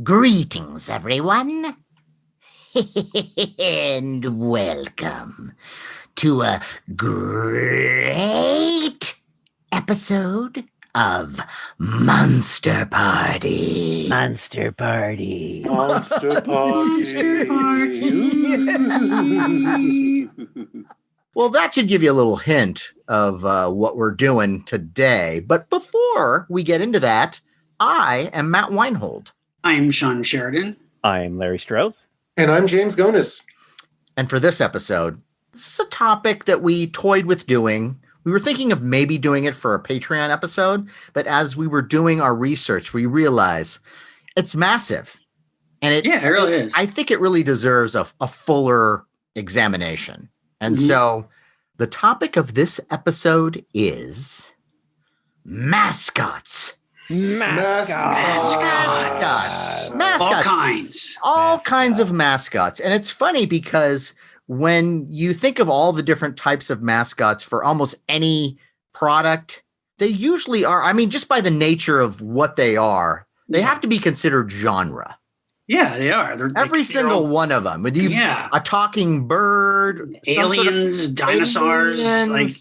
Greetings, everyone, and welcome to a great episode of Monster Party. Monster Party. Monster Party. Well, that should give you a little hint of what we're doing today. But before we get into that, I am Matt Weinhold. I'm SHAWN Sheridan. I'm Larry STROTHE. And I'm James GONIS. And for this episode, this is a topic that we toyed with doing. We were thinking of maybe doing it for a Patreon episode, but as we were doing our research, we realized it's massive. And it really is. I think it really deserves a fuller examination. And so the topic of this episode is mascots. Mascots. All kinds of mascots. And it's funny because when you think of all the different types of mascots for almost any product, they usually are, I mean, just by the nature of what they are, they have to be considered genre. Yeah, they are. Every single one of them. With a talking bird, aliens, dinosaurs,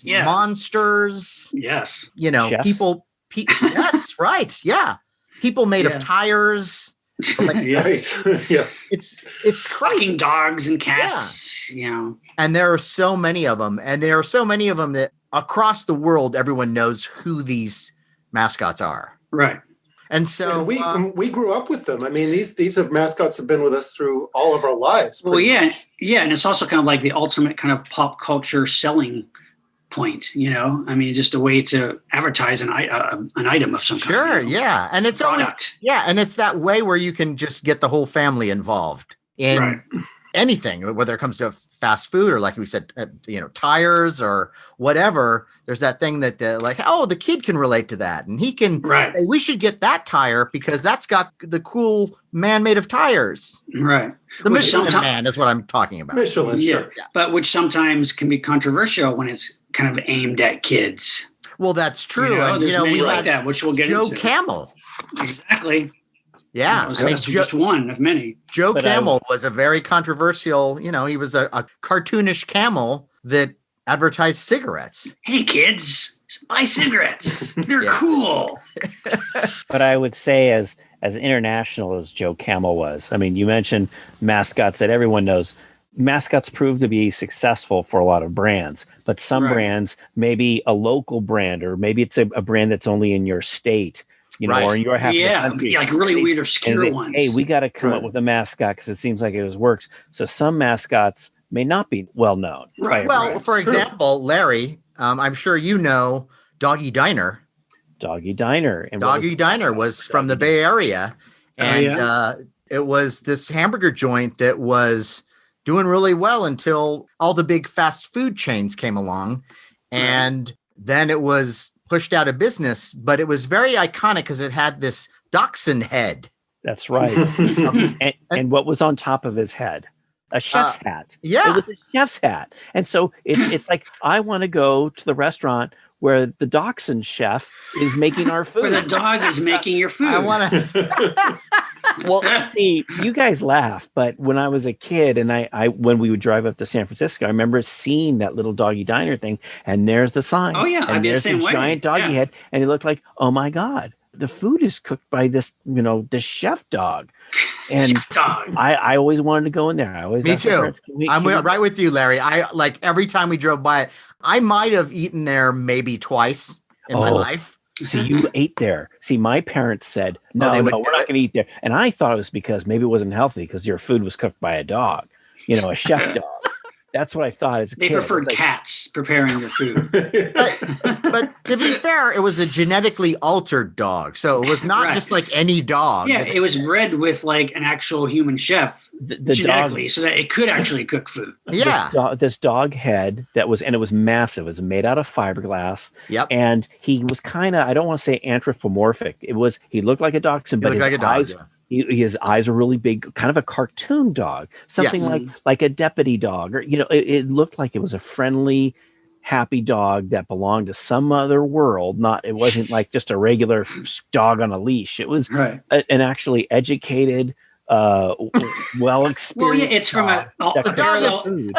monsters. Yes. You know, Chefs. people. Yes, right. Yeah. People made of tires. Right. Yeah. It's crazy. Fucking dogs and cats, you know. And there are so many of them. And there are so many of them that across the world, everyone knows who these mascots are. Right. And so and we grew up with them. I mean, these mascots have been with us through all of our lives. Well, much. And it's also kind of like the ultimate kind of pop culture selling point, you know. I mean, just a way to advertise an item of some kind. Sure, yeah, and it's product. And it's that way where you can just get the whole family involved in anything, whether it comes to fast food or, like we said, tires or whatever. There's that thing that the kid can relate to that, and he can. Right. Hey, we should get that tire because that's got the cool man made of tires. Right. The Michelin Man is what I'm talking about. Michelin, sure. Yeah. But which sometimes can be controversial when it's kind of aimed at kids. Well, that's true. We had that, which we'll get Joe into. Camel. Exactly. Yeah, that's just one of many. Joe Camel was a very controversial, he was a cartoonish camel that advertised cigarettes. Hey, kids, buy cigarettes. They're cool. But I would say as international as Joe Camel was, I mean, you mentioned mascots that everyone knows. Mascots prove to be successful for a lot of brands, but some brands, maybe a local brand, or maybe it's a brand that's only in your state. Or in your half of the country. Like really weird, obscure ones. Hey, we got to come up with a mascot because it seems like it works. So some mascots may not be well known. Right. Well, for example, Larry, I'm sure you know Doggy Diner. Doggy Diner. And Doggy Diner was from the Bay Area. And it was this hamburger joint that was doing really well until all the big fast food chains came along. And then it was pushed out of business, but it was very iconic because it had this dachshund head. That's right. and what was on top of his head? A chef's hat. Yeah. It was a chef's hat. And so it's like, I want to go to the restaurant where the dachshund chef is making our food. Where the dog is making your food. I want to. Well, see, you guys laugh, but when I was a kid and I when we would drive up to San Francisco, I remember seeing that little Doggy Diner thing, and there's the sign. Oh yeah, and there's the giant doggy head, and it looked like, oh my God, the food is cooked by this, the chef dog. And chef dog. I always wanted to go in there. Me too. I'm right with you, Larry. I like every time we drove by it, I might have eaten there maybe twice in my life. See, you ate there. See, my parents said, no, we're not going to eat there. And I thought it was because maybe it wasn't healthy because your food was cooked by a dog, a chef dog. That's what I thought as a kid. They preferred cats preparing your food. but to be fair, it was a genetically altered dog. So it was not just like any dog. Yeah, it was bred with like an actual human chef genetically, so that it could actually cook food. Yeah. This dog head and it was massive. It was made out of fiberglass. Yep. And he was kind of, I don't want to say anthropomorphic. He looked like a dachshund, but his eyes, his eyes are really big, kind of a cartoon dog, something like a deputy dog, or it looked like it was a friendly happy dog that belonged to some other world. It wasn't like just a regular dog on a leash. It was an actually educated, well experienced. Well, yeah, it's from a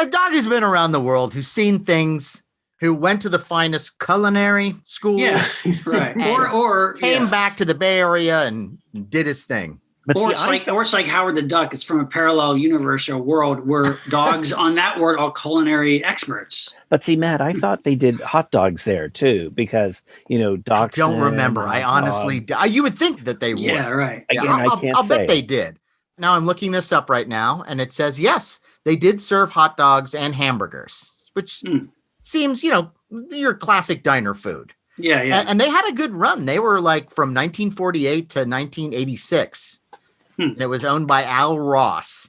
dog has been around the world, who's seen things, who went to the finest culinary schools, right, or came back to the Bay Area and did his thing. But it's like Howard the Duck. It's from a parallel universe or world where dogs on that world are culinary experts. But see, Matt, I thought they did hot dogs there too, because dogs. I don't remember. I honestly, you would think that they would. Yeah, right. Again, I'll bet they did. Now I'm looking this up right now, and it says yes, they did serve hot dogs and hamburgers, which seems your classic diner food. Yeah, yeah. And they had a good run. They were like from 1948 to 1986. And it was owned by Al Ross.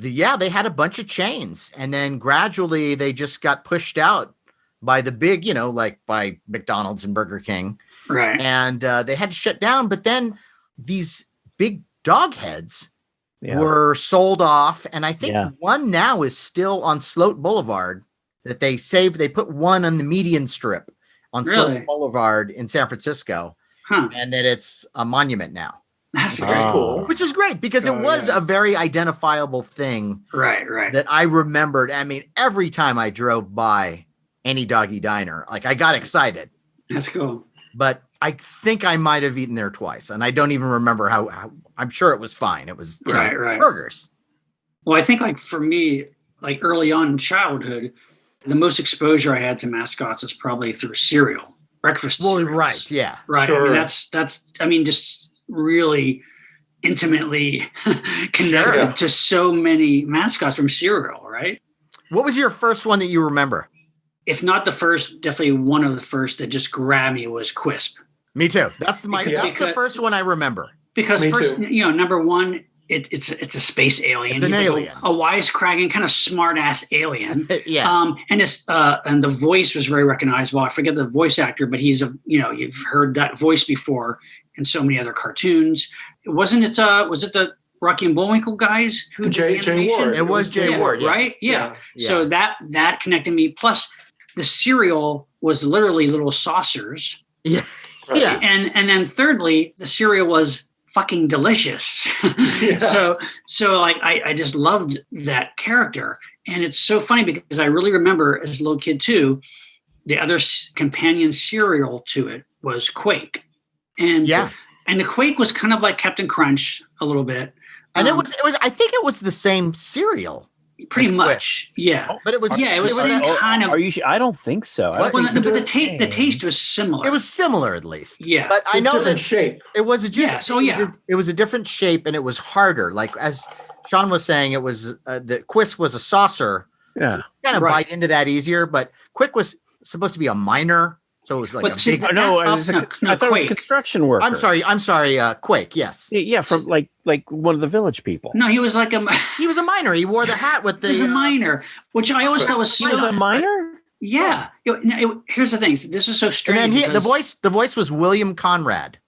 They had a bunch of chains, and then gradually they just got pushed out by the big, like by McDonald's and Burger King. Right. And they had to shut down. But then these big dog heads were sold off. And I think one now is still on Sloat Boulevard that they saved. They put one on the median strip on Sloat Boulevard in San Francisco. And that it's a monument now. That's cool. Which is great because it was a very identifiable thing. Right. That I remembered. I mean, every time I drove by any doggy diner, like I got excited. That's cool. But I think I might have eaten there twice. And I don't even remember how I'm sure it was fine. It was burgers. Well, I think like for me, like early on in childhood, the most exposure I had to mascots is probably through cereal, breakfast. Well, cereals. right. Yeah. Right. Sure. I mean, just really intimately connected to so many mascots from cereal, right? What was your first one that you remember? If not the first, definitely one of the first that just grabbed me was Quisp. Me too. That's the first one I remember. Because first, number one, it's a space alien. It's an alien. Like a wisecracking, kind of smart ass alien. Yeah. And it's and the voice was very recognizable. I forget the voice actor, but he's you've heard that voice before in so many other cartoons. Was it the Rocky and Bullwinkle guys who did the animation? Ward. It was Jay Ward, yes. Right? Yeah. So that connected me. Plus, the cereal was literally little saucers. Yeah. Right. Yeah. And then thirdly, the cereal was fucking delicious. So like I just loved that character. And it's so funny because I really remember as a little kid too, the other companion cereal to it was Quake. And the Quake was kind of like Captain Crunch a little bit. And it was I think it was the same cereal. Pretty much. Yeah. But it was it was same kind of. Are you I don't think so. But the taste was similar. It was similar at least. Yeah. But I know different shape. It was a it was a different shape and it was harder. Like as Sean was saying, it was the Quisp was a saucer. Yeah. So kind of bite into that easier, but Quick was supposed to be a miner. So it was like I thought it was a construction worker. I'm sorry, Quake, yes. Yeah, from like one of the village people. No, he was like he was a miner. He wore the hat with the. He was a miner, which I always thought was. He was a miner. Yeah. Here's the thing. This is so strange. And then the voice was William Conrad,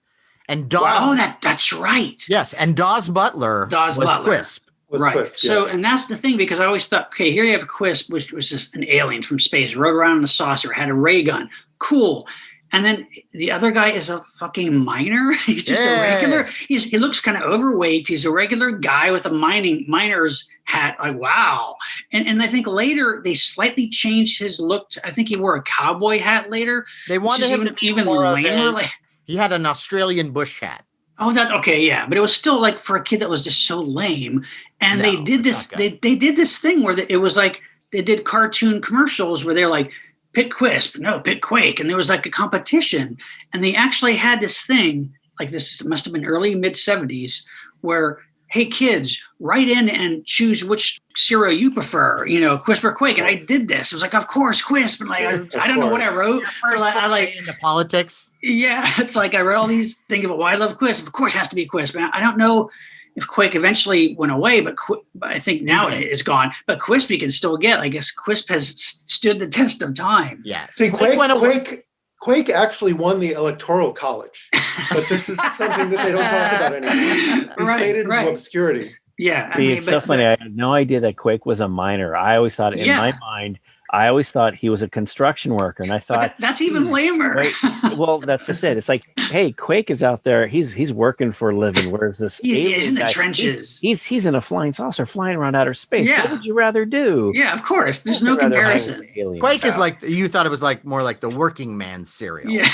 and Dawes. Oh, that's right. Yes, and Dawes Butler was Quisp. Right. Quisp, so, yes. and that's the thing, because I always thought, okay, here you have a Quisp, which was just an alien from space, rode around in a saucer, had a ray gun. Cool. And then the other guy is a fucking miner. He's just a regular. He looks kind of overweight. He's a regular guy with a miner's hat. Like, wow. And I think later they slightly changed his look. I think he wore a cowboy hat later. They wanted him to be even more lamer. He had an Australian bush hat. Oh, that okay, yeah, but it was still like for a kid that was just so lame. And they did this. They did this thing where it was like they did cartoon commercials where they're like, pick Quisp, no, pick Quake, and there was like a competition. And they actually had this thing, like this must have been early mid-70s, where hey kids, write in and choose which cereal you prefer, Quisp or Quake. And I did this. It was like, of course, Quisp. And like I don't know what I wrote. I like into politics. Yeah, it's like I read all these things about why I love Quisp. Of course, it has to be Quisp. And I don't know if Quake eventually went away, but I think now it is gone. But Quisp you can still get. I guess Quisp has stood the test of time. Yeah. See, Quake actually won the Electoral College, but this is something that they don't talk about anymore. He's faded into obscurity. Yeah. It's so funny. I had no idea that Quake was a miner. I always thought in my mind, I always thought he was a construction worker, and I thought that's even lamer. Right? Well, that's just it. It's like, hey, Quake is out there. He's working for a living. Whereas this he's in the guy, trenches. He's in a flying saucer flying around outer space. Yeah. What would you rather do? Yeah, of course. There's no comparison. Quake is like, you thought it was like more like the working man's cereal. Yeah.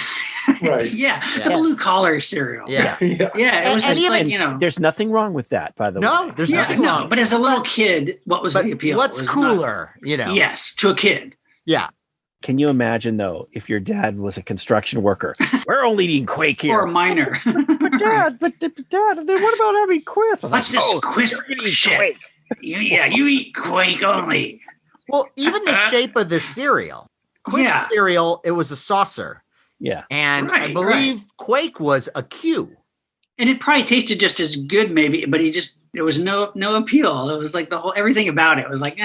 Right. Yeah. The blue collar cereal. Yeah. Yeah. It was just like, there's nothing wrong with that, by the way. No, there's nothing wrong. But as a little kid, what was the appeal? What's cooler, Yes, to a kid. Yeah. Can you imagine, though, if your dad was a construction worker? We're only eating Quake here. Or a miner. but Dad, then what about having Quisp? What's this Quisp shit? You eat Quake only. Well, even the shape of the cereal. Quisp cereal, it was a saucer. Yeah. And I believe Quake was a cube. And it probably tasted just as good, maybe, but there was no appeal. It was like everything about it was like,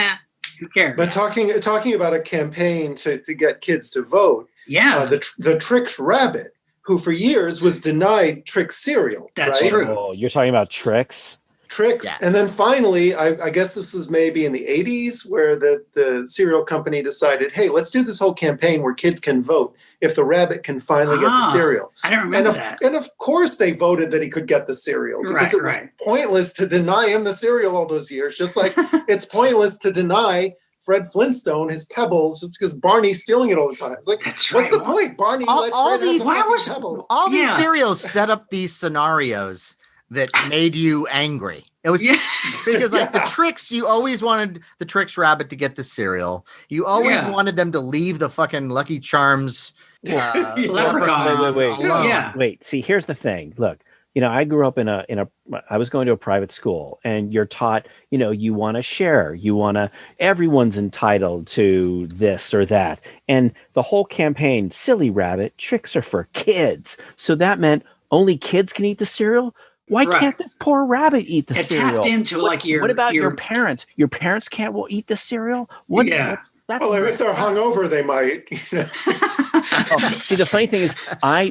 who cares? But talking about a campaign to get kids to vote, the Trix Rabbit, who for years was denied Trix cereal. That's right? true. Oh, you're talking about Trix? Trix, and then finally, I guess this was maybe in the 80s, where the cereal company decided, hey, let's do this whole campaign where kids can vote if the rabbit can finally get the cereal. I don't remember that. And of course they voted that he could get the cereal, because it was pointless to deny him the cereal all those years, just like it's pointless to deny Fred Flintstone his Pebbles because Barney's stealing it all the time. It's like, what's the point? Barney let Fred have the Pebbles. All these cereals set up these scenarios that made you angry. It was because the Trix, you always wanted the Trix Rabbit to get the cereal. You always wanted them to leave the fucking Lucky Charms. Leprechaun. Wait. See, here's the thing. Look, I grew up I was going to a private school, and you're taught, you want to share, everyone's entitled to this or that. And the whole campaign, silly rabbit, Trix are for kids. So that meant only kids can eat the cereal. Why can't this poor rabbit eat the cereal? Tapped into what about your parents? Your parents can't eat the cereal? Well, if they're hungover, they might. See, the funny thing is,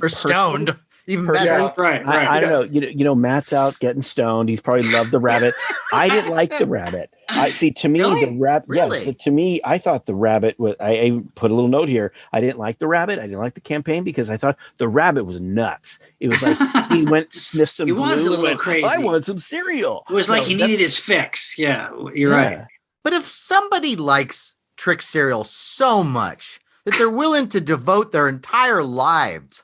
or stoned. Even better. Right. I don't know. Matt's out getting stoned. He's probably loved the rabbit. I didn't like the rabbit. To me, the rabbit. Really? Yes, to me, I thought the rabbit was. I put a little note here. I didn't like the rabbit. I didn't like the campaign because I thought the rabbit was nuts. It was like he went sniffed some. He was glue a little crazy. I want some cereal. It was like he needed his fix. Yeah, you're right. But if somebody likes Trix cereal so much that they're willing to devote their entire lives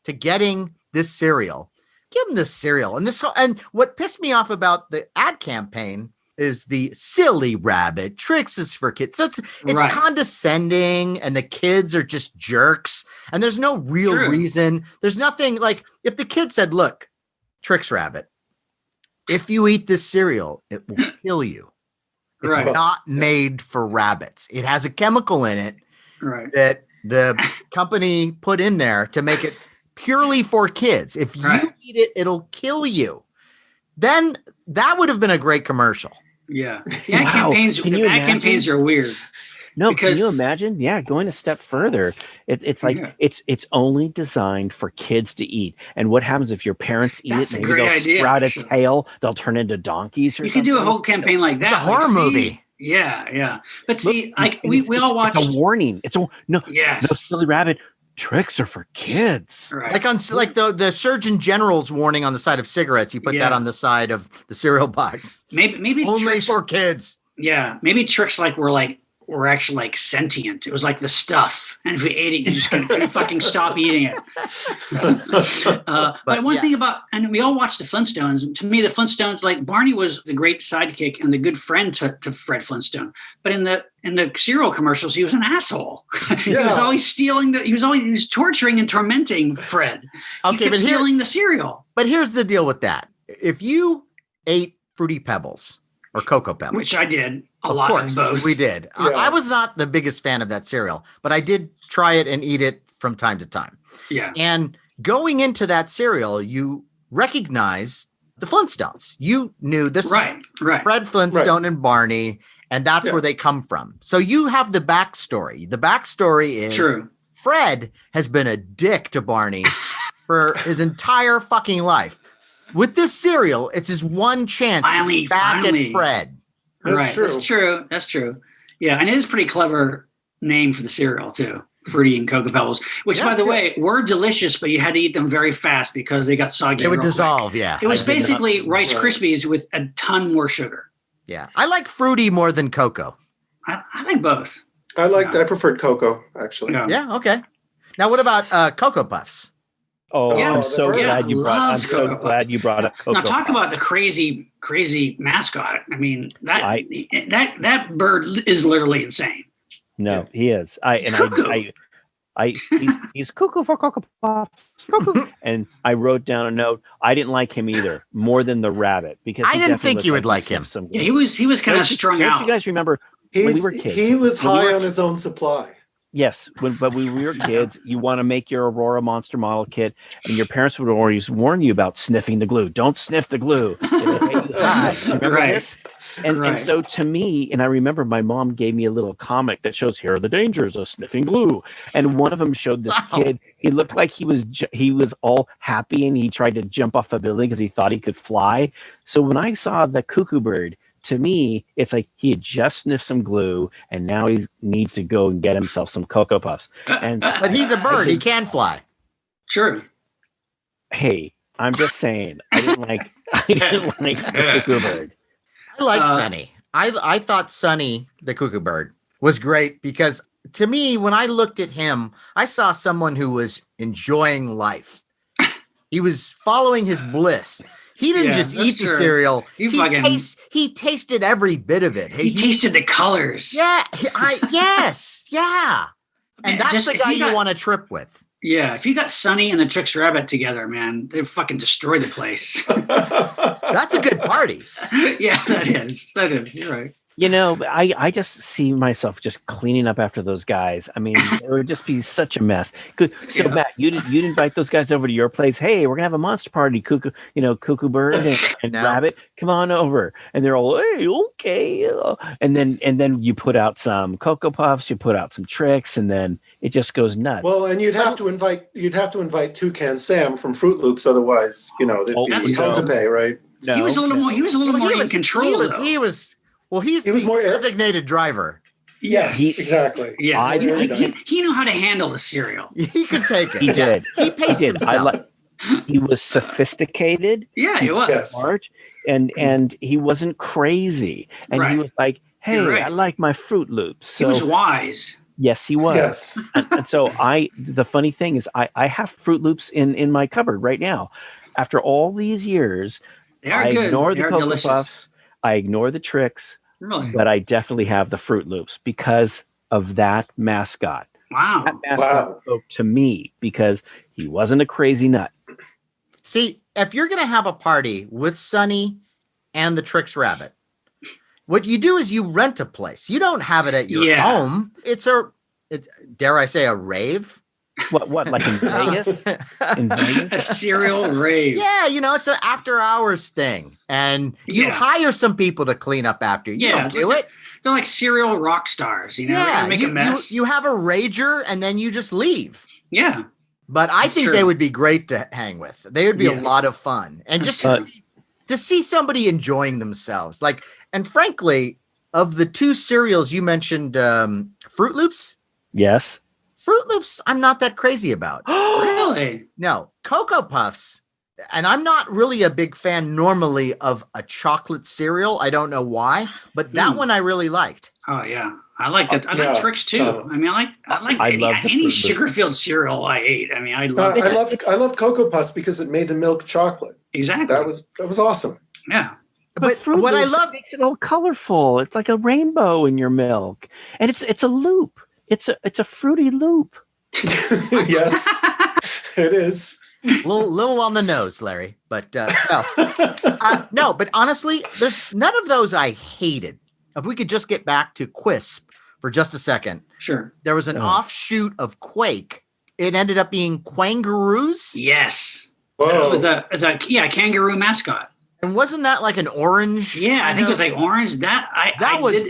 to getting this cereal, give them this cereal. And what pissed me off about the ad campaign is the silly rabbit. Trix is for kids. So it's condescending, and the kids are just jerks, and there's no real reason. There's nothing like, if the kid said, look, Trix Rabbit, if you eat this cereal, it will kill you. It's not made for rabbits. It has a chemical in it that the company put in there to make it purely for kids. If you eat it, it'll kill you. Then that would have been a great commercial. Yeah. Campaigns are weird. No, can you imagine? Yeah, going a step further. It's like it's only designed for kids to eat. And what happens if your parents eat it? Maybe they'll sprout a tail. They'll turn into donkeys or something. You can do a whole campaign like that. It's a horror movie. Yeah. But see, we all watched. It's a warning. No silly rabbit. Trix are for kids. Right. Like the Surgeon General's warning on the side of cigarettes. You put that on the side of the cereal box. Maybe only Trix, for kids. Yeah, maybe Trix were actually sentient. It was like the stuff, and if we ate it, you just couldn't fucking stop eating it. But one thing about, and we all watched the Flintstones. To me, the Flintstones, like Barney was the great sidekick and the good friend to Fred Flintstone. But in the cereal commercials, he was an asshole. He was always stealing he was torturing and tormenting Fred. Okay, but stealing the cereal. But here's the deal with that: if you ate Fruity Pebbles or Cocoa Pebbles, which I did. Of course, we did. Yeah. I was not the biggest fan of that cereal, but I did try it and eat it from time to time. Yeah. And going into that cereal, you recognize the Flintstones. You knew this right. Fred Flintstone and Barney, and that's where they come from. So you have the backstory. The backstory is Fred has been a dick to Barney for his entire fucking life. With this cereal, it's his one chance to be back at Fred. That's true. Yeah, and it is pretty clever name for the cereal too. Fruity and Cocoa Pebbles, which by the way, were delicious, but you had to eat them very fast because they got soggy. They would dissolve, quick. It was basically Rice Krispies with a ton more sugar. Yeah. I like fruity more than cocoa. I like both. I preferred cocoa, actually. Yeah, okay. Now what about Cocoa Puffs? Oh, Yeah. I'm so glad you brought. I'm so Cocoa glad you brought up Cocoa Now talk Puffs. about the crazy mascot. I mean that bird is literally insane. No, he is. He's cuckoo for Cocoa Puffs. Cuckoo. And I wrote down a note. I didn't like him either, more than the rabbit, because I didn't think you would like him. Yeah, he was kind of strung out. Don't you guys remember when we were kids? He was high on his own supply. Yes, but when we were kids, you want to make your Aurora Monster model kit, and your parents would always warn you about sniffing the glue. Don't sniff the glue. Remember this? And so to me, and I remember my mom gave me a little comic that shows here are the dangers of sniffing glue. And one of them showed this kid. He looked like he was all happy, and he tried to jump off a building because he thought he could fly. So when I saw the cuckoo bird, to me, it's like he had just sniffed some glue, and now he needs to go and get himself some Cocoa Puffs. But he's a bird; he can fly. True. Hey, I'm just saying, I didn't like the cuckoo bird. I like Sonny. I thought Sonny, the cuckoo bird, was great because to me, when I looked at him, I saw someone who was enjoying life. He was following his bliss. He didn't just eat the cereal. He tasted every bit of it. He tasted the colors. Yeah. Yeah. And that's the guy you want to trip with. Yeah. If you got Sonny and the Trix Rabbit together, man, they fucking destroy the place. That's a good party. Yeah, that is. You're right. You know, I just see myself just cleaning up after those guys. I mean, it would just be such a mess. Good. So Matt, you'd invite those guys over to your place. Hey, we're gonna have a monster party. Cuckoo Bird and Rabbit, come on over. And they're all, hey, okay. And then you put out some Cocoa Puffs, you put out some Trix, and then it just goes nuts. Well, and you'd have to invite Toucan Sam from Fruit Loops, otherwise, there'd be tons to pay, right? No, he was a little more in control. He's the more designated driver. Yes, exactly. Yeah, he knew how to handle the cereal. He could take it. He did. He paced himself. He was sophisticated. Yeah, he was smart, and he wasn't crazy. And he was like, "Hey, I like my Fruit Loops." So, he was wise. Yes, he was. Yes. and so the funny thing is, I have Fruit Loops in my cupboard right now. After all these years, I ignore the Cocoa Puffs. I ignore the Trix. Really? But I definitely have the Fruit Loops because of that mascot. Wow. That mascot spoke to me because he wasn't a crazy nut. See, if you're going to have a party with Sonny and the Trix Rabbit, what you do is you rent a place. You don't have it at your home. It's dare I say, a rave? What, like in Vegas? A cereal rave. Yeah, it's an after hours thing. And you hire some people to clean up after. You don't do it. They're like cereal rock stars, Yeah, they make a mess. You have a rager and then you just leave. Yeah. But I think they would be great to hang with. They would be a lot of fun. And just to see somebody enjoying themselves. And frankly, of the two cereals you mentioned, Fruit Loops? Yes. Fruit Loops, I'm not that crazy about. Really? No. Cocoa Puffs, and I'm not really a big fan normally of a chocolate cereal. I don't know why, but that one I really liked. Oh, yeah. I like that. I like Trix too. I mean, I like any sugar-filled cereal I ate. I mean, I love it. I loved Cocoa Puffs because it made the milk chocolate. Exactly. That was awesome. Yeah. But what I love makes it all colorful. It's like a rainbow in your milk, and it's a loop. It's a fruity loop. Yes, it is. Little on the nose, Larry. But no. But honestly, there's none of those I hated. If we could just get back to Quisp for just a second. Sure. There was an offshoot of Quake. It ended up being Quangaroos. Yes. Whoa. It was a kangaroo mascot. And wasn't that like an orange? Yeah, I think it was like orange. That was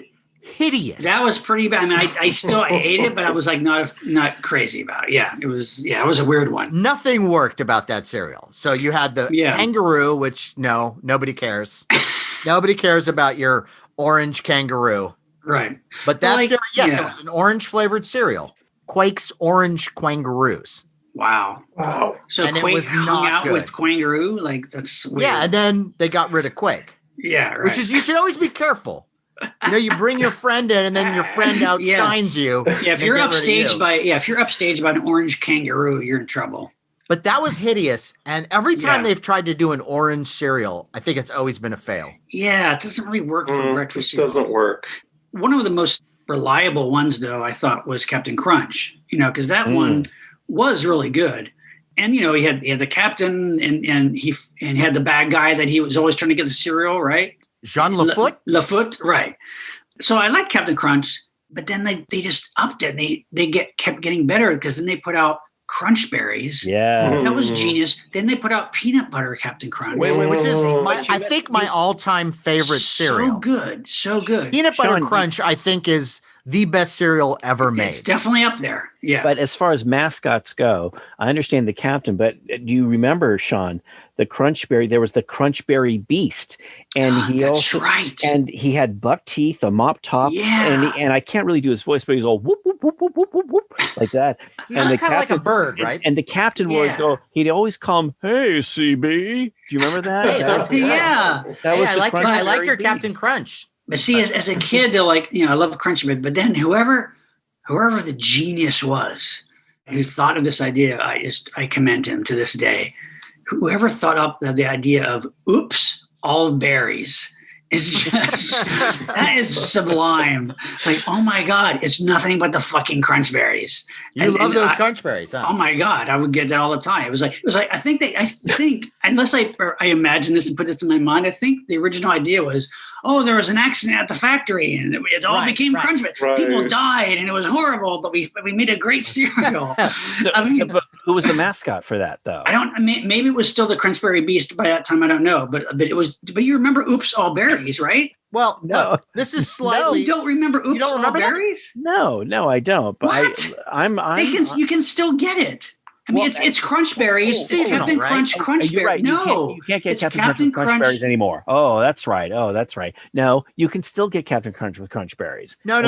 hideous. That was pretty bad. I mean, I still ate it, but I was like not crazy about it. Yeah, it was a weird one. Nothing worked about that cereal. So you had the kangaroo, which nobody cares. Nobody cares about your orange kangaroo. Right. But that cereal, yes, it was an orange flavored cereal. Quake's Orange Quangaroos. Wow. So and Quake it was hung not out good. with Quangaroo? Like, that's weird. Yeah, and then they got rid of Quake. Yeah, right. Which is, you should always be careful. You know, you bring your friend in, and then your friend outshines you. Yeah, if you're upstaged by an orange kangaroo, you're in trouble. But that was hideous. And every time they've tried to do an orange cereal, I think it's always been a fail. Yeah, it doesn't really work for breakfast. It doesn't work. One of the most reliable ones, though, I thought was Captain Crunch. You know, because that one was really good. And you know, he had the captain, and he had the bad guy that he was always trying to get the cereal, right? Jean Lafoot? Lafoot, right. So I like Captain Crunch, but then they just upped it. They kept getting better because then they put out Crunch Berries. Yeah. That was genius. Then they put out Peanut Butter Captain Crunch. Which is, I think, my all-time favorite cereal. So good. Peanut Butter Crunch, I think, is the best cereal ever made. It's definitely up there. Yeah. But as far as mascots go, I understand the captain, but do you remember, Sean, the Crunchberry? There was the Crunchberry Beast, and that's right. And he had buck teeth, a mop top, and I can't really do his voice, but he's all whoop whoop whoop whoop whoop whoop whoop like that. And the captain, like a bird, right? And the captain would go. He'd always call him, "Hey, CB." Do you remember that? Hey, that's good. That was I like your Beast. Captain Crunch. But see, as a kid, they're like, you know, I love Crunch, but then whoever the genius was who thought of this idea, I commend him to this day. Whoever thought up the idea of oops, all berries is just that is sublime. Like, oh my God, it's nothing but the fucking Crunch Berries. You love those Crunch Berries, huh? Oh my God, I would get that all the time. It was like I think unless I imagine this and put this in my mind, I think the original idea was, oh, there was an accident at the factory and it all became Crunch Berries. Right. People died and it was horrible, but we made a great cereal. But who was the mascot for that, though? Maybe it was still the Crunchberry Beast by that time. I don't know, but it was. But you remember Oops All Berries, right? Well, no. This is slightly. You don't remember Oops All Berries? No, I don't. But what? You can still get it. I mean, it's Crunch Berries. It's seasonal, Captain right? Crunch Crunch Berries. Right. No, you can't get Captain Crunch Berries anymore. Oh, that's right. No, you can still get Captain Crunch with Crunch Berries. No.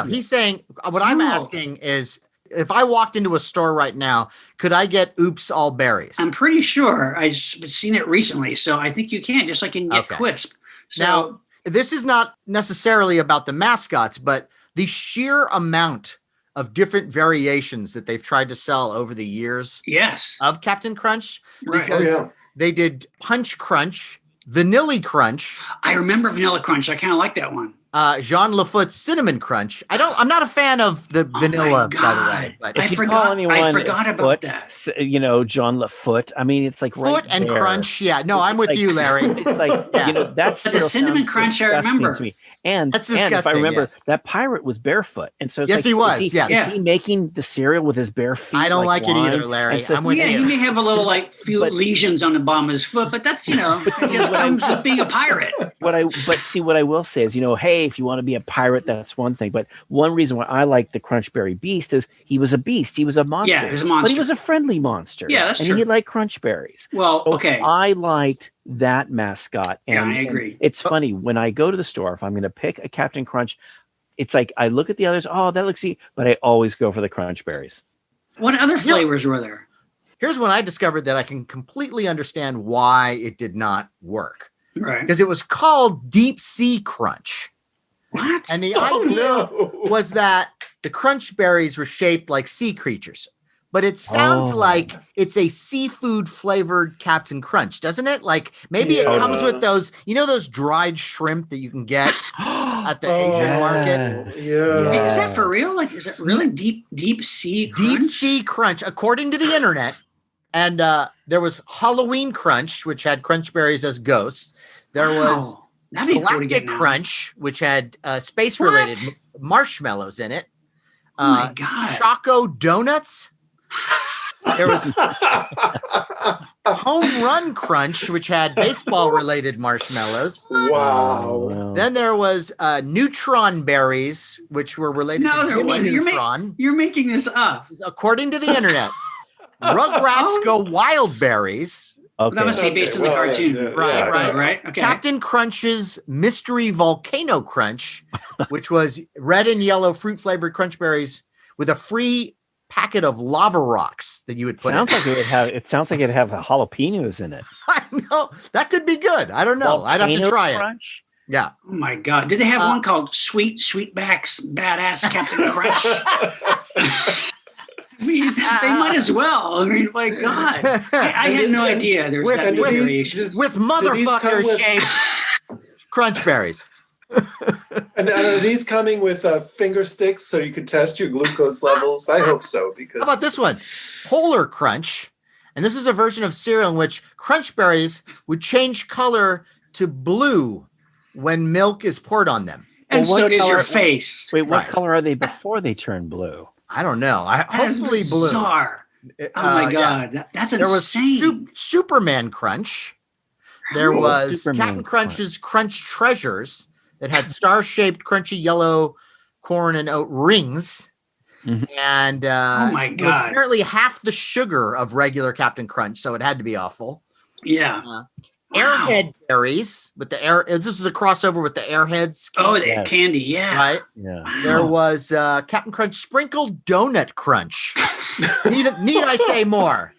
He's saying what I'm asking is, if I walked into a store right now, could I get Oops All Berries? I'm pretty sure I've seen it recently, so I think you can, just like you can get Quisp. So, now, this is not necessarily about the mascots, but the sheer amount of different variations that they've tried to sell over the years of Captain Crunch. Because they did Punch Crunch, Vanilla Crunch. I remember Vanilla Crunch. I kind of like that one. Jean Lafoot's Cinnamon Crunch. I'm not a fan of the vanilla, by the way. But I forgot about that. You know, Jean Lafoot. I mean, it's like Foot and there. Crunch. Yeah, no, I'm with you, Larry. It's like you know, that's the Cinnamon Crunch. I remember. To me. And that's disgusting. And if I remember, that pirate was barefoot, and so it's he was. Is he making the cereal with his bare feet? I don't like it either, Larry. So, I'm with you. He may have a little few lesions on the bottom of his foot, but that's it comes with being a pirate. What I will say is, hey, if you want to be a pirate, that's one thing. But one reason why I like the Crunchberry Beast is he was a beast. He was a monster. Yeah, he was a monster. But he was a friendly monster. Yeah, that's true. And he liked Crunchberries. Well, so okay. I liked that mascot. And, I agree. And it's funny, when I go to the store, if I'm going to pick a Captain Crunch, it's like I look at the others, oh, that looks easy, but I always go for the Crunchberries. What other flavors were there? Here's when I discovered that I can completely understand why it did not work. Right. Because it was called Deep Sea Crunch. What? And the idea was that the Crunch Berries were shaped like sea creatures. But it sounds like it's a seafood flavored Captain Crunch, doesn't it? Like maybe it comes with those, those dried shrimp that you can get at the Asian market. Yeah. Is that for real? Like, is it really deep sea crunch? Deep Sea Crunch, according to the internet. And there was Halloween Crunch, which had Crunch Berries as ghosts. There was Galactic Crunch, which had space-related marshmallows in it. Oh my God. Choco Donuts. There was Home Run Crunch, which had baseball-related marshmallows. Wow. Then there was Neutron Berries, which were related to Jimmy Neutron. You're making this up. According to the internet. Rugrats Go Wild Berries. Okay. That must be based on the cartoon. Right. Okay. Captain Crunch's Mystery Volcano Crunch, which was red and yellow fruit flavored crunch berries with a free packet of lava rocks that you would put sounds in. like it sounds like it'd have jalapenos in it. I know. That could be good. I don't know. I'd have to try crunch? it. Yeah. Oh my God. Did they have one called Sweetback's Badass Captain Crunch? I mean, they might as well. I mean, my God. I had no idea there was that many variations. With motherfucker shaped crunch berries. And are these coming with finger sticks so you could test your glucose levels? I hope so. Because how about this one? Polar Crunch. And this is a version of cereal in which crunch berries would change color to blue when milk is poured on them. And so does your face. Wait, what color are they before they turn blue? I don't know. Hopefully blue. Oh my God. Yeah. That's insane. There was Superman Crunch. There was Superman Captain Crunch's Crunch Treasures that had star-shaped crunchy yellow corn and oat rings. Mm-hmm. And oh my it was God. apparently half the sugar of regular Captain Crunch, so it had to be awful. Yeah. Airhead berries with the air. This is a crossover with the Airheads. Oh, the candy, yeah. Right? Yeah. Wow. There was Captain Crunch Sprinkled Donut Crunch. Need I say more?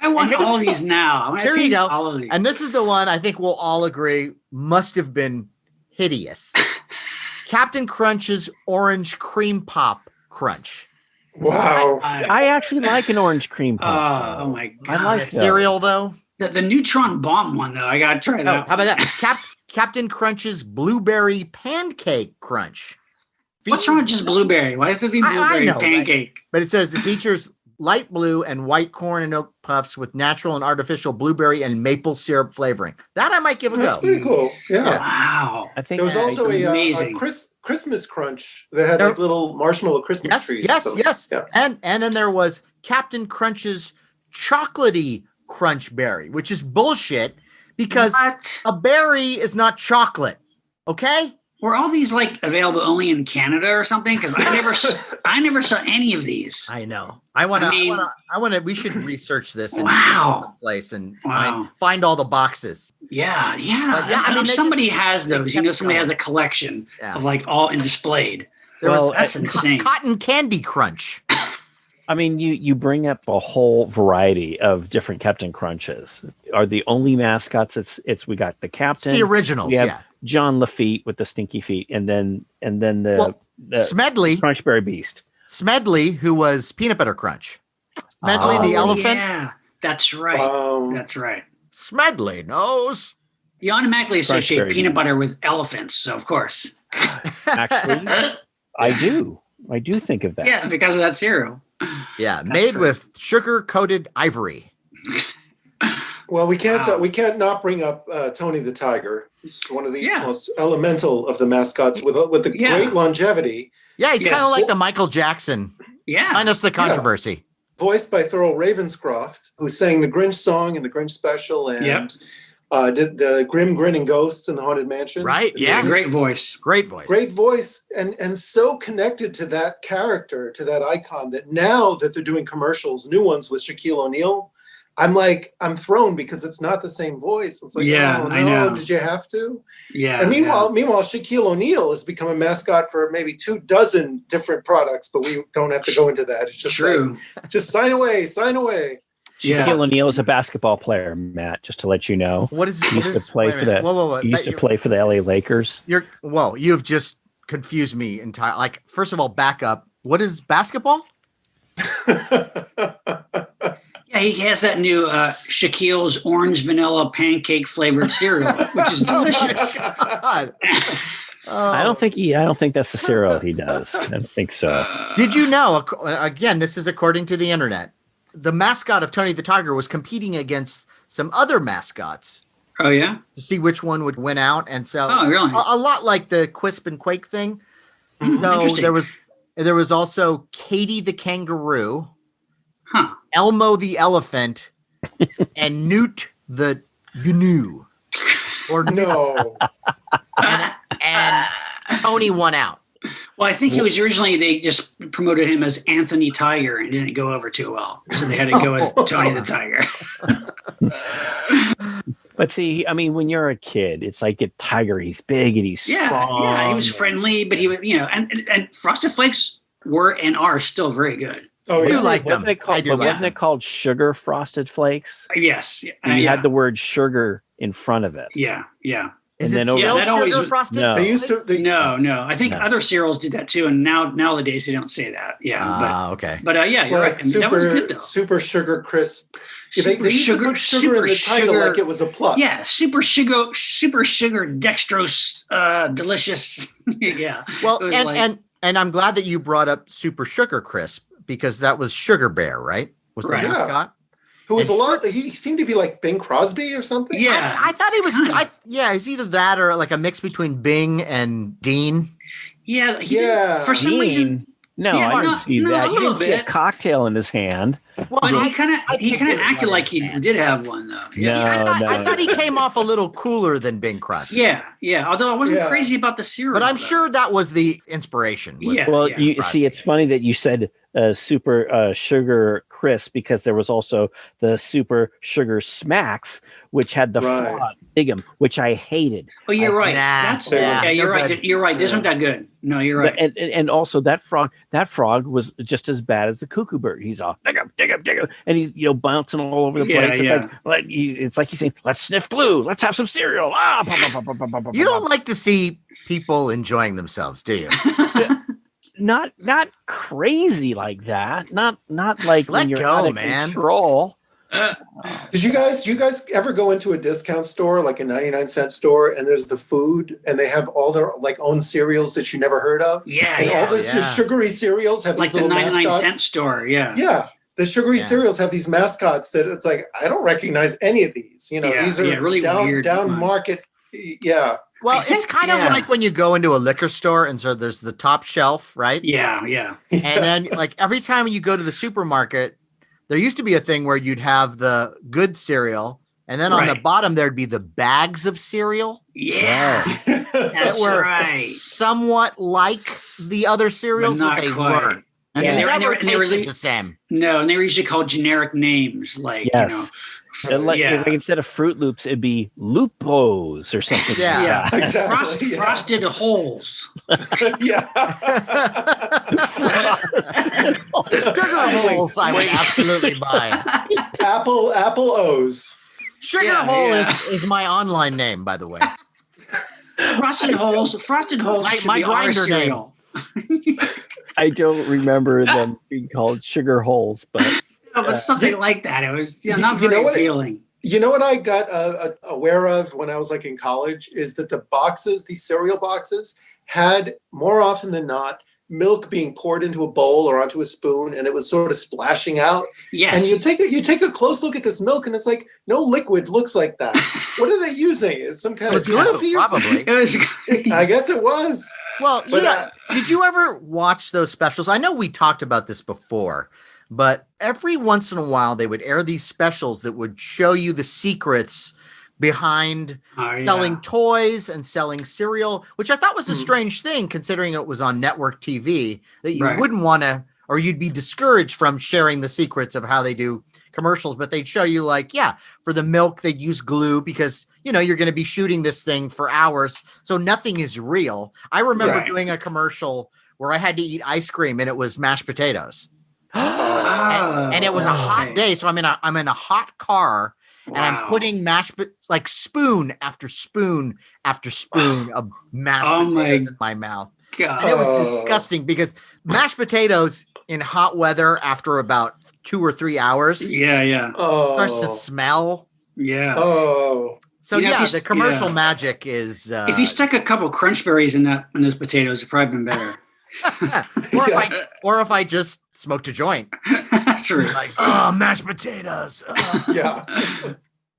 I want all of these now. Here you go. All of these. And this is the one I think we'll all agree must have been hideous. Captain Crunch's Orange Cream Pop Crunch. Wow. I actually like an orange cream pop. Oh my God. I like cereal though. The neutron bomb one though. I gotta try that. How about that? Captain Crunch's Blueberry Pancake Crunch. What's wrong with just blueberry? Why does it be blueberry pancake? Right? But it says it features light blue and white corn and oat puffs with natural and artificial blueberry and maple syrup flavoring. That I might give a go. That's pretty cool. Yeah. Wow. I think there was also a Christmas Crunch that had like little marshmallow Christmas trees. Yes. Yeah. And then there was Captain Crunch's Chocolatey Crunch Berry, which is bullshit because a berry is not chocolate. Okay? Were all these like available only in Canada or something? Because I never saw any of these. I know. I want to. We should research this. Place and find all the boxes. Yeah. I mean, somebody has those. Somebody has a collection of like all displayed. That's insane. Cotton Candy Crunch. I mean, you bring up a whole variety of different Captain Crunches. Are the only mascots? We got the Captain. It's the originals. We have John Lafitte with the stinky feet, and then the Smedley Crunchberry Beast. Smedley, who was Peanut Butter Crunch. Smedley the elephant. Yeah, that's right. That's right. Smedley knows. You automatically associate peanut butter with elephants, so of course. Actually, I do think of that. Yeah, because of that cereal. Yeah, made with sugar-coated ivory. Well, we can't not bring up Tony the Tiger. He's one of the most elemental of the mascots with the great longevity. Yeah, he's kind of like the Michael Jackson. Yeah. Minus the controversy. Yeah. Voiced by Thurl Ravenscroft, who sang the Grinch song and the Grinch special and did the Grim Grinning Ghosts in the Haunted Mansion. Right, yeah. Great voice. Great voice. Great voice. And so connected to that character, to that icon, that now that they're doing commercials, new ones with Shaquille O'Neal, I'm thrown because it's not the same voice. It's like, I know. Did you have to? Yeah. And meanwhile, Shaquille O'Neal has become a mascot for maybe 24 different products, but we don't have to go into that. It's just true. Like, just sign away. Shaquille O'Neal is a basketball player, Matt, just to let you know. What is he used to play for the he used to play for the LA Lakers. You have just confused me entirely. Like, first of all, back up. What is basketball? Yeah, he has that new Shaquille's orange vanilla pancake flavored cereal, which is delicious. I don't think that's the cereal he does. I don't think so. Did you know? Again, this is according to the internet. The mascot of Tony the Tiger was competing against some other mascots. Oh yeah, to see which one would win out, and so really? a lot like the Quisp and Quake thing. So there was also Katie the kangaroo, Elmo the elephant, and Newt the gnu. Or no, and Tony won out. Well, I think he was originally, they just promoted him as Anthony Tiger and didn't go over too well. So they had to go as Tony the Tiger. But see, I mean, when you're a kid, it's like a tiger. He's big and he's strong. Yeah, he was friendly, but he was, and Frosted Flakes were and are still very good. Oh, you like them. Wasn't it called Sugar Frosted Flakes? Yes. And you had the word sugar in front of it. Yeah. Is it still sugar frosted? No. They used to. No. I think other cereals did that too, and nowadays they don't say that. Yeah. Okay. But you're right. I mean, that was good though. Super sugar crisp. They used sugar, to put sugar in the title like it was a plus. Yeah, super sugar, dextrose, delicious. Yeah. Well, and I'm glad that you brought up Super Sugar Crisp because that was Sugar Bear, right? Was the mascot? Who was he seemed to be like Bing Crosby or something. Yeah. I thought he was, it was either that or like a mix between Bing and Dean. Yeah. For some reason. No, I didn't see that. You didn't see a cocktail in his hand. Well, but he kind of acted like he did have one though. Yeah. I thought he came off a little cooler than Bing Crosby. Yeah. Although I wasn't crazy about the cereal. But I'm sure that was the inspiration. See, it's funny that you said super sugar crisp because there was also the super sugar smacks, which had the frog Bigum, which I hated. Oh, you're right. You're right. You're right. This one got good. No, you're right. And also that frog was just as bad as the cuckoo bird. He's all dig up, and he's bouncing all over the place. It's like he's saying, "Let's sniff glue. Let's have some cereal." You don't like to see people enjoying themselves, do you? Not crazy like that. Not like when you're out of control. Did you guys ever go into a discount store, like a 99-cent store, and there's the food, and they have all their own cereals that you never heard of? All the sugary cereals have like these little mascots. Like the 99-cent store, yeah. The sugary cereals have these mascots that it's like I don't recognize any of these. These are really weird, down market. Yeah. Well, it's kind of like when you go into a liquor store and so there's the top shelf, right? Yeah. And then like every time you go to the supermarket, there used to be a thing where you'd have the good cereal and then on the bottom there'd be the bags of cereal. Yeah. That were somewhat like the other cereals, but they weren't. And they never tasted the same. No, and they were usually called generic names like, like instead of Fruit Loops, it'd be Lupos or something. Yeah. Exactly. Frosted holes. Sugar holes, I would absolutely buy. Apple O's. Sugar hole is my online name, by the way. Frosted holes. My grinder name. I don't remember them being called sugar holes, but something like that. It was not very appealing. You know what I got aware of when I was in college is that these cereal boxes had more often than not milk being poured into a bowl or onto a spoon, and it was sort of splashing out. Yes. And you take a close look at this milk, and it's like no liquid looks like that. What are they using? Is some kind of glue, probably. I guess it was. Well, did you ever watch those specials? I know we talked about this before, but every once in a while they would air these specials that would show you the secrets behind selling toys and selling cereal, which I thought was a strange thing considering it was on network TV, that you wouldn't want to, or you'd be discouraged from sharing the secrets of how they do commercials. But they'd show you for the milk, they'd use glue because, you're going to be shooting this thing for hours. So nothing is real. I remember doing a commercial where I had to eat ice cream and it was mashed potatoes. And it was a hot day. So I'm in a hot car. And I'm putting spoon after spoon after spoon of mashed potatoes in my mouth. God. And it was disgusting because mashed potatoes in hot weather after about 2 or 3 hours starts to smell. Yeah. So the commercial magic is if you stuck a couple crunch berries in those potatoes, it'd probably been better. or if I just smoked a joint. That's true. Mashed potatoes. Yeah.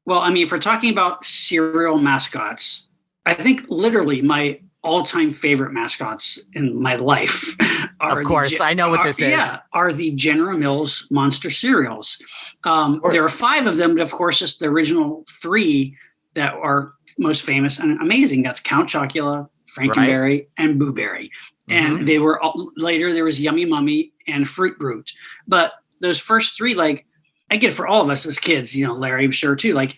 Well, I mean, if we're talking about cereal mascots, I think literally my all-time favorite mascots in my life are, of course, I know what this is. Yeah, are the General Mills Monster cereals. There are 5 of them, but of course, it's the original 3 that are most famous and amazing. That's Count Chocula, Frankenberry, and Boo Berry. And they were later, there was Yummy Mummy and Fruit Brute. But those first three, like, I get it for all of us as kids, you know, Larry, I'm sure too. Like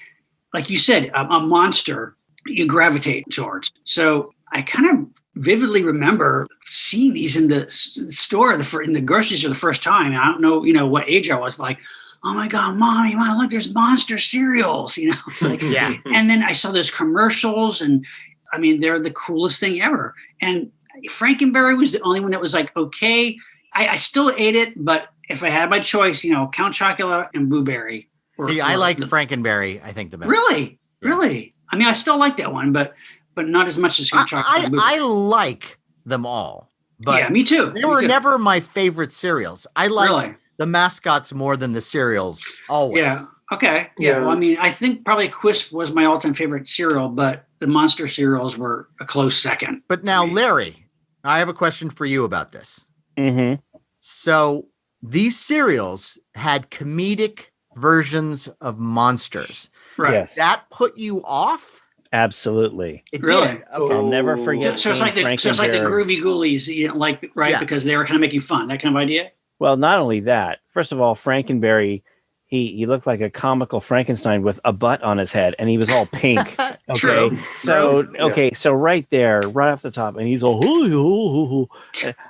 you said, a monster you gravitate towards. So I kind of vividly remember seeing these in the store, in the grocery store the first time. I don't know, you know, what age I was, but like, oh my God, Mommy, look, there's monster cereals, you know? It's like, yeah. And then I saw those commercials, and I mean, they're the coolest thing ever. And Frankenberry was the only one that was like, okay, I still ate it, but if I had my choice, you know, Count Chocula and Blueberry. I like Frankenberry, I think, the best. Really? Yeah. Really? I mean, I still like that one, but not as much as Count Chocula. I like them all. But yeah, me too. They were never my favorite cereals. I like the Mascots more than the cereals, always. Yeah. Okay. Yeah. Well, I mean, I think probably Quisp was my all-time favorite cereal, but the monster cereals were a close second. But now, Larry, I have a question for you about this. Mm-hmm. So these cereals had comedic versions of monsters. Right. Yes. That put you off? Absolutely. It really? did. Okay. I'll never forget. So it's like the Groovy Ghoulies, you know, like, right? Yeah. Because they were kind of making fun, that kind of idea. Well, not only that. First of all, Frankenberry, he looked like a comical Frankenstein with a butt on his head, and he was all pink. Okay. True. So so right there, right off the top, and he's all hoo.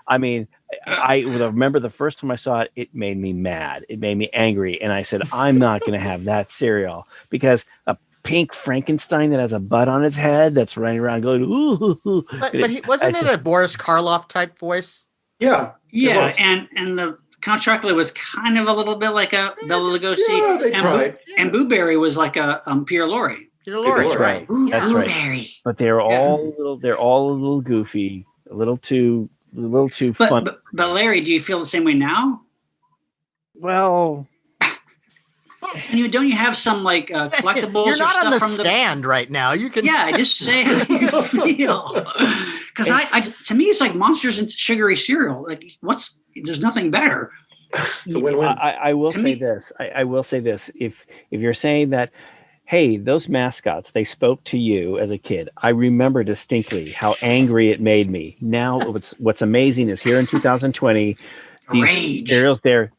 I mean, I remember the first time I saw it, it made me mad. It made me angry, and I said, I'm not going to have that cereal, because a pink Frankenstein that has a butt on his head that's running around going ooh. But wasn't it a Boris Karloff type voice? Yeah. Yeah, and the Count Chocula was kind of a little bit like a Bela Lugosi. Yeah, they tried. And Blueberry was like a Pierre Lorre. Pierre Lorre's right. That's Blueberry. Right. But they're all a little goofy, a little too fun. But Larry, do you feel the same way now? Well, and don't you have some like collectibles? You're not or stuff on the from stand right now. You can. Yeah, just say how you feel. Because to me, it's like Monsters and sugary cereal. Like, there's nothing better. It's a win-win. I will say this. I will say this. If you're saying that, hey, those Mascots, they spoke to you as a kid. I remember distinctly how angry it made me. Now, what's amazing is here in 2020. These cereals, they're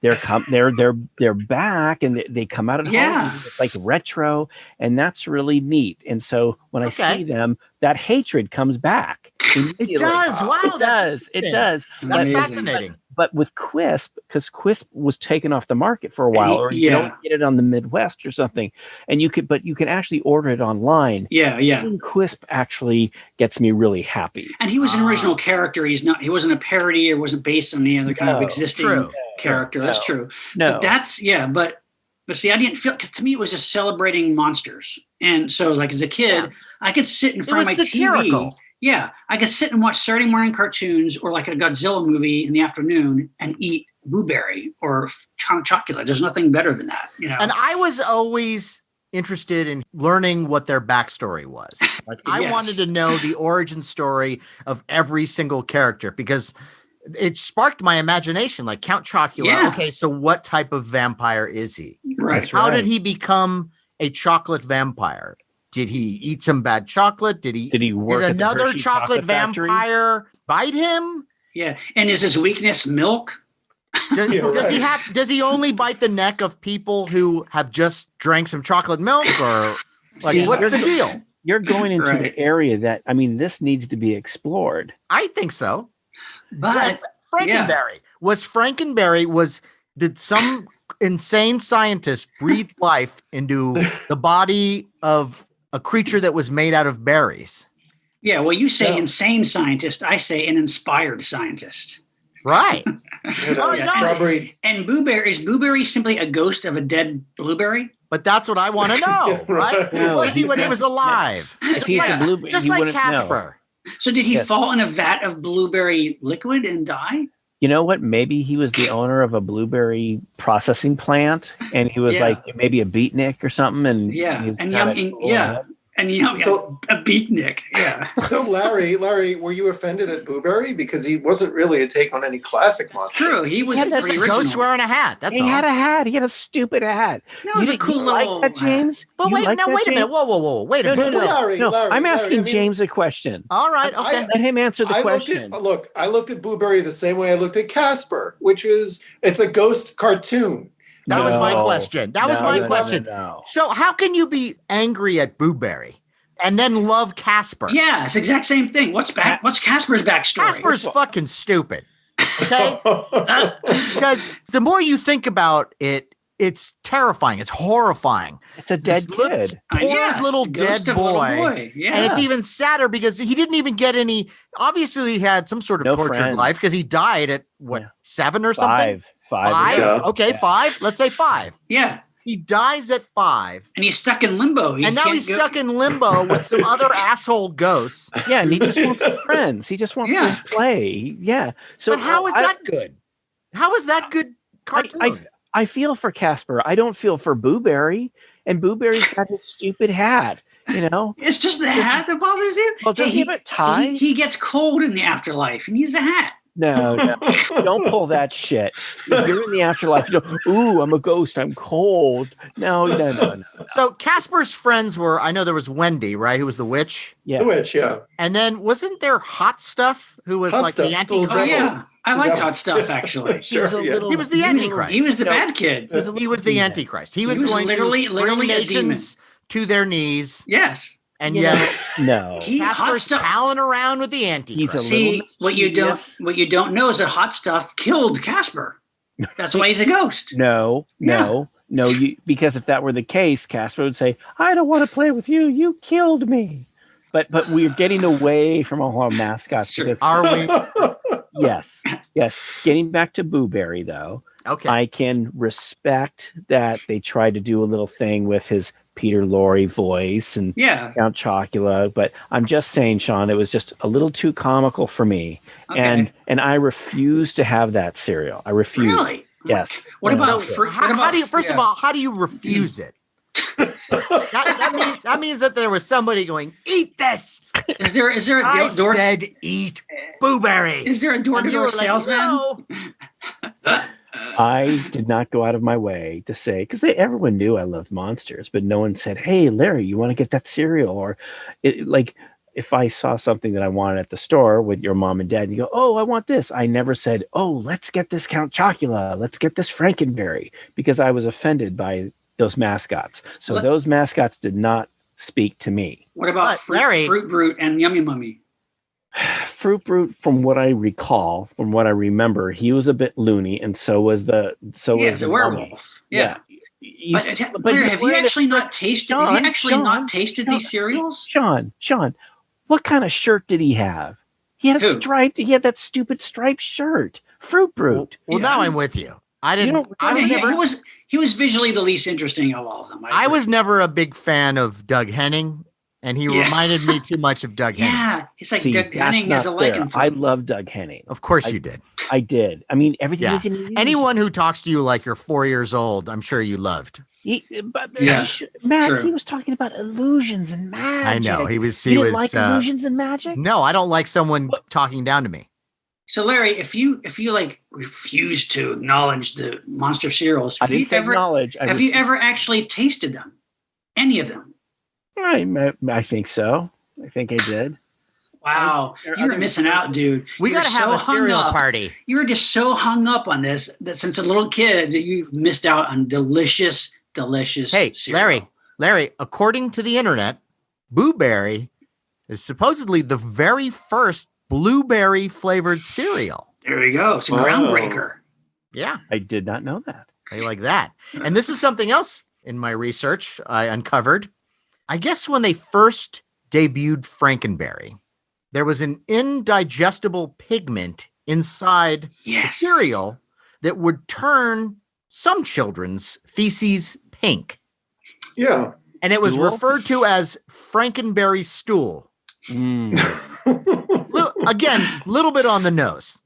back, and they come out at home. It's like retro, and that's really neat. And so when I see them, that hatred comes back. It does. Wow, it does. That's fascinating. But with Quisp, because Quisp was taken off the market for a while, or you don't get it on the Midwest or something, and you can actually order it online. Yeah. Quisp actually gets me really happy. And he was an original character. He wasn't a parody, or wasn't based on any other kind of existing character. That's true. No, but but see, I didn't feel, because to me it was just celebrating monsters, and so like as a kid, I could sit in front of my TV. Yeah, I could sit and watch Saturday morning cartoons or like a Godzilla movie in the afternoon and eat Blueberry or Chocula. There's nothing better than that, you know. And I was always interested in learning what their backstory was. Like I wanted to know the origin story of every single character, because it sparked my imagination. Like Count Chocula. Yeah. Okay, so what type of vampire is he? Right. How did he become a chocolate vampire? Did he eat some bad chocolate? Did another chocolate vampire bite him? Yeah. And is his weakness milk? Does he only bite the neck of people who have just drank some chocolate milk, or like what's the deal? You're going into an area that, I mean, this needs to be explored. I think so. But Frankenberry, did some insane scientist breathe life into the body of a creature that was made out of berries? Yeah, well, you say insane scientist. I say an inspired scientist. Right. Strawberry. And is Blueberry simply a ghost of a dead blueberry? But that's what I want to know, right? No, was he when he was alive? Just like Casper. No. So did he fall in a vat of blueberry liquid and die? You know what? Maybe he was the owner of a blueberry processing plant, and he was like maybe a beatnik or something. And And a beatnik. Yeah. So Larry, were you offended at Boo Berry because he wasn't really a take on any classic monster? True, he was a ghost wearing a hat. That's all. He had a hat. He had a stupid hat. No, it was a cool little like that, James. But wait a minute. Whoa. Wait a minute. Larry, I'm asking James a question. All right. Okay. Let him answer the question. I looked at Boo Berry the same way I looked at Casper, it's a ghost cartoon. That was my question. No. So how can you be angry at Boo Berry and then love Casper? Yeah, it's the exact same thing. What's Casper's backstory? Casper's fucking stupid. Okay? Because the more you think about it, it's terrifying. It's horrifying. It's a dead kid. Poor little dead boy. Yeah. And it's even sadder because he didn't even get any. Obviously, he had some sort of tortured life because he died at 7 or something? 5? Yeah. Okay, 5. Let's say 5. Yeah. He dies at 5. And he's stuck in limbo. And now he's stuck in limbo with some other asshole ghosts. Yeah, and he just wants friends. He just wants to play. Yeah. So but how is that good? How is that good cartoon? I feel for Casper. I don't feel for Boo Berry. And Boo Berry's got his stupid hat. It's just the hat that bothers you. Well, does he have a tie? He gets cold in the afterlife and he's a hat. No, don't pull that shit. If you're in the afterlife, ooh, I'm a ghost, I'm cold. No. So Casper's friends were, I know there was Wendy, right? Who was the witch? Yeah. The witch, yeah. And then wasn't there Hot Stuff, who was the Antichrist? Oh, yeah. I liked Hot Stuff, actually. Sure, he was the Antichrist. He was the bad kid. He was the Antichrist. He was going literally to bring a demon nations to their knees. Yes. And yet, no. Casper's palling around with the Antichrist. He's what you don't know is that Hot Stuff killed Casper. That's why he's a ghost. No. Because if that were the case, Casper would say, "I don't want to play with you. You killed me." But we're getting away from all our mascots. Sure. Are we? Yes. Getting back to Boo Berry, though. Okay. I can respect that they tried to do a little thing with his Peter Lorre voice and Count Chocula, but I'm just saying, Sean, it was just a little too comical for me. Okay. And I refuse to have that cereal. I refuse. Really? Yes. What about first of all, how do you refuse it? that means that there was somebody going, eat this. Is there a I said eat Boo Berry. Is there a door-to-door salesman? No. I did not go out of my way to say, because everyone knew I loved monsters, but no one said, "Hey, Larry, you want to get that cereal?" Or if I saw something that I wanted at the store with your mom and dad, and you go, "Oh, I want this." I never said, "Oh, let's get this Count Chocula. Let's get this Frankenberry," because I was offended by those mascots. So those mascots did not speak to me. What about Fruit Brute and Yummy Mummy? Fruit Brute, from what I recall, from what I remember, he was a bit loony, and so was the werewolf. Yeah. But have you actually not tasted? Have you actually not tasted these cereals? Sean, what kind of shirt did he have? He had a striped. He had that stupid striped shirt. Fruit Brute. Well, now I'm with you. I didn't. He was visually the least interesting of all of them. I was never a big fan of Doug Henning. And he reminded me too much of Doug Henning. Yeah, he's like Doug Henning is a lycanthrope. I love Doug Henning. Of course you did. I did. I mean, everything is in illusion. Anyone who talks to you like you're 4 years old, I'm sure you loved. Matt, he was talking about illusions and magic. I know. He was like illusions and magic? No, I don't like someone talking down to me. So Larry, if you refuse to acknowledge the monster cereals, have you ever actually tasted them? Any of them? I think so. I think I did. Wow. You were missing out, dude. We got to have a cereal party. You were just so hung up on this that since a little kid that you missed out on delicious cereal. Larry, according to the internet, Boo Berry is supposedly the very first blueberry flavored cereal. There you go. It's a groundbreaker. Yeah. I did not know that. I like that. And this is something else in my research I uncovered. I guess when they first debuted Frankenberry, there was an indigestible pigment inside the cereal that would turn some children's feces pink. Yeah. And it was referred to as Frankenberry stool. Again, a little bit on the nose.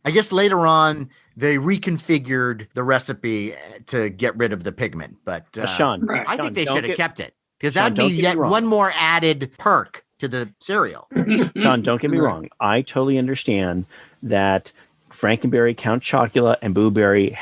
I guess later on, they reconfigured the recipe to get rid of the pigment. But Sean, I think they should have kept it. because that'd be yet one more added perk to the cereal. Sean, don't get me wrong. I totally understand that Frankenberry, Count Chocula, and Boo Berry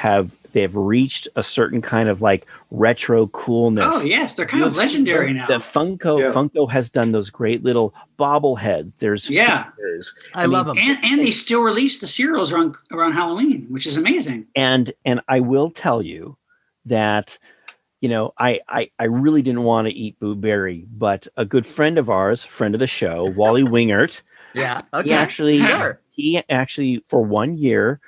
they've reached a certain kind of like retro coolness. Oh yes, they're kind of legendary now. The Funko has done those great little bobbleheads. There's figures. I love them, and they still release the cereals around Halloween, which is amazing. And I will tell you that, I really didn't want to eat Boo Berry, but a good friend of ours, friend of the show, Wally Wingert, he actually for 1 year,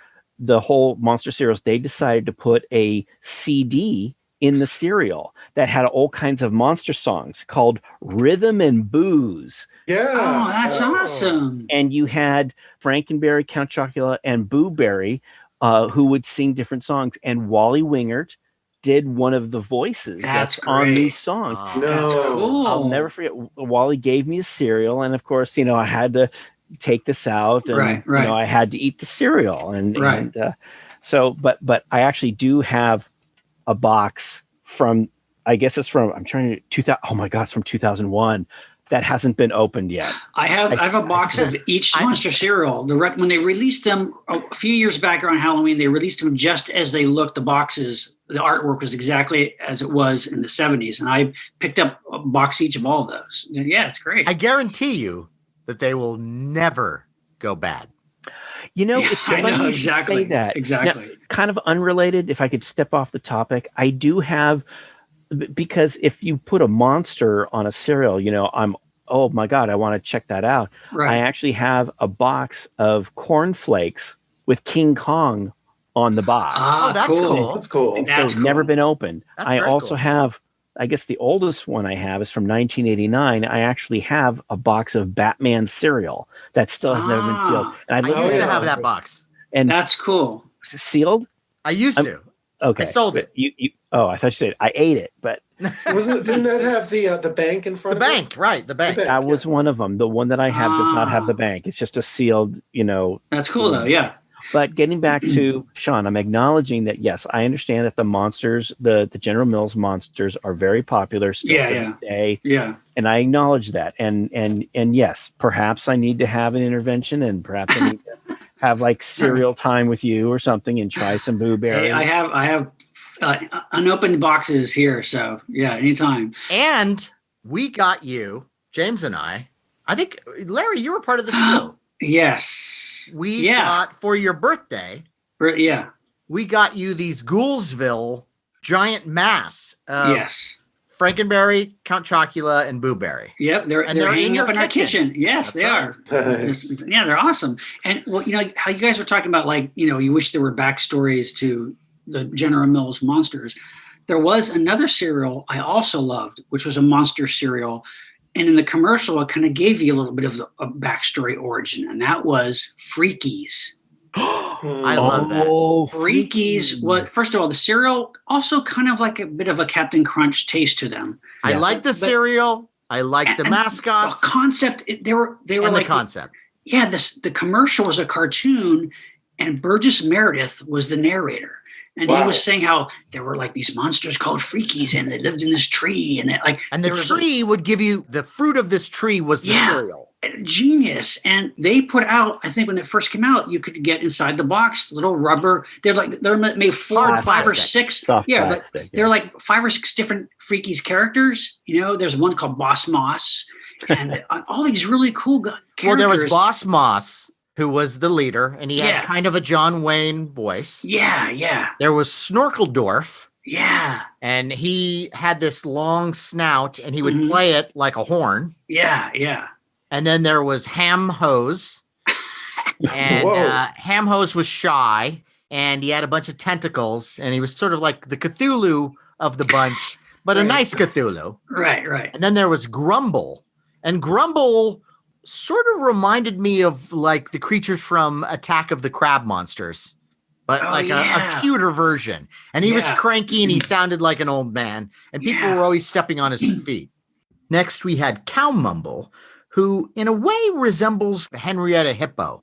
the whole Monster cereals, they decided to put a CD in the cereal that had all kinds of monster songs called Rhythm and Booze. Yeah. Oh, that's awesome. And you had Frankenberry, Count Chocula, and Boo Berry who would sing different songs. And Wally Wingert did one of the voices that's on these songs. That's cool. I'll never forget. Wally gave me a cereal, and of course, I had to take this out, and I had to eat the cereal, but I actually do have a box from, I guess it's from, I'm trying to 2000. Oh my God, it's from 2001. That hasn't been opened yet. I have a box of each Monster cereal. When they released them a few years back around Halloween, they released them just as they looked. The boxes, the artwork was exactly as it was in the 70s, and I picked up a box each of all of those. Yeah, it's great. I guarantee you that they will never go bad. It's funny you should say that. Exactly. Now, kind of unrelated, if I could step off the topic, I do have, because if you put a monster on a cereal, oh my God, I want to check that out. Right. I actually have a box of cornflakes with King Kong on the box. Oh, that's cool. That's cool. And so never been opened. That's I also cool. have, I guess the oldest one I have is from 1989. I actually have a box of Batman cereal that still has never been sealed. And I used to have that box. And that's cool. Sealed? I used to. Okay. I sold it. Oh, I thought you said I ate it, but didn't that have the bank in front of it? The bank. That was one of them. The one that I have does not have the bank. It's just a sealed, That's cool though, yeah. But getting back to Sean, I'm acknowledging that, yes, I understand that the monsters, the General Mills monsters are very popular still to this day. Yeah. And I acknowledge that. And yes, perhaps I need to have an intervention, and perhaps I need to have like cereal time with you or something and try some Boo Berry. Hey, I have unopened boxes here. So yeah, anytime. And we got you, James and I think, Larry, you were part of this too. Yes. We got, for your birthday, we got you these Goulsville giant mass of Frankenberry, Count Chocula, and Boo Berry. Yep, they're hanging up in our kitchen. Yes, they are. Nice. Yeah, they're awesome. And well, how you guys were talking about, like, you wish there were backstories to the General Mills monsters. There was another cereal I also loved, which was a monster cereal. And in the commercial, it kind of gave you a little bit of a backstory origin, and that was Freakies. I love that. Freakies was, first of all, the cereal also kind of like a bit of a Captain Crunch taste to them. I like the cereal. I like the mascots. The concept, they were like the concept. Yeah, the commercial was a cartoon, and Burgess Meredith was the narrator. And he was saying how there were like these monsters called Freakies, and they lived in this tree, and the tree would give you the fruit of this tree was the cereal. Genius. And they put out, I think when it first came out, you could get inside the box little rubber. They're made five or six. They're like 5 or 6 different Freakies characters. There's one called Boss Moss, and all these really cool characters. Well, there was Boss Moss, who was the leader, and he had kind of a John Wayne voice. Yeah. There was Snorkeldorf. Yeah. And he had this long snout, and he would play it like a horn. Yeah. And then there was Ham Hose. And Ham Hose was shy, and he had a bunch of tentacles, and he was sort of like the Cthulhu of the bunch, but a nice Cthulhu. Right. And then there was Grumble. And Grumble sort of reminded me of like the creatures from Attack of the Crab Monsters, but a cuter version. And he was cranky, and he sounded like an old man, and people were always stepping on his feet. Next, we had Cow Mumble, who in a way resembles Henrietta Hippo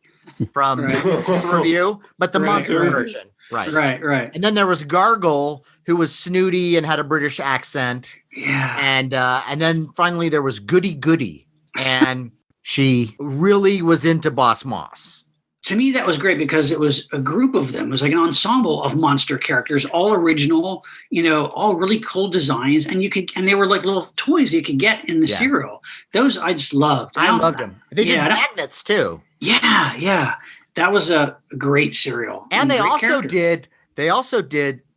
from Review, but the monster version. Right. And then there was Gargle, who was snooty and had a British accent. Yeah. And then finally there was Goody Goody, and she really was into Boss Moss. To me, that was great because it was a group of them. It was like an ensemble of monster characters, all original, all really cool designs. And they were like little toys you could get in the cereal. Those I just loved. I loved them. They did magnets too. Yeah, yeah. That was a great cereal. And they also did,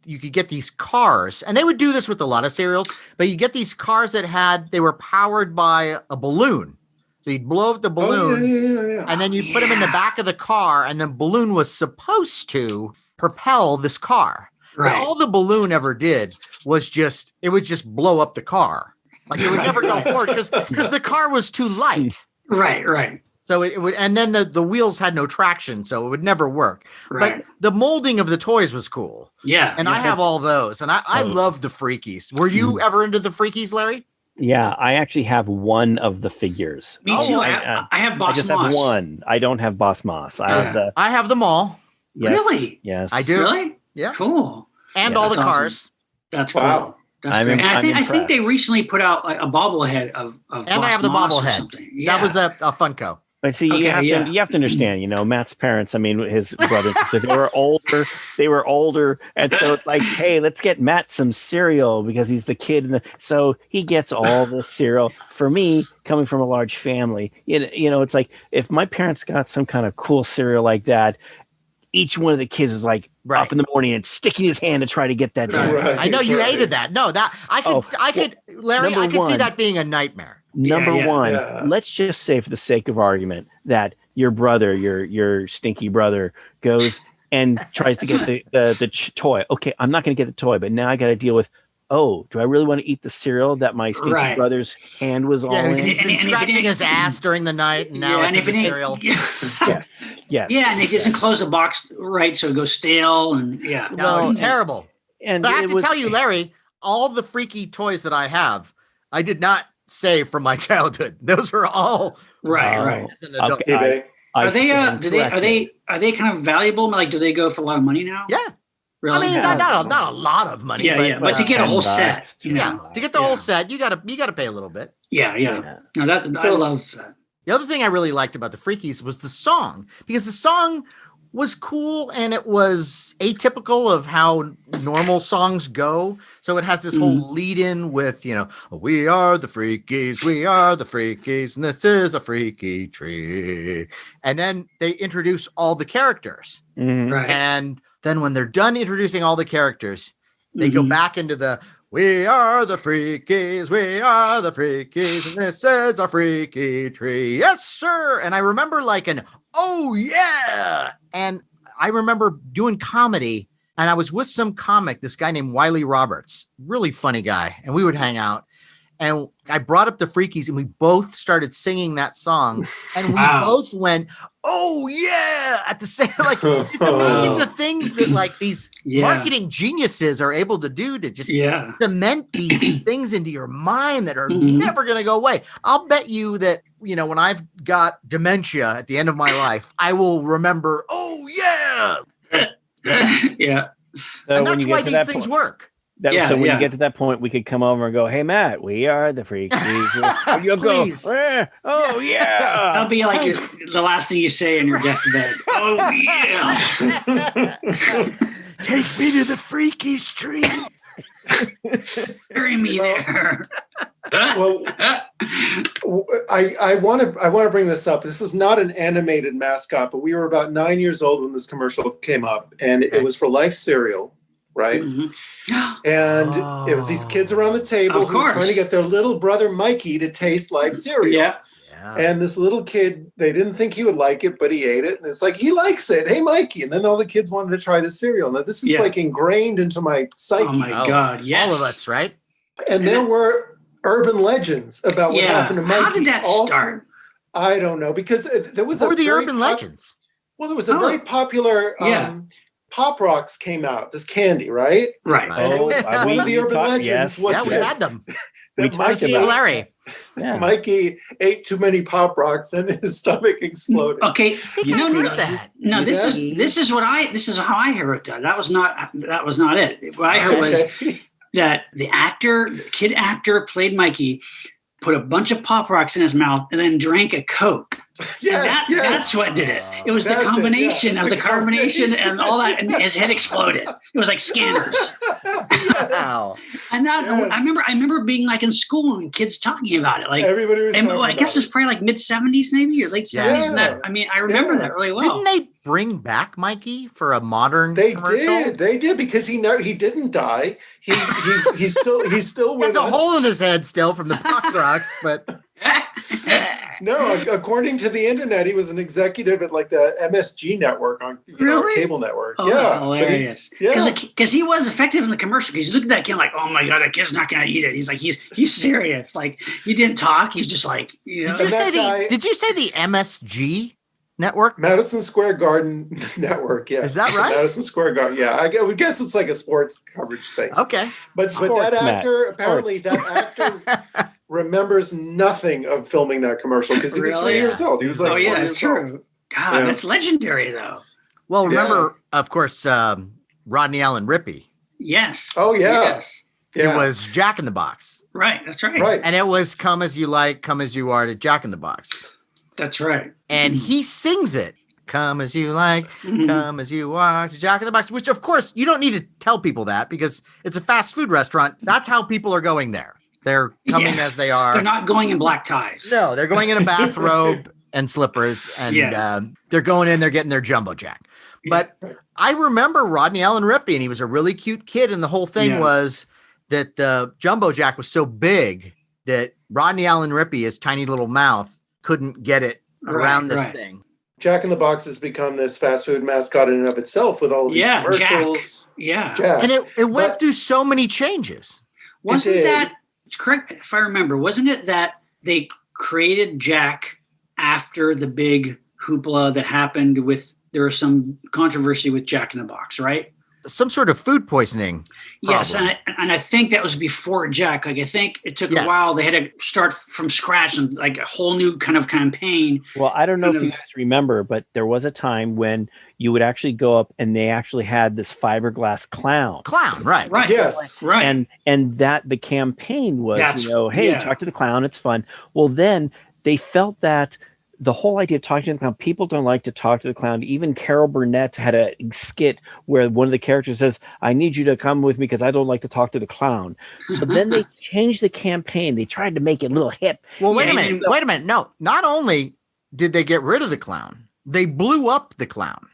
you could get these cars, and they would do this with a lot of cereals, but you get these cars that they were powered by a balloon. So you'd blow up the balloon, and then you'd put them in the back of the car, and the balloon was supposed to propel this car. Right. But all the balloon ever did was it would just blow up the car. Like it would never go forward because the car was too light. Right, right. So it would, and then the wheels had no traction, so it would never work. Right. But the molding of the toys was cool. Yeah. And I have all those, and I love the Freakies. Were you ever into the Freakies, Larry? Yeah, I actually have one of the figures. Me too. I have Boss Moss. I just have one. I don't have Boss Moss. I have them all. Yes, really? Yes. I do. Really? Yeah. Cool. And all the cars. Awesome. That's cool. Wow. That's great. And I think they recently put out like a bobblehead of and Boss I have the Moss bobblehead. Yeah. That was a Funko. But see, you have to understand, Matt's parents, I mean, his brothers, they were older. And so it's like, hey, let's get Matt some cereal because he's the kid. So he gets all this cereal. For me, coming from a large family, it's like if my parents got some kind of cool cereal like that, each one of the kids is like up in the morning and sticking his hand to try to get that. Right. I know you hated that. No, that I could, Larry, I could see that being a nightmare. Number one, let's just say for the sake of argument that your brother, your stinky brother, goes and tries to get the toy. Okay, I'm not going to get the toy, but now I got to deal with, do I really want to eat the cereal that my stinky brother's hand was all in? He's been scratching his ass during the night, and now it's in the cereal. Yes. Yeah, and he doesn't close the box right, so it goes stale, and terrible. But I have to tell you, Larry, all the freaky toys that I have, I did not save from my childhood. Those are all right. As an adult. Okay. Are they kind of valuable? Like, do they go for a lot of money now? Yeah. Really? I mean, not a lot of money. But to get a whole set, to get the whole set, you gotta pay a little bit. Yeah. No, I love that. The other thing I really liked about the Freakies was the song, because the song was cool and it was atypical of how normal songs go. So it has this whole lead in with, we are the Freakies, and this is a freaky tree. And then they introduce all the characters. Right. And then when they're done introducing all the characters, they go back into we are the Freakies, and this is a freaky tree. Yes, sir. And I remember oh yeah. And I remember doing comedy, and I was with some comic, this guy named Wiley Roberts, really funny guy. And we would hang out. And I brought up the Freakies, and we both started singing that song. And we both went, oh, yeah, at the same, it's amazing the things that, these marketing geniuses are able to do to just cement these things into your mind that are never going to go away. I'll bet you that, when I've got dementia at the end of my life, I will remember, oh, yeah. Yeah. So and that's why these things work. So when you get to that point, we could come over and go, hey, Matt, we are the Freakies. You'll go, oh, yeah. That'll be like the last thing you say in your deathbed. Oh, yeah. Take me to the Freakies tree. Bury me there. Well, I want to bring this up. This is not an animated mascot, but we were about 9 years old when this commercial came up, and it was for Life cereal. Right. And it was these kids around the table who were trying to get their little brother Mikey to taste Life cereal. Yeah. And this little kid, they didn't think he would like it, but he ate it. And it's like, he likes it. Hey, Mikey. And then all the kids wanted to try the cereal. Now, this is ingrained into my psyche. Oh, my God. Yes. All of us, right? And there were urban legends about what happened to Mikey. How did that start? I don't know. Because there was the urban legends? Well, there was a very popular... Pop Rocks came out, this candy, right? Right. One of the urban legends was we had them. That Mikey ate too many Pop Rocks and his stomach exploded. Okay, no. This is how I heard it. That was not it. What I heard was that the kid actor played Mikey, put a bunch of Pop Rocks in his mouth and then drank a Coke. Yes, That's what did it. It was the combination of the carbonation and all that, and his head exploded. It was like Scanners. Wow. And that, I remember being like in school and kids talking about it. Like everybody was talking I guess it's probably like mid 70s maybe or late 70s. And that, I remember that really well. Didn't they bring back Mikey for a modern commercial? They did because he didn't die. He's still with us. There's a hole in his head still from the Pop Rocks, but no, according to the internet, he was an executive at like the MSG network on cable network. Oh, yeah, hilarious. Because he was effective in the commercial. Because you look at that kid like, oh my god, that kid's not gonna eat it. He's like, he's serious. Like he didn't talk. He's just like, you know. Did you say the MSG network? Madison Square Garden network. Yes, is that right? Madison Square Garden. Yeah, I guess it's like a sports coverage thing. Okay, but that actor apparently that actor remembers nothing of filming that commercial because he was 3 years old. He was like, that's true. God, that's legendary though. Well, remember, of course, Rodney Allen Rippey. Yes. Oh yeah. Yes. It was Jack in the Box. Right. That's right. Right. And it was "Come as you like, come as you are" to Jack in the Box. That's right. And he sings it. Come as you like, come as you are to Jack in the Box, which of course you don't need to tell people that because it's a fast food restaurant. That's how people are going there. They're coming as they are. They're not going in black ties. No, they're going in a bathrobe and slippers, and they're going in, they're getting their Jumbo Jack. But I remember Rodney Allen Rippey, and he was a really cute kid, and the whole thing was that the Jumbo Jack was so big that Rodney Allen Rippey, his tiny little mouth, couldn't get it around this thing. Jack in the Box has become this fast food mascot in and of itself with all of these commercials. Jack. Jack. And it went through so many changes. Wasn't that, correct if I remember, wasn't it that they created Jack after the big hoopla that happened there was some controversy with Jack in the Box, right? Some sort of food poisoning. Yes, and I think that was before Jack. Like I think it took a while. They had to start from scratch and like a whole new kind of campaign. Well, I don't know if you guys remember, but there was a time when you would actually go up and they actually had this fiberglass clown. Right. Yes. Right. And that the campaign was, hey, talk to the clown. It's fun. Well, then they felt that the whole idea of talking to the clown, people don't like to talk to the clown. Even Carol Burnett had a skit where one of the characters says, I need you to come with me because I don't like to talk to the clown. So then they changed the campaign. They tried to make it a little hip. Well, wait a minute. No, not only did they get rid of the clown, they blew up the clown.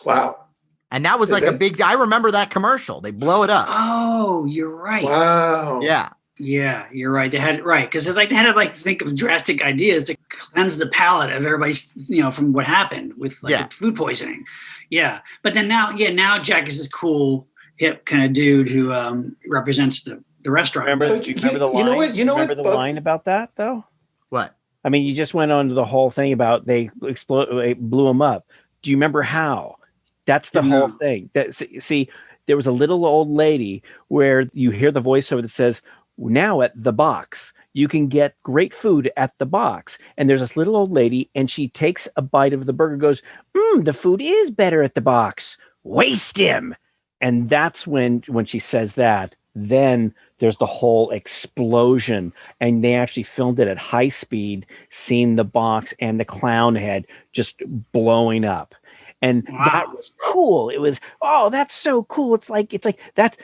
Wow. And that was a big, I remember that commercial. They blow it up. Oh, you're right. Wow. Yeah. Yeah, you're right. They had it right because it's like they had to think of drastic ideas to cleanse the palate of everybody's, from what happened with food poisoning. Yeah, but then now Jack is this cool, hip kind of dude who represents the restaurant. Remember the line? Remember the line about that though? What? I mean, you just went on to the whole thing about they blew him up. Do you remember how? That's the whole thing. See, there was a little old lady where you hear the voiceover that says, now at the box, you can get great food at the box. And there's this little old lady and she takes a bite of the burger, goes, the food is better at the box. Waste him. And that's when she says that, then there's the whole explosion. And they actually filmed it at high speed, seeing the box and the clown head just blowing up. And that was cool. It was, that's so cool. It's like that's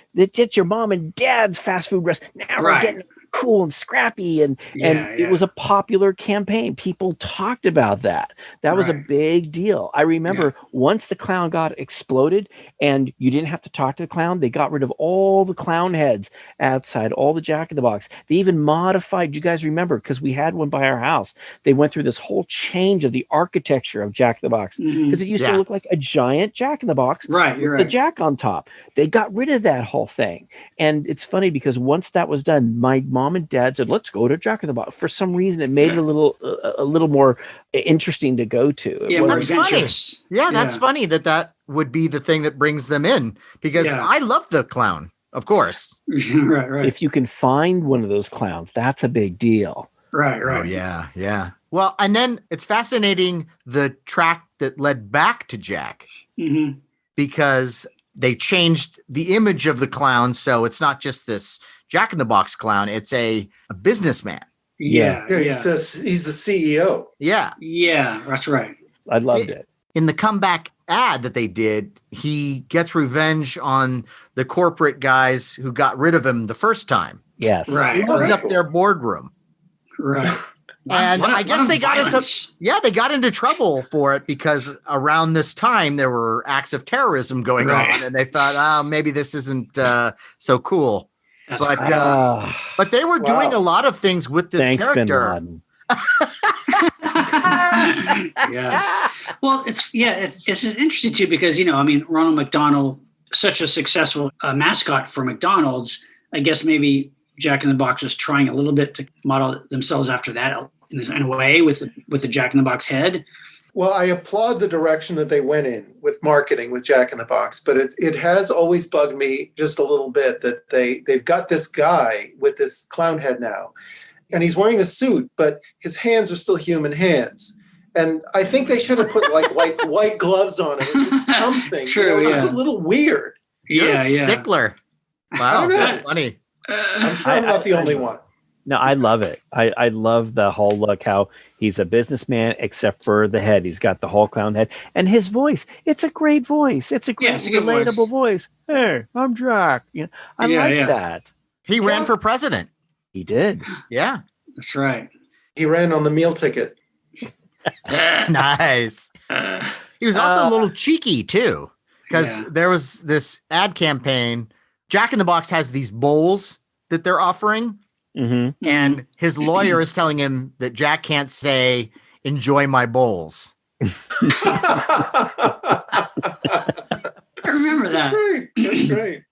your mom and dad's fast food restaurant. Now we're getting cool and scrappy, and it was a popular campaign. People talked about that. That was a big deal. I remember once the clown got exploded, and you didn't have to talk to the clown. They got rid of all the clown heads outside, all the Jack in the Box. They even modified. You guys remember because we had one by our house. They went through this whole change of the architecture of Jack in the Box because it used to look like a giant Jack in the Box, right? You're with the Jack on top. They got rid of that whole thing, and it's funny because once that was done, my mom and dad said, let's go to Jack in the Box. For some reason, it made it a little more interesting to go to. That's funny. Yeah, that's funny that would be the thing that brings them in because I love the clown, of course. right. If you can find one of those clowns, that's a big deal. Right. Oh, yeah. Well, and then it's fascinating the track that led back to Jack because they changed the image of the clown. So it's not just this Jack in the Box clown. It's a businessman. Yeah. He says he's the CEO. Yeah. Yeah, that's right. I loved it. In the comeback ad that they did, he gets revenge on the corporate guys who got rid of him the first time. Yes. Right. He blows up their boardroom. Right. And I guess they got into trouble for it because around this time there were acts of terrorism going on, and they thought, oh, maybe this isn't so cool. But they were doing a lot of things with this character. Yeah. Well, it's interesting too because Ronald McDonald, such a successful mascot for McDonald's. I guess maybe Jack in the Box was trying a little bit to model themselves after that in a way with the Jack in the Box head. Well, I applaud the direction that they went in with marketing with Jack in the Box, but it has always bugged me just a little bit that they've got this guy with this clown head now, and he's wearing a suit, but his hands are still human hands. And I think they should have put like white gloves on him, or just something. True, It's a little weird. You're a stickler. Wow, that's funny. I'm sure I'm not the only one. No, I love it. I love the whole look, how he's a businessman, except for the head. He's got the whole clown head. And his voice, it's a great voice. It's a great, relatable voice. Hey, I'm Jack. I like that. He ran for president. He did. Yeah. That's right. He ran on the meal ticket. Nice. He was also a little cheeky, too, because there was this ad campaign. Jack in the Box has these bowls that they're offering. Mm-hmm. And his lawyer is telling him that Jack can't say, enjoy my bowls. I remember that. That's great.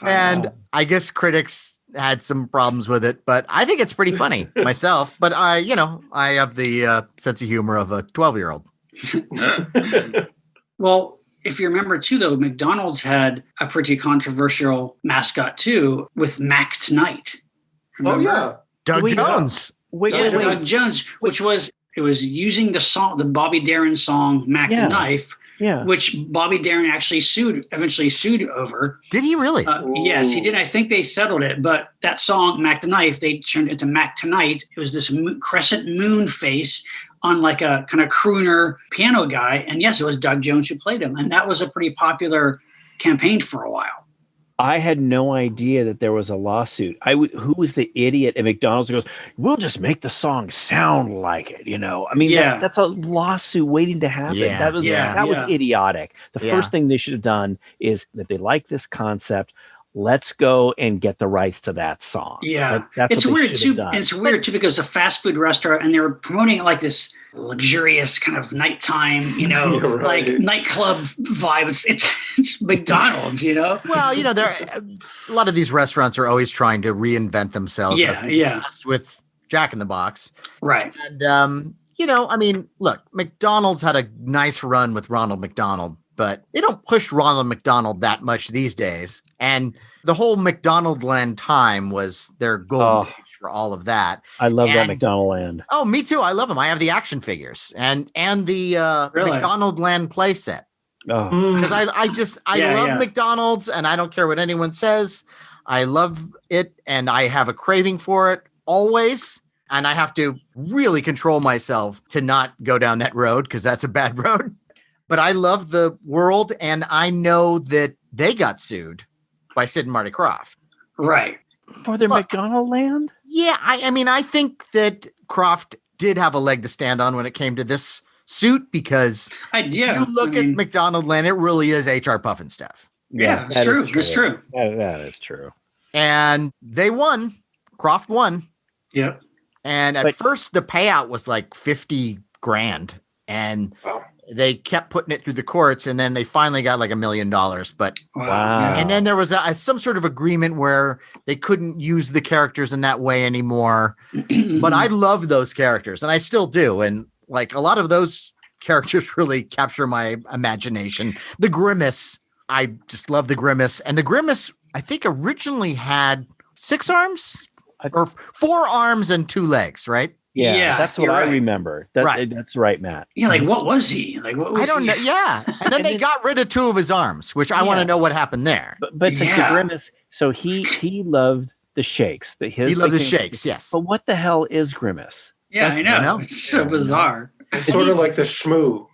And I guess critics had some problems with it, but I think it's pretty funny myself. But I have the sense of humor of a 12-year-old. Well, if you remember too, though, McDonald's had a pretty controversial mascot too with Mac Tonight. Remember? Oh yeah, Doug Jones. Doug Jones, which was using the song, the Bobby Darin song "Mac the Knife," which Bobby Darin actually eventually sued over. Did he really? Yes, he did. I think they settled it, but that song "Mac the Knife" they turned it into "Mac Tonight." It was this crescent moon face on like a kind of crooner piano guy, and yes, it was Doug Jones who played him, and that was a pretty popular campaign for a while. I had no idea that there was a lawsuit. Who was the idiot at McDonald's who goes, we'll just make the song sound like it, I mean, that's a lawsuit waiting to happen. That was idiotic. The first thing they should have done is that they like this concept. Let's go and get the rights to that song. Yeah. That's it's weird too. And it's weird too, because it's a fast food restaurant and they were promoting it like this luxurious kind of nighttime, like nightclub vibe. It's McDonald's, Well, there a lot of these restaurants are always trying to reinvent themselves. With Jack in the Box. Right. And look, McDonald's had a nice run with Ronald McDonald, but they don't push Ronald McDonald that much these days. And the whole McDonald Land time was their golden age for all of that. I love that McDonald Land. Oh, me too. I love them. I have the action figures and the McDonald Land playset. Because I love McDonald's, and I don't care what anyone says. I love it, and I have a craving for it always. And I have to really control myself to not go down that road, because that's a bad road. But I love the world, and I know that they got sued by Sid and Marty Krofft. Right. For their McDonald Land? Yeah, I think that Krofft did have a leg to stand on when it came to this suit, because you look at McDonald Land, it really is HR Puffin stuff. Yeah, it's true. It's true. That is true. And they won. Krofft won. Yep. And at first, the payout was like $50,000, and they kept putting it through the courts, and then they finally got like $1 million. But wow! And then there was some sort of agreement where they couldn't use the characters in that way anymore. But I love those characters, and I still do. And like a lot of those characters really capture my imagination. The Grimace, I just love the Grimace, and the Grimace I think originally had 6 arms or 4 arms and 2 legs, right? Yeah, that's what I remember. That's right, Matt. Yeah, like what was he? Like what was I don't know. Yeah. And then they got rid of 2 of his arms, which I want to know what happened there. But it's like the Grimace. So he loved the shakes. He loved the shakes, yes. But what the hell is Grimace? Yeah, I know. It's so bizarre. It's sort of like the Shmoo.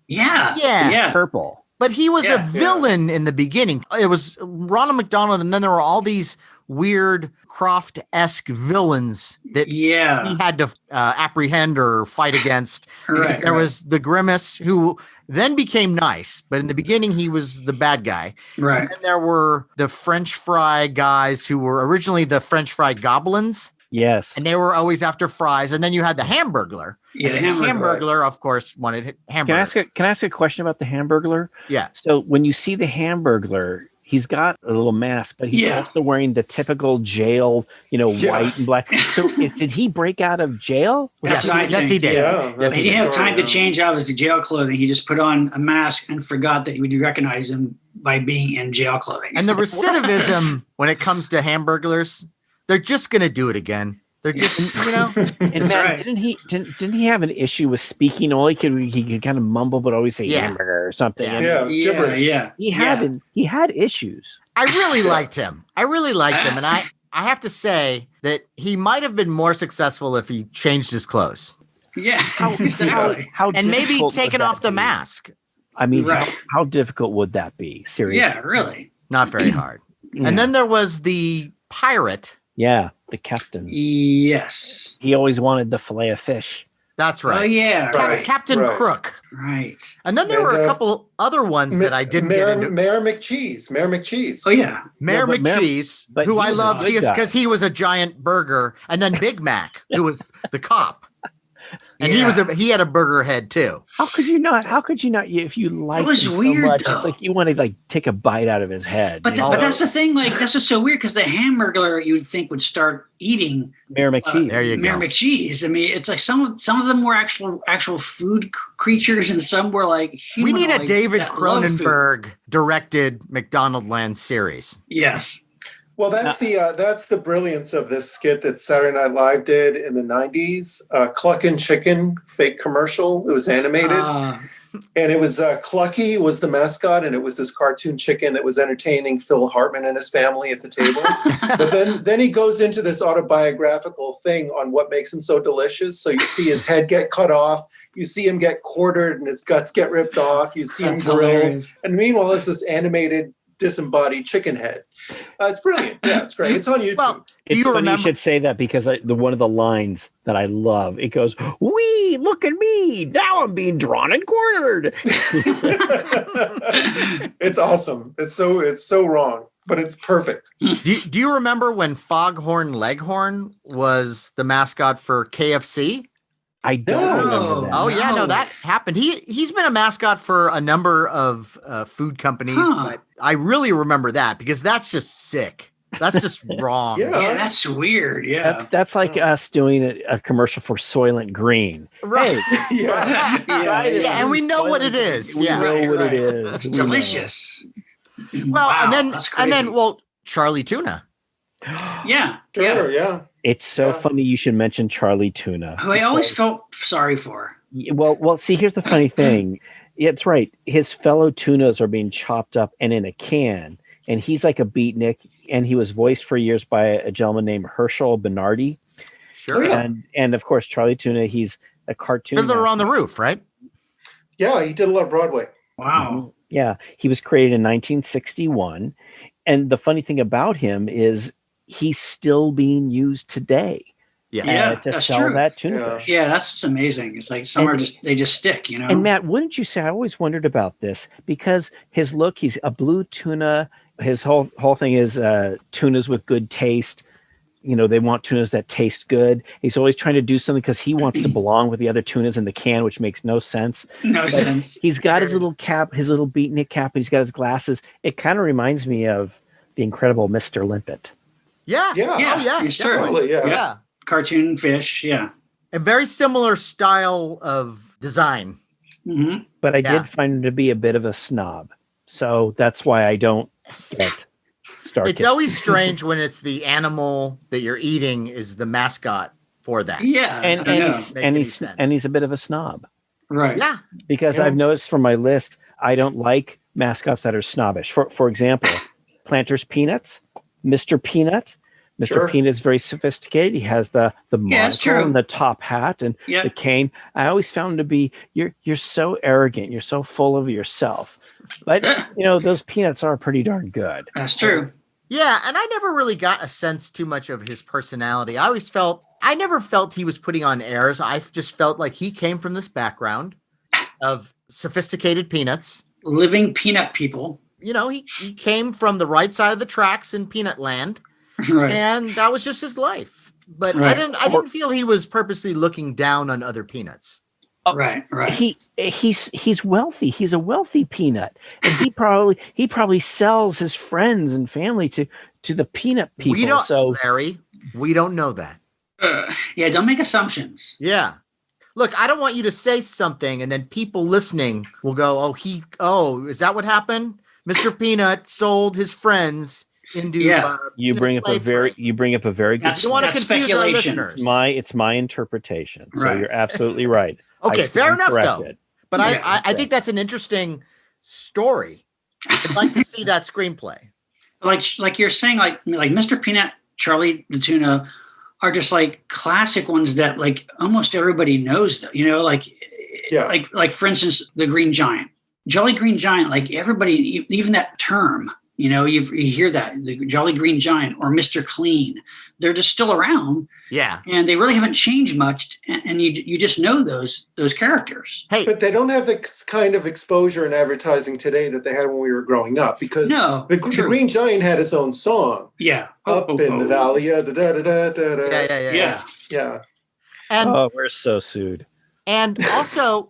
Yeah. Purple. But he was a villain in the beginning. It was Ronald McDonald, and then there were all these weird Croft-esque villains that he had to apprehend or fight against. There was the Grimace, who then became nice, but in the beginning he was the bad guy. Right. And then there were the French fry guys who were originally the French fry goblins. Yes. And they were always after fries. And then you had the Hamburglar. Yeah, the Hamburglar, of course, wanted hamburgers. Can I ask a question about the Hamburglar? Yeah. So when you see the Hamburglar, he's got a little mask, but he's also wearing the typical jail, white and black. So did he break out of jail? Yes, he did. Yeah, he didn't have time to change out his jail clothing. He just put on a mask and forgot that you would recognize him by being in jail clothing. And the recidivism when it comes to Hamburglars, they're just going to do it again. They're just, And Matt, didn't he have an issue with speaking? Only he could kind of mumble, but always say hamburger or something. Gibberish. He had issues. I really liked him. And I have to say that he might have been more successful if he changed his clothes. Yeah, how and maybe taken off the mask. I mean, how difficult would that be? Seriously, yeah, really, not very hard. And then there was the pirate. Yeah, the captain. Yes. He always wanted the fillet of fish. That's right. Oh, yeah. Captain Crook. Right. And then there were a couple other ones that I didn't get into. Mayor McCheese. Oh, yeah. Mayor McCheese, who I loved because he was a giant burger. And then Big Mac, who was the cop. And he had a burger head too. How could you not? If you liked it was him weird, so much, though. It's like you want to take a bite out of his head. But that's the thing. Like that's what's so weird because the Hamburglar you would think would start eating Mayor McCheese. There you go. Mayor McCheese. I mean, it's like some of them were actual food creatures, and some were like we need a David that love food. Cronenberg directed McDonald Land series. Yes. Well, that's the brilliance of this skit that Saturday Night Live did in the 90s. Cluckin' Chicken fake commercial. It was animated. And it was Clucky was the mascot, and it was this cartoon chicken that was entertaining Phil Hartman and his family at the table. But then he goes into this autobiographical thing on what makes him so delicious. So you see his head get cut off. You see him get quartered and his guts get ripped off. You see him grilled. And meanwhile, it's this animated disembodied chicken head. It's brilliant. Yeah, it's great. It's on YouTube. Well, it's funny you should say that because one of the lines that I love, it goes, "Wee, look at me. Now I'm being drawn and quartered." It's awesome. It's so wrong, but it's perfect. Do you remember when Foghorn Leghorn was the mascot for KFC? I don't remember that. Oh yeah, no, that happened. He's been a mascot for a number of food companies, but I really remember that because that's just sick. That's just wrong. Yeah, that's weird. Yeah, that's like us doing a commercial for Soylent Green. Right. Hey, and we know what it is. We know what it is. It's delicious. Well, wow, and then Charlie Tuna. Yeah. It's so funny you should mention Charlie Tuna. Who I always felt sorry for. Well, see, here's the funny thing. It's right. His fellow tunas are being chopped up and in a can, and he's like a beatnik, and he was voiced for years by a gentleman named Herschel Bernardi. Sure. And of course, Charlie Tuna, he's a cartoon. Fiddler on the Roof, right? Yeah, he did a lot of Broadway. Wow. Mm-hmm. Yeah, he was created in 1961. And the funny thing about him is he's still being used today. To sell true. that tuna fish. Yeah, that's amazing. It's like some they just stick, you know. And Matt, wouldn't you say? I always wondered about this because his look, he's a blue tuna. His whole thing is tunas with good taste. You know, they want tunas that taste good. He's always trying to do something because he wants to belong with the other tunas in the can, which makes no sense. He's got his little cap, his little beatnik cap, and he's got his glasses. It kind of reminds me of the incredible Mr. Limpet. Yeah. It's true. Yeah. Cartoon fish. Yeah. A very similar style of design. Mm-hmm. But I did find him to be a bit of a snob. So that's why I don't get Star It's always strange when it's the animal that you're eating is the mascot for that. Yeah. And he's a bit of a snob. Right. Yeah. Because I've noticed from my list, I don't like mascots that are snobbish. For example, Planters Peanuts, Mr. Peanut. Mr. Peanut's very sophisticated. He has the monocle and the top hat and the cane. I always found him to be you're so arrogant. You're so full of yourself. But those peanuts are pretty darn good. That's true. Yeah, and I never really got a sense too much of his personality. I never felt he was putting on airs. I just felt like he came from this background of sophisticated peanuts. Living peanut people. He came from the right side of the tracks in Peanut Land. Right. And that was just his life. But I didn't feel he was purposely looking down on other peanuts. Right. He's wealthy. He's a wealthy peanut. And he probably sells his friends and family to the peanut people. Larry, we don't know that. Don't make assumptions. Yeah. Look, I don't want you to say something and then people listening will go, is that what happened? Mr. Peanut sold his friends into you bring up a very good you don't want to confuse our listeners. It's my interpretation. So you're absolutely right. Okay, fair enough though. But I think that's an interesting story. I'd like to see that screenplay. Like you're saying, like Mr. Peanut, Charlie the Tuna are just like classic ones that like almost everybody knows. Like for instance, the Green Giant, Jolly Green Giant. Like everybody, even that term. You hear that, the Jolly Green Giant or Mr. Clean, they're just still around. Yeah. And they really haven't changed much. And you just know those characters. Hey, but they don't have the kind of exposure in advertising today that they had when we were growing up, because the Green Giant had his own song. Yeah. Up in the valley. Yeah. And we're so sued. And also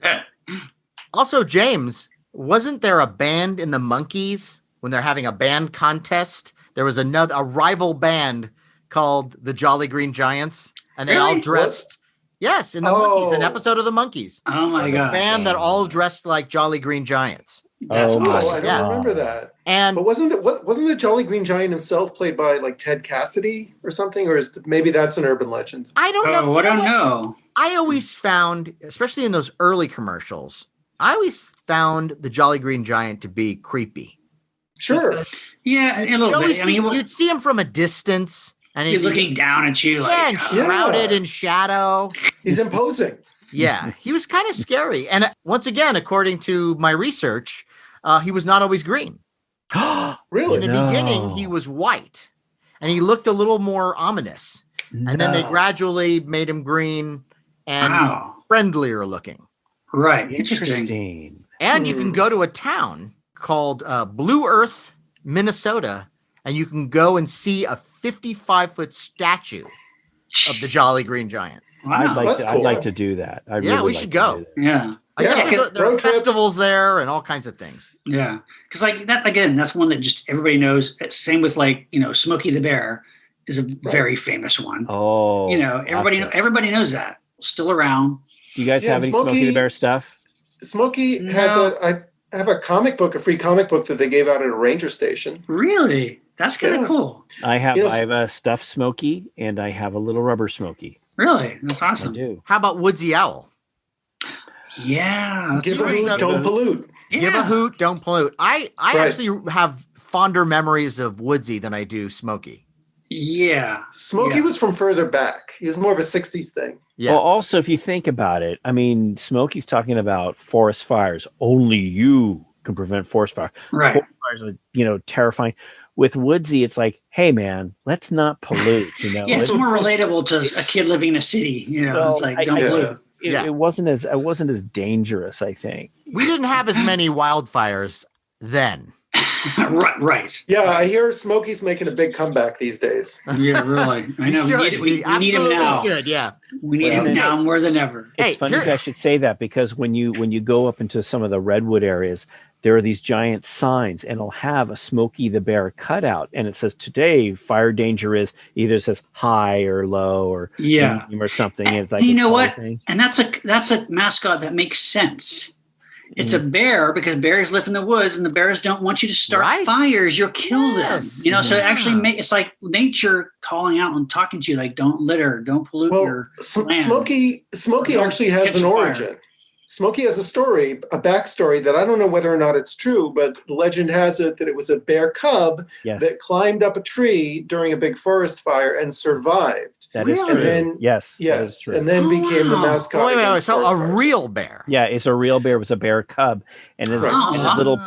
James, wasn't there a band in the Mccheese? When they're having a band contest, there was a rival band called the Jolly Green Giants, and they all dressed. Yes, in the Mccheese, an episode of the Mccheese. Oh my god! A band that all dressed like Jolly Green Giants. That's awesome. I don't remember that. But wasn't the Jolly Green Giant himself played by like Ted Cassidy or something, or maybe that's an urban legend? I don't know. I don't know. I always found, especially in those early commercials, I always found the Jolly Green Giant to be creepy. Sure. A little bit. You'd see him from a distance, and he's looking down at you, like shrouded in shadow. He's imposing. Yeah, he was kind of scary. And once again, according to my research, he was not always green. Really? In the beginning, he was white, and he looked a little more ominous. And then they gradually made him green and friendlier looking. Right. Interesting. And you can go to a town called Blue Earth, Minnesota, and you can go and see a 55-foot statue of the Jolly Green Giant. Wow, I'd like to do that. We should go. Yeah. I guess there are festivals there and all kinds of things. Yeah. Because like that, again, that's one that just everybody knows. Same with Smokey the Bear is a very famous one. Oh. Everybody knows that. Still around. You guys have any Smokey the Bear stuff? Smokey has I have a free comic book that they gave out at a ranger station. Really? That's kind of cool. I have a stuffed Smokey and I have a little rubber Smokey. Really? That's awesome. I do. How about Woodsy Owl? Yeah. Give a hoot, don't pollute. Yeah. Give a hoot, don't pollute. I actually have fonder memories of Woodsy than I do Smokey. Yeah. Smokey was from further back. He was more of a 60s thing. Yeah. Well, also, if you think about it, I mean, Smokey's talking about forest fires. Only you can prevent forest fire. Right. Forest fires are, terrifying. With Woodsy, it's like, hey, man, let's not pollute. Yeah, it's more relatable to a kid living in a city. It's like, don't pollute. It wasn't as dangerous, I think. We didn't have as many wildfires then. Right. Yeah, I hear Smokey's making a big comeback these days. Yeah, really. I know. We need him now. We need him now more than ever. It's funny I should say that, because when you go up into some of the redwood areas, there are these giant signs, and it'll have a Smokey the Bear cutout, and it says today fire danger is either says high or low or medium or something. It's like, you know what? And that's a mascot that makes sense. it's a bear because bears live in the woods and the bears don't want you to start fires. You'll kill them. So it actually it's like nature calling out and talking to you like, don't litter, don't pollute your land. Smokey actually has an origin. Smokey has a story, a backstory that I don't know whether or not it's true, but legend has it that it was a bear cub that climbed up a tree during a big forest fire and survived. That is true. And then, yes, and then became the mascot. Wait, so a real bear? Yeah, it's a real bear. It was a bear cub, and his little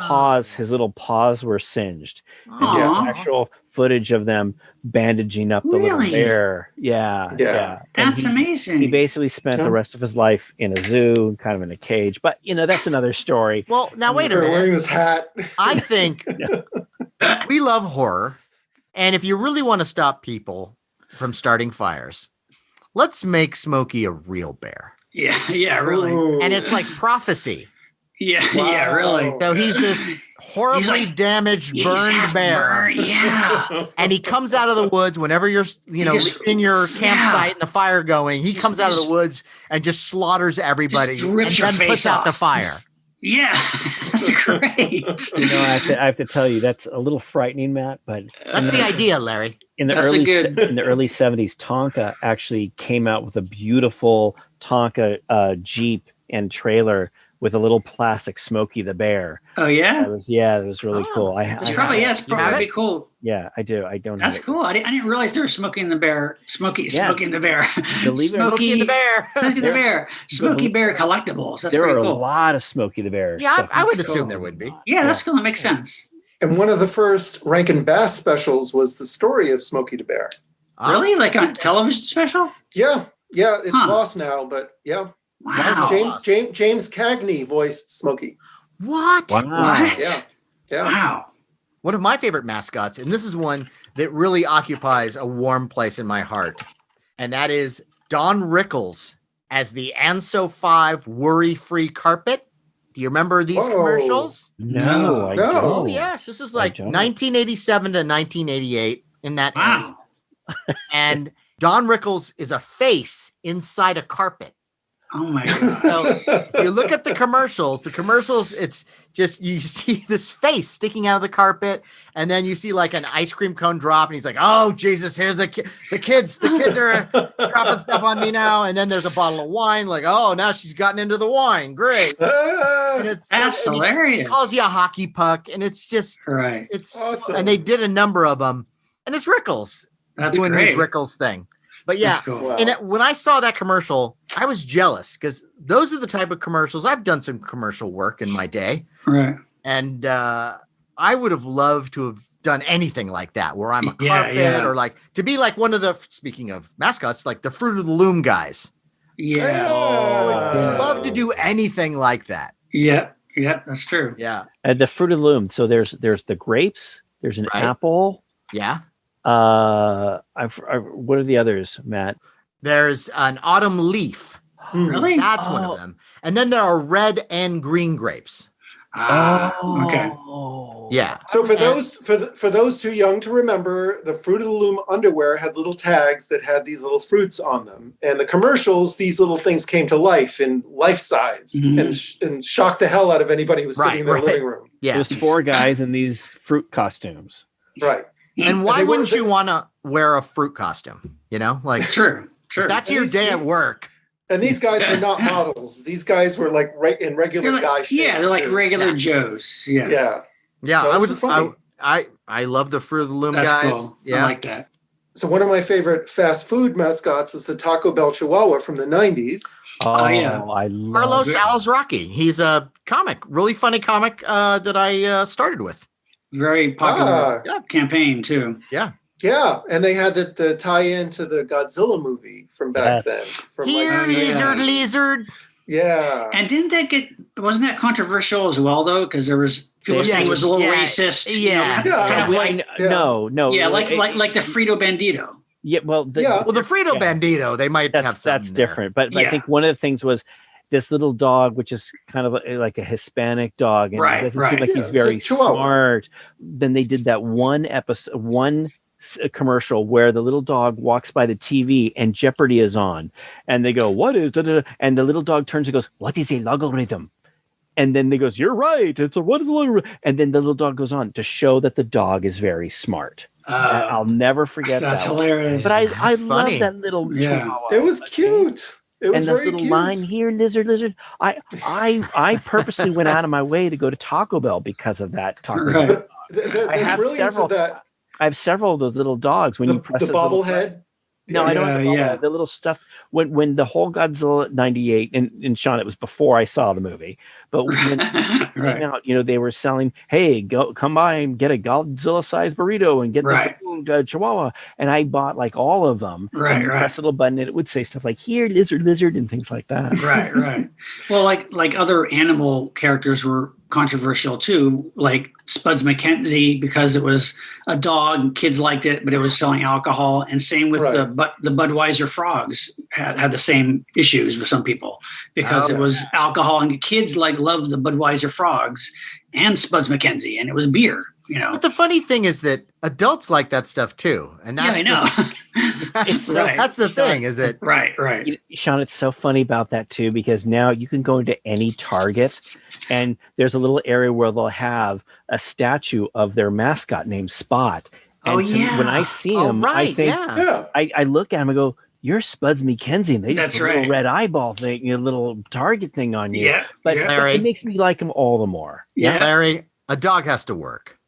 paws were singed. And there's actual footage of them bandaging up the little bear. Yeah. That's amazing. He basically spent the rest of his life in a zoo, kind of in a cage. But that's another story. Well, now wait a minute. Wearing this hat. I think we love horror, and if you really want to stop people from starting fires, let's make Smokey a real bear. Yeah, really. Ooh. And it's like prophecy. Yeah, really. So he's this horribly damaged, burned bear. And he comes out of the woods whenever you're, in your campsite and the fire going. He comes out of the woods and just slaughters everybody and then puts out the fire. Yeah, that's great. I have to tell you, that's a little frightening, Matt. But that's the idea, Larry. In the early 70s, Tonka actually came out with a beautiful Tonka Jeep and trailer with a little plastic Smokey the Bear. Oh yeah, it was really cool. It's probably cool. Yeah, I do. I don't. That's cool. I didn't realize there was Smokey and the Bear. Smokey and the Bear. Smokey and the Bear. Smokey the Bear. Smokey Bear collectibles. That's there pretty are cool. a lot of Smokey the Bear. Yeah, I would assume there would be. Yeah, that's cool. That makes sense. And one of the first Rankin Bass specials was the story of Smokey the Bear. Really? Like on a television special? Yeah, it's lost now, but yeah. Wow. James Cagney voiced Smokey. What? Yeah. Wow. One of my favorite mascots, and this is one that really occupies a warm place in my heart, and that is Don Rickles as the Anso 5 worry-free carpet. Do you remember these commercials? No, I don't. Oh, yes. This is like 1987 to 1988 in that area. And Don Rickles is a face inside a carpet. Oh my God. So you look at the commercials, it's just, you see this face sticking out of the carpet, and then you see like an ice cream cone drop, and he's like, oh, Jesus, here's the kids are dropping stuff on me now. And then there's a bottle of wine, like, oh, now she's gotten into the wine. Great. And That's hilarious. He calls you a hockey puck, and it's just, it's awesome. And they did a number of them, and it's Rickles doing his Rickles thing. But yeah, cool. And when I saw that commercial, I was jealous because those are the type of commercials. I've done some commercial work in my day. Right. And I would have loved to have done anything like that, where I'm a carpet or like to be like one of the, speaking of mascots, like the Fruit of the Loom guys. Yeah. I'd love to do anything like that. Yeah, that's true. Yeah. The Fruit of the Loom. So there's the grapes, there's an apple. Yeah. What are the others, Matt? There's an autumn leaf. Really? That's one of them. And then there are red and green grapes. Okay. Yeah. So for those too young to remember, the Fruit of the Loom underwear had little tags that had these little fruits on them. And the commercials, these little things came to life in life size and shocked the hell out of anybody who was sitting in their living room. Yeah. There's 4 guys in these fruit costumes. Right. And why wouldn't you want to wear a fruit costume? Like true. That's your day at work. And these guys were not models. These guys were like in regular guy shape. Yeah, they're like regular Joes. Yeah. I love the Fruit of the Loom That's guys. Cool. Yeah. I like that. So one of my favorite fast food mascots is the Taco Bell Chihuahua from the 90s. Oh yeah. I love Carlos Alazraqui. He's a comic, really funny comic that I started with. Very popular campaign too. Yeah. Yeah, and they had the tie-in to the Godzilla movie from back then. From lizard. Yeah. And wasn't that controversial as well though? Because there was people saying it was a little racist. Yeah. No. Yeah, like the Frito Bandito. Yeah, well, the Frito Bandito, they might have something. That's different. But I think one of the things was this little dog, which is kind of like a Hispanic dog, and it doesn't seem like he's very smart. Then they did that one commercial where the little dog walks by the TV and Jeopardy is on, and they go, "What is?" And the little dog turns and goes, "What is a logarithm?" And then they goes, "You're right. It's a what is a little," and then the little dog goes on to show that the dog is very smart. I'll never forget that. That's hilarious. But I love funny. that little Chihuahua. It was cute. It was and very this little cute. line here, lizard. I purposely went out of my way to go to Taco Bell because of that Taco Bell. But the brilliance of that. I have several of those little dogs. When you press the bobblehead. No, I don't. The little stuff when the whole Godzilla '98 and Sean, it was before I saw the movie, but when it came out, they were selling. Hey, come by and get a Godzilla-sized burrito and get this little, Chihuahua. And I bought like all of them. Right. Press a little button, and it would say stuff like "Here, lizard," and things like that. Right. Well, like other animal characters were controversial too, like Spuds McKenzie, because it was a dog and kids liked it, but it was selling alcohol. And same with the Budweiser frogs had the same issues with some people because it was alcohol, and the kids loved the Budweiser frogs and Spuds McKenzie, and it was beer. But the funny thing is that adults like that stuff too, and that's I know. That's the thing, is that right. Sean, it's so funny about that too, because now you can go into any Target, and there's a little area where they'll have a statue of their mascot named Spot. And when I see him, I think I look at him and go, "You're Spuds McKenzie," and they just put a little red eyeball thing, a little target thing on you. But it makes me like him all the more. Yeah, Larry, a dog has to work.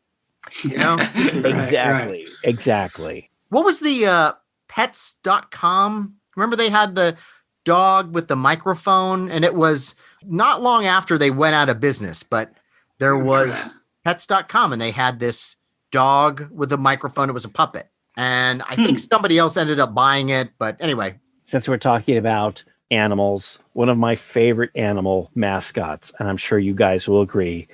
Exactly. What was the pets.com? Remember they had the dog with the microphone, and it was not long after they went out of business, but there was pets.com, and they had this dog with a microphone. It was a puppet, and I think somebody else ended up buying it. But anyway, since we're talking about animals, one of my favorite animal mascots, and I'm sure you guys will agree,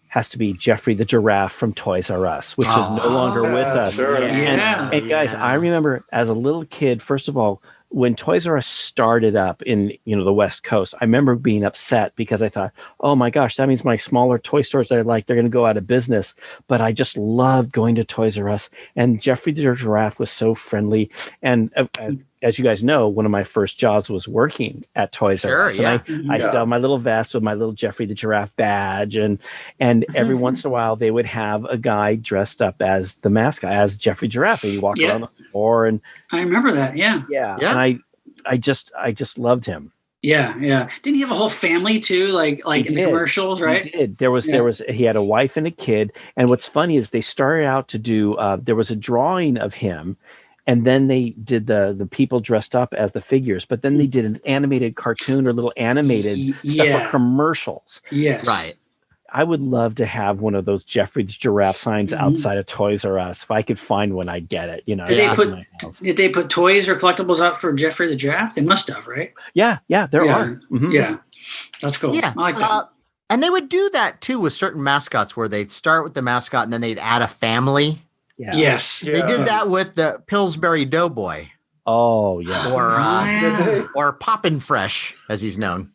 has to be Jeffrey the Giraffe from Toys R Us, which is no longer with us. Sure. And guys, I remember as a little kid, first of all, when Toys R Us started up in the West Coast, I remember being upset because I thought, oh my gosh, that means my smaller toy stores that I like, they're going to go out of business. But I just loved going to Toys R Us, and Jeffrey the Giraffe was so friendly. And as you guys know, one of my first jobs was working at Toys R Us. Yeah. And I still have my little vest with my little Jeffrey the Giraffe badge. And every once in a while, they would have a guy dressed up as the mascot, as Jeffrey Giraffe. And he'd walk around the floor. And I remember that. Yeah. And I just loved him. Yeah. Didn't he have a whole family too? Like in the commercials, right? He did. He had a wife and a kid. And what's funny is they started out to do, there was a drawing of him, and then they did the people dressed up as the figures, but then they did an animated cartoon or little animated stuff for commercials. Yes. Right. I would love to have one of those Jeffrey the Giraffe signs outside of Toys R Us. If I could find one, I'd get it. Did they put toys or collectibles out for Jeffrey the Giraffe? They must have, right? Yeah, there are. Mm-hmm. Yeah, that's cool. Yeah, I like that. And they would do that too with certain mascots, where they'd start with the mascot and then they'd add a family. Yeah. Yes, they did that with the Pillsbury Doughboy. Oh yeah, or Poppin' Fresh, as he's known.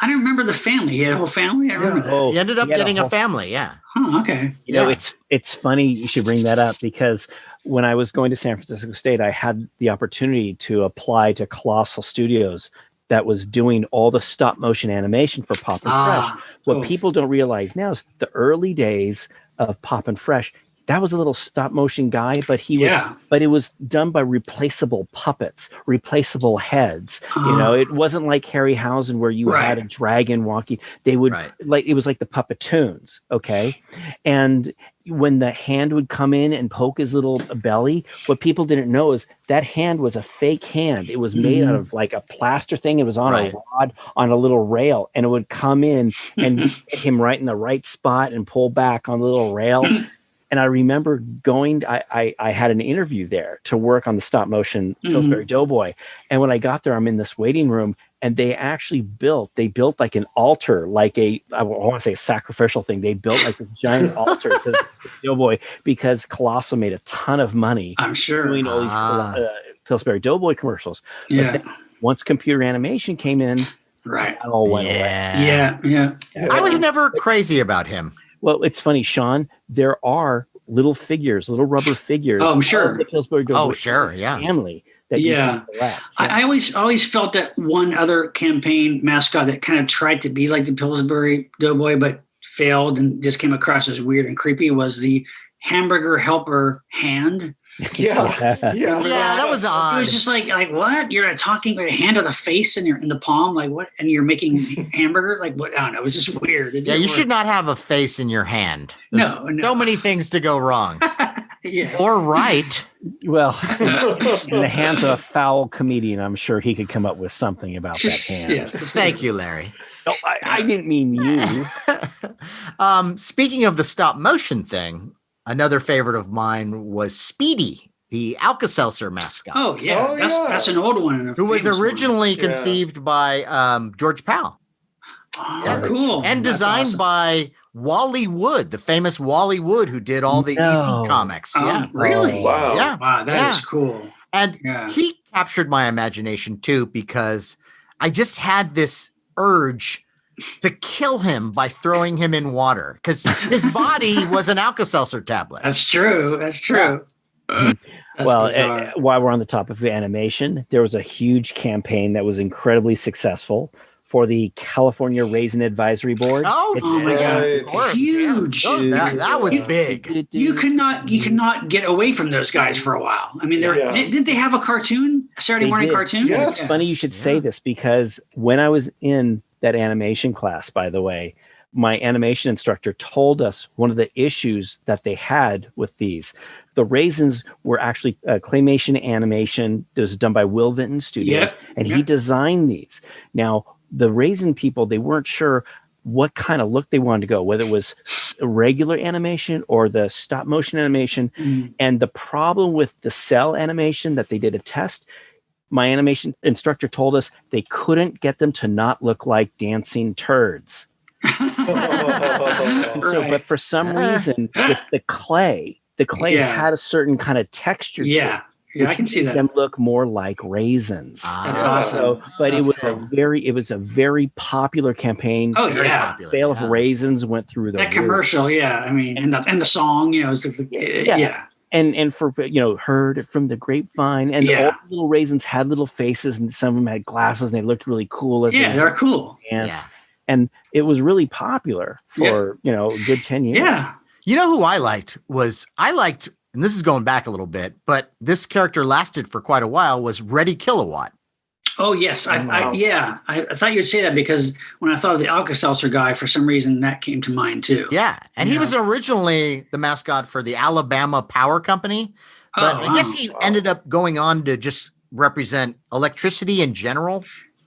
I don't remember the family. He had a whole family. I remember that. He ended up getting a family. Yeah. Huh, okay. It's funny you should bring that up, because when I was going to San Francisco State, I had the opportunity to apply to Colossal Studios that was doing all the stop motion animation for Poppin' Fresh. What people don't realize now is the early days of Poppin' Fresh, that was a little stop motion guy, but it was done by replaceable puppets, replaceable heads. It wasn't like Harryhausen where you had a dragon walking. They would it was like the Puppetoons. Okay. And when the hand would come in and poke his little belly, what people didn't know is that hand was a fake hand. It was made out of like a plaster thing. It was on a rod on a little rail, and it would come in and hit him right in the right spot and pull back on the little rail. And I remember going, I had an interview there to work on the stop motion Pillsbury Doughboy. And when I got there, I'm in this waiting room, and they actually built like an altar, I want to say a sacrificial thing. They built like a giant altar to the Doughboy, because Colossal made a ton of money. I'm sure. Doing all these Pillsbury Doughboy commercials. But then once computer animation came in, it all went away. Yeah. I was never crazy about him. Well, it's funny, Sean. There are little rubber figures. Oh, I'm sure. The Pillsbury Doughboy family that you can collect. I always felt that one other campaign mascot that kind of tried to be like the Pillsbury Doughboy but failed and just came across as weird and creepy was the Hamburger helper hand. Yeah. That was odd. It was just like what? You're talking with a hand with a face in the palm, like what? And you're making hamburger, like what? I don't know. It was just weird. You should not have a face in your hand. There's so many things to go wrong. Or right. Well, in the hands of a foul comedian, I'm sure he could come up with something about that hand. Yes. Thank you, Larry. No, I didn't mean you. Speaking of the stop motion thing, another favorite of mine was Speedy, the Alka-Seltzer mascot. Oh, yeah. That's an old one. Who was originally conceived by George Powell. Oh, cool. And designed by Wally Wood, the famous Wally Wood, who did all the EC comics. Really? Oh, wow. Yeah. Wow, that is cool. And he captured my imagination too, because I just had this urge to kill him by throwing him in water, because his body was an Alka-Seltzer tablet. That's true. Well, while we're on the topic of animation, there was a huge campaign that was incredibly successful for the California Raisin Advisory Board. Oh my God. Of course. Huge. Yeah. That was big. You could not get away from those guys for a while. I mean, didn't they have a cartoon, a Saturday morning cartoon? Yes. It's funny you should say this, because when I was in that animation class, by the way, my animation instructor told us one of the issues that they had with these. The Raisins were actually claymation animation that was done by Will Vinton Studios, and he designed these. Now, the Raisin people, they weren't sure what kind of look they wanted to go, whether it was regular animation or the stop motion animation. And the problem with the cell animation that they did a test, my animation instructor told us they couldn't get them to not look like dancing turds. But for some reason, with the clay had a certain kind of texture to it. Yeah, I can see that. Them look more like raisins. That's awesome. But it was a very popular campaign. Oh yeah, Sale of raisins went through the commercial. Yeah, I mean, and the song, And for heard it from the grapevine, and all the little raisins had little faces, and some of them had glasses, and they looked really cool. They're cool. And it was really popular for a good 10 years. Yeah. You know who I liked, and this is going back a little bit, but this character lasted for quite a while, was Ready Kilowatt. Oh, yes. I thought you'd say that, because when I thought of the Alka-Seltzer guy, for some reason, that came to mind too. Yeah. And he was originally the mascot for the Alabama Power Company, but I guess he ended up going on to just represent electricity in general.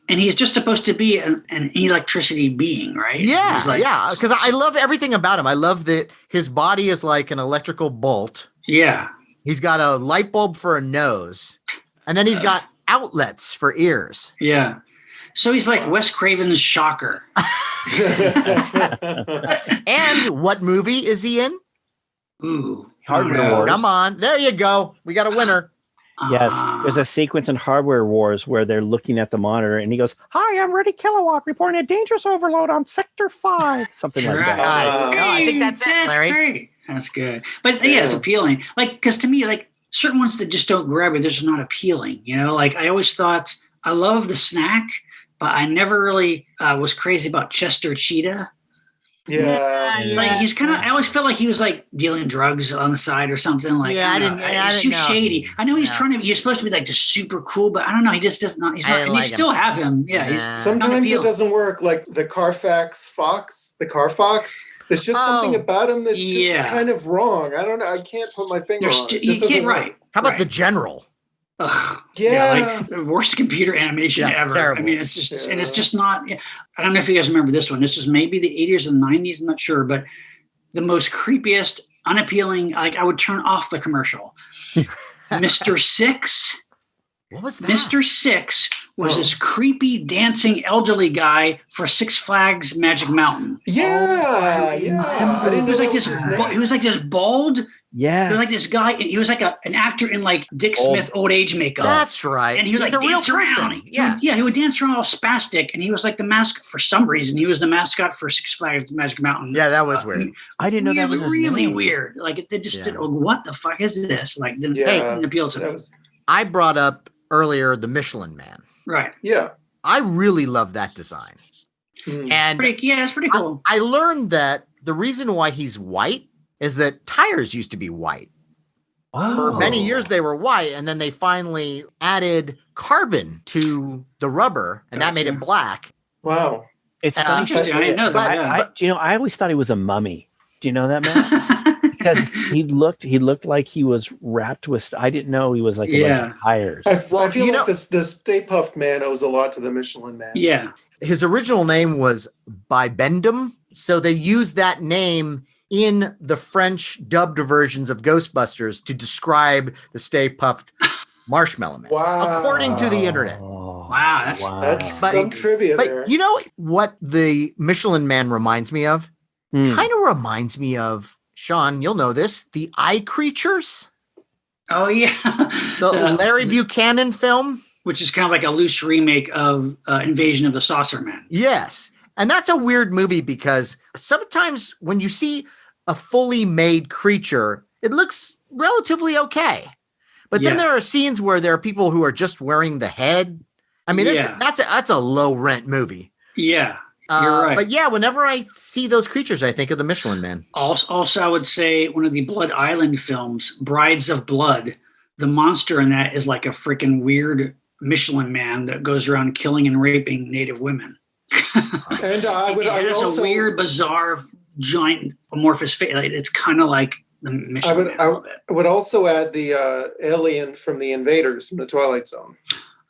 And he's just supposed to be an electricity being, right? Yeah, because I love everything about him. I love that his body is like an electrical bolt. Yeah. He's got a light bulb for a nose, and then he's got outlets for ears. Yeah. So he's like Wes Craven's Shocker. And what movie is he in? Ooh. Hardware Wars. Come on. There you go. We got a winner. Yes, there's a sequence in Hardware Wars where they're looking at the monitor, and he goes, "Hi, I'm Ready Kilowatt, reporting a dangerous overload on Sector 5." Something like that. Nice. I think that's it, Larry. Great. That's good. But it's appealing. Because to me, certain ones that just don't grab it, they're just not appealing. I always thought, I love the snack, but I never really was crazy about Chester Cheetah. He's kind of. I always felt like he was dealing drugs on the side or something. He's too shady. I know he's trying to. He's supposed to be the super cool, but I don't know. He just does not. He's not. And you still have him. Yeah. Sometimes it doesn't work. Like the Carfax Fox, the Car Fox. There's just something about him that's just kind of wrong. I don't know. I can't put my finger on it. You can't. Right. How about the General? Ugh, the worst computer animation ever. Terrible. I mean, it's just and it's just not. I don't know if you guys remember this one. This is maybe the 80s and 90s. I'm not sure, but the most creepiest, unappealing. I would turn off the commercial. Mr. Six. What was that? Mr. Six was this creepy dancing elderly guy for Six Flags Magic Mountain. Yeah. I didn't know he was like this bald. Yeah. He was like this guy. He was like an actor in Dick Smith old age makeup. That's right. And he would dance around. He would dance around all spastic, and he was the mascot for some reason. He was the mascot for Six Flags Magic Mountain. Yeah, that was weird. I didn't know that was really weird. They just did. What the fuck is this? Didn't appeal to me. I brought up earlier the Michelin Man. Right. Yeah. I really love that design. And it's pretty cool. I learned that the reason why he's white is that tires used to be white. For many years they were white, and then they finally added carbon to the rubber, and that made it black. Wow. It's interesting. I didn't know that. I always thought he was a mummy. Do you know that, Matt? Because he looked like he was wrapped with. I didn't know he was like a bunch of tires. I feel like the Stay Puft Man owes a lot to the Michelin Man. Yeah. His original name was Bibendum, so they used that name in the French dubbed versions of Ghostbusters to describe the Stay Puft Marshmallow Man. Wow. According to the internet. Wow. That's some trivia there. But you know what the Michelin Man reminds me of? Kind of reminds me of, Sean, you'll know this, the Eye Creatures. Oh, yeah. The Larry Buchanan film. Which is kind of like a loose remake of Invasion of the Saucer Man. Yes. And that's a weird movie because sometimes when you see a fully made creature, it looks relatively okay. But then there are scenes where there are people who are just wearing the head. I mean, that's a low rent movie. Yeah, you're right. But yeah, whenever I see those creatures, I think of the Michelin Man. Also, I would say one of the Blood Island films, Brides of Blood, the monster in that is like a freaking weird Michelin Man that goes around killing and raping Native women. And I would also a weird, bizarre, giant, amorphous face. It's kind of like the Michelin Man. I would also add the alien from the Invaders from the Twilight Zone.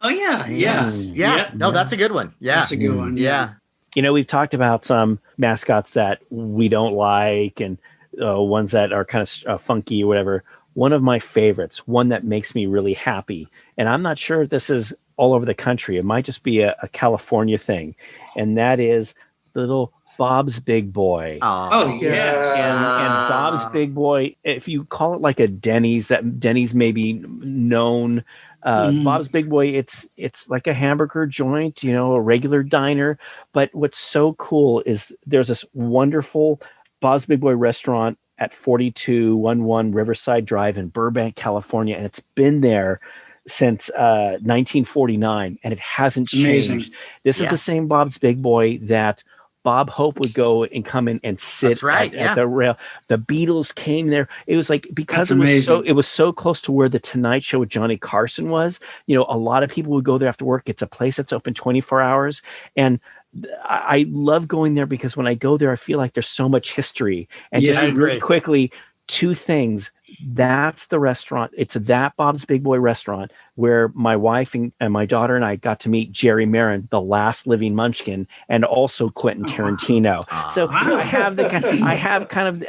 Oh yeah, yeah. No, that's a good one. Yeah, that's a good one. Yeah. You know, we've talked about some mascots that we don't like and ones that are kind of funky or whatever. One of my favorites, one that makes me really happy, and I'm not sure if this is all over the country. It might just be a California thing, and that is little Bob's Big Boy. Oh yes. And Bob's Big Boy, if you call it like a Denny's, that Denny's may be known. Bob's Big Boy, it's like a hamburger joint, you know, a regular diner. But what's so cool is there's this wonderful Bob's Big Boy restaurant at 4211 Riverside Drive in Burbank, California, and it's been there since 1949, and it hasn't changed. Amazing. This is the same Bob's Big Boy that Bob Hope would go and come in and sit at the rail. The Beatles came there. It was like, because it was so close to where the Tonight Show with Johnny Carson was, you know, a lot of people would go there after work. It's a place that's open 24 hours. And I love going there because when I go there, I feel like there's so much history. And just really quickly, two things. That's the restaurant. It's that Bob's Big Boy restaurant where my wife and my daughter and I got to meet Jerry Marin, the last living Munchkin, and also Quentin Tarantino. So I have kind of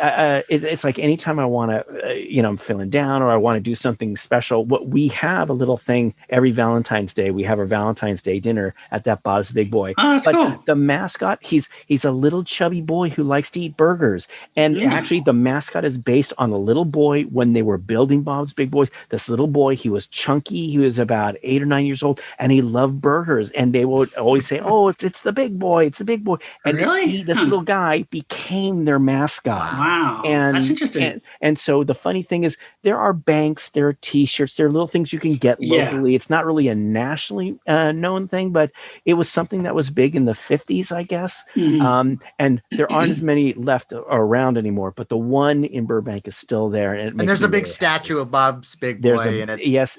it's like anytime I want to, I'm feeling down or I want to do something special. What we have a little thing every Valentine's Day. We have our Valentine's Day dinner at that Bob's Big Boy. Oh, that's cool. The mascot, he's a little chubby boy who likes to eat burgers, and actually the mascot is based on a little boy when they were building Bob's Big Boys. This little boy, he was chunky. He was about 8 or 9 years old, and he loved burgers. And they would always say, "Oh, it's the big boy. It's the big boy." And this little guy became their mascot. Wow, and that's interesting. And so the funny thing is, there are banks, there are T-shirts, there are little things you can get locally. It's not really a nationally known thing, but it was something that was big in the 50s, I guess. And there aren't as many left around anymore, but the one in Burbank is still there. And there's a big statue of Bob's Big Boy.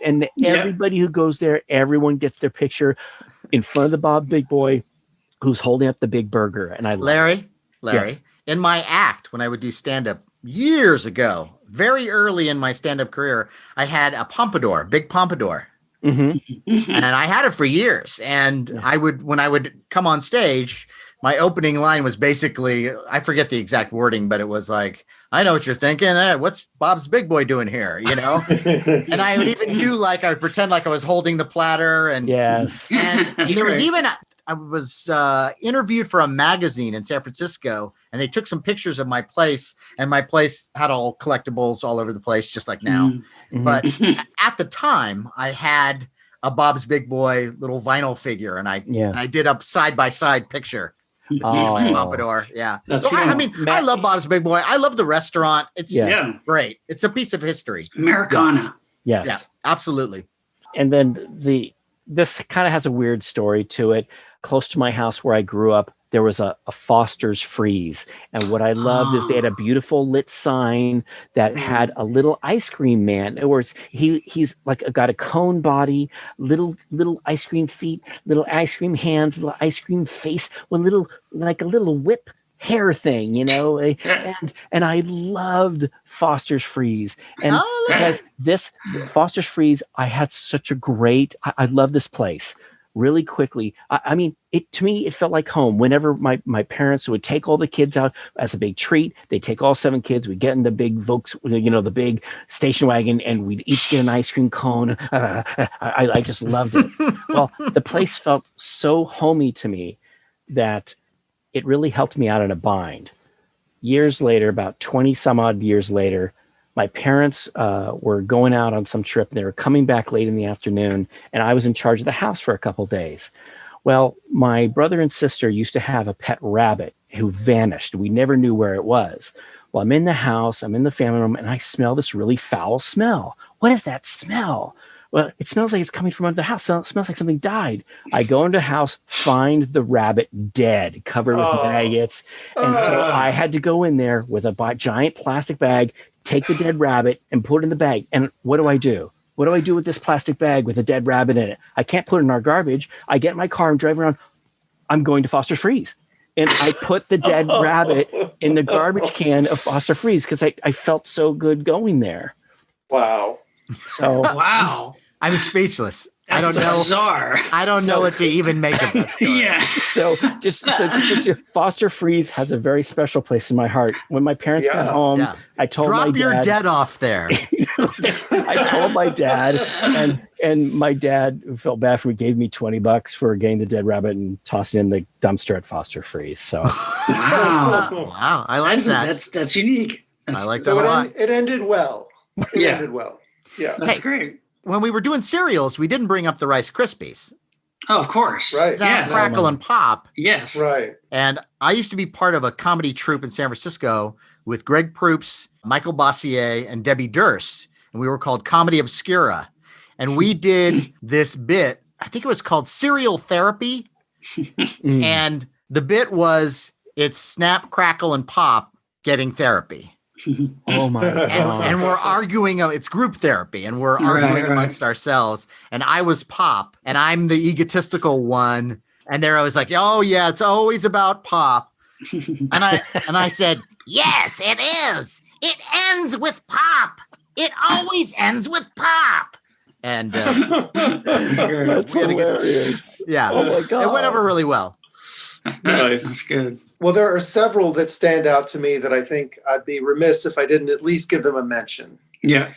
And everybody who goes there, everyone gets their picture in front of the Bob Big Boy who's holding up the big burger. And I love Larry, yes. In my act, when I would do stand-up years ago, very early in my stand-up career, I had a pompadour, big pompadour. And I had it for years. And when I would come on stage, my opening line was basically, I forget the exact wording, but it was like, "I know what you're thinking. What's Bob's Big Boy doing here?" You know? And I would even do I would pretend like I was holding the platter. And there was even, I was interviewed for a magazine in San Francisco, and they took some pictures of my place, and my place had all collectibles all over the place, just like now. But at the time, I had a Bob's Big Boy little vinyl figure, and I did a side-by-side picture. My pompadour, That's so I love Bob's Big Boy. I love the restaurant. It's great. It's a piece of history. Americana. Yes. Yeah, absolutely. then this kind of has a weird story to it. Close to my house where I grew up, there was a Foster's Freeze. And what I loved is they had a beautiful lit sign that had a little ice cream man. In other words, he's like got a cone body, little ice cream feet, little ice cream hands, little ice cream face, a little whip hair thing, and I loved Foster's Freeze. And because this Foster's Freeze, I had such a great, I love this place. Really quickly, I mean, to me, it felt like home. Whenever my parents would take all the kids out as a big treat, they'd take all 7 kids, we'd get in the big the big station wagon, and we'd each get an ice cream cone. I just loved it. Well, the place felt so homey to me that it really helped me out in a bind. Years later, about 20 some odd years later, my parents were going out on some trip, and they were coming back late in the afternoon, and I was in charge of the house for a couple of days. Well, my brother and sister used to have a pet rabbit who vanished. We never knew where it was. Well, I'm in the house, I'm in the family room, and I smell this really foul smell. What is that smell? Well, it smells like it's coming from under the house. It smells like something died. I go into the house, find the rabbit dead, covered with maggots. And so I had to go in there with a giant plastic bag, take the dead rabbit and put it in the bag. And what do I do? What do I do with this plastic bag with a dead rabbit in it? I can't put it in our garbage. I get in my car and drive around. I'm going to Foster Freeze. And I put the dead rabbit in the garbage can of Foster Freeze because I felt so good going there. Wow. So wow. I'm speechless. That's I don't know. Bizarre. I don't know what to even make of that story. Yeah. So Foster Freeze has a very special place in my heart. When my parents got home, I told my dad. Drop your dead off there. I told my dad, and my dad, who felt bad for me, gave me $20 for getting the dead rabbit and tossing it in the dumpster at Foster Freeze. So wow. Wow. I like that. That's unique. I like that a lot. It ended well. It ended well. Yeah. That's great. When we were doing cereals, we didn't bring up the Rice Krispies. Oh, of course. Right. That Crackle and Pop. Yes. Right. And I used to be part of a comedy troupe in San Francisco with Greg Proops, Michael Bossier, and Debbie Durst. And we were called Comedy Obscura. And we did this bit, I think it was called Cereal Therapy. And the bit was it's Snap, Crackle, and Pop getting therapy. Oh my God. And we're arguing, it's group therapy, and we're arguing amongst ourselves. And I was Pop, and I'm the egotistical one. And there I was like, oh yeah, it's always about Pop. And I said, yes, it is. It ends with Pop. It always ends with Pop. And That's hilarious. Yeah. Oh my God. It went over really well. Nice. That's good. Well, there are several that stand out to me that I think I'd be remiss if I didn't at least give them a mention. Yeah.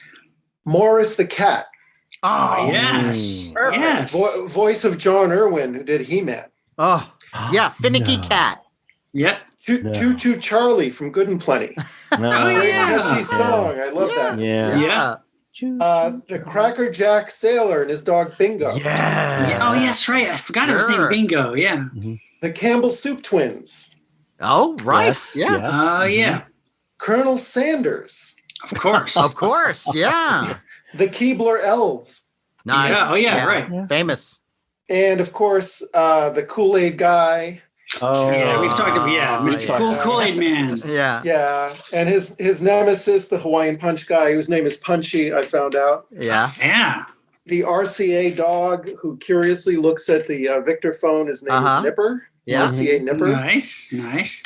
Morris the cat. Oh, yes. Perfect. Yes. Voice of John Irwin, who did He-Man. Oh, yeah. Finicky Cat. Yeah. Choo Choo Charlie from Good and Plenty. Oh, yeah. Catchy song. I love that. Yeah. The Cracker Jack Sailor and his dog Bingo. Yeah. Oh, yes, right. I forgot it was named Bingo. Yeah. The Campbell Soup Twins. Oh, right. Yes, Yeah. yes. Oh, yeah. Colonel Sanders. Of course. Of course. Yeah. The Keebler Elves. Nice. Yeah. Oh, yeah, right. Famous. And of course, the Kool-Aid guy. Oh, Yeah, we've talked about Mr. yeah. Kool-Aid Man. Yeah. Yeah. And his nemesis, the Hawaiian Punch guy, whose name is Punchy, I found out. Yeah. Yeah. The RCA dog who curiously looks at the Victor phone. His name is Nipper. Yeah. RCA Nipper. Nice. Nice.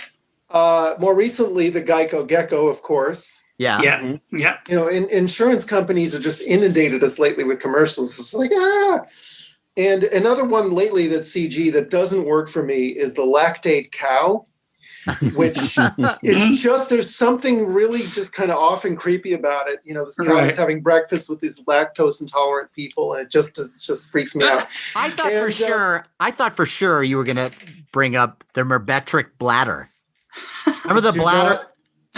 More recently, the Geico Gecko, of course. Yeah. Yeah. Yeah. You know, insurance companies have just inundated us lately with commercials. It's like, ah. And another one lately that's CG that doesn't work for me is the lactate cow, which it's just, there's something really just kind of off and creepy about it. You know, this cow that's having breakfast with these lactose intolerant people, and it just freaks me out. I thought for sure you were going to bring up the Merbetric bladder. Remember the bladder?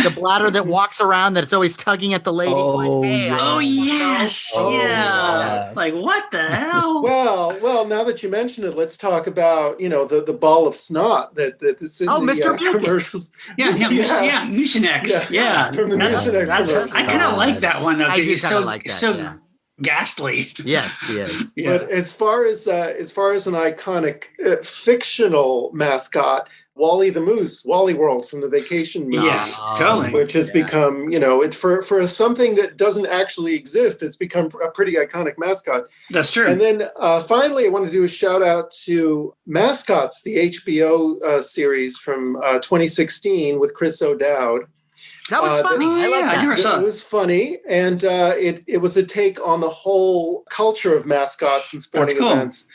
The bladder that walks around that it's always tugging at the lady. Oh, yes. Yeah. Like, what the hell? Well, now that you mention it, let's talk about, you know, the ball of snot that's in the Mr. commercials. Mucinex. Yeah. From the Mucinex commercials. I kind of like that one, though, because he's so ghastly. Yes, he is. Yeah. But as far as an iconic fictional mascot, Wally the Moose, Wally World from the Vacation Movies. Yes, totally. Which has become, it's for something that doesn't actually exist, it's become a pretty iconic mascot. That's true. And then finally, I want to do a shout out to Mascots, the HBO series from 2016 with Chris O'Dowd. That was funny. I like that. I never saw It was funny, and it was a take on the whole culture of mascots and sporting events,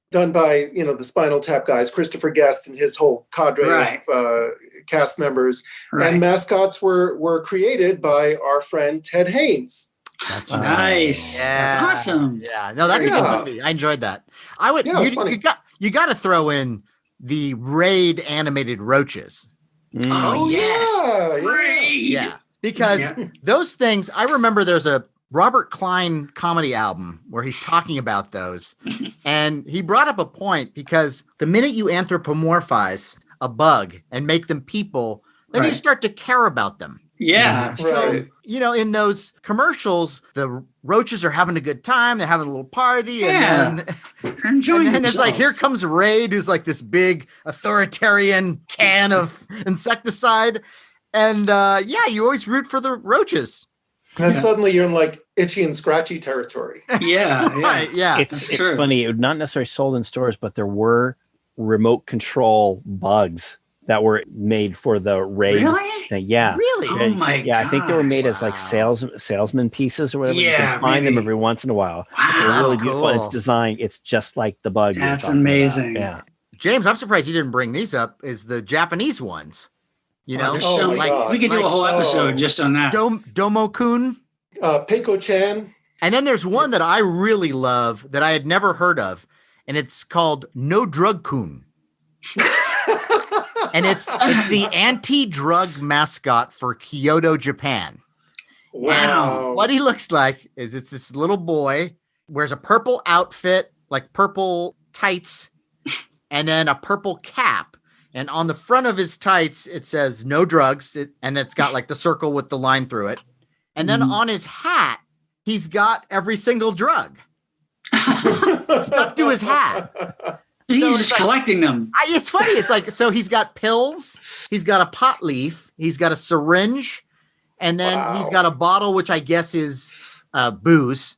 done by the Spinal Tap guys, Christopher Guest and his whole cadre of cast members. Right. And Mascots were created by our friend Ted Haynes. That's nice. Yeah. That's awesome. Yeah, no, that's a good movie. I enjoyed that. I would. Yeah, it was funny. You got to throw in the Raid animated roaches. Oh yes. yeah. Yeah, because those things, I remember there's a Robert Klein comedy album where he's talking about those. And he brought up a point because the minute you anthropomorphize a bug and make them people, then you start to care about them. Yeah. Right. So, in those commercials, the roaches are having a good time. They're having a little party. And then it's like, here comes Raid, who's like this big authoritarian can of insecticide. And you always root for the roaches. And then suddenly you're in like itchy and scratchy territory. Yeah. Right, yeah. It's funny. It was not necessarily sold in stores, but there were remote control bugs that were made for the Raid. Really? Yeah. Really? Oh my God. I think they were made as like salesman pieces or whatever. You can find them every once in a while. Wow, they're that's really beautiful. cool. It's designed. It's just like the bug. That's amazing. Yeah. James, I'm surprised you didn't bring these up. Is the Japanese ones? There's so many. We could do a whole episode just on that. Domo-kun. Peiko-chan. And then there's one that I really love that I had never heard of, and it's called No Drug Kun. And it's the anti-drug mascot for Kyoto, Japan. Wow. What he looks like is it's this little boy, wears a purple outfit, like purple tights, and then a purple cap. And on the front of his tights, it says no drugs. And it's got like the circle with the line through it. And then on his hat, he's got every single drug stuck to his hat. He's just collecting them. It's funny. It's like, so he's got pills, he's got a pot leaf, he's got a syringe, and then he's got a bottle, which I guess is booze.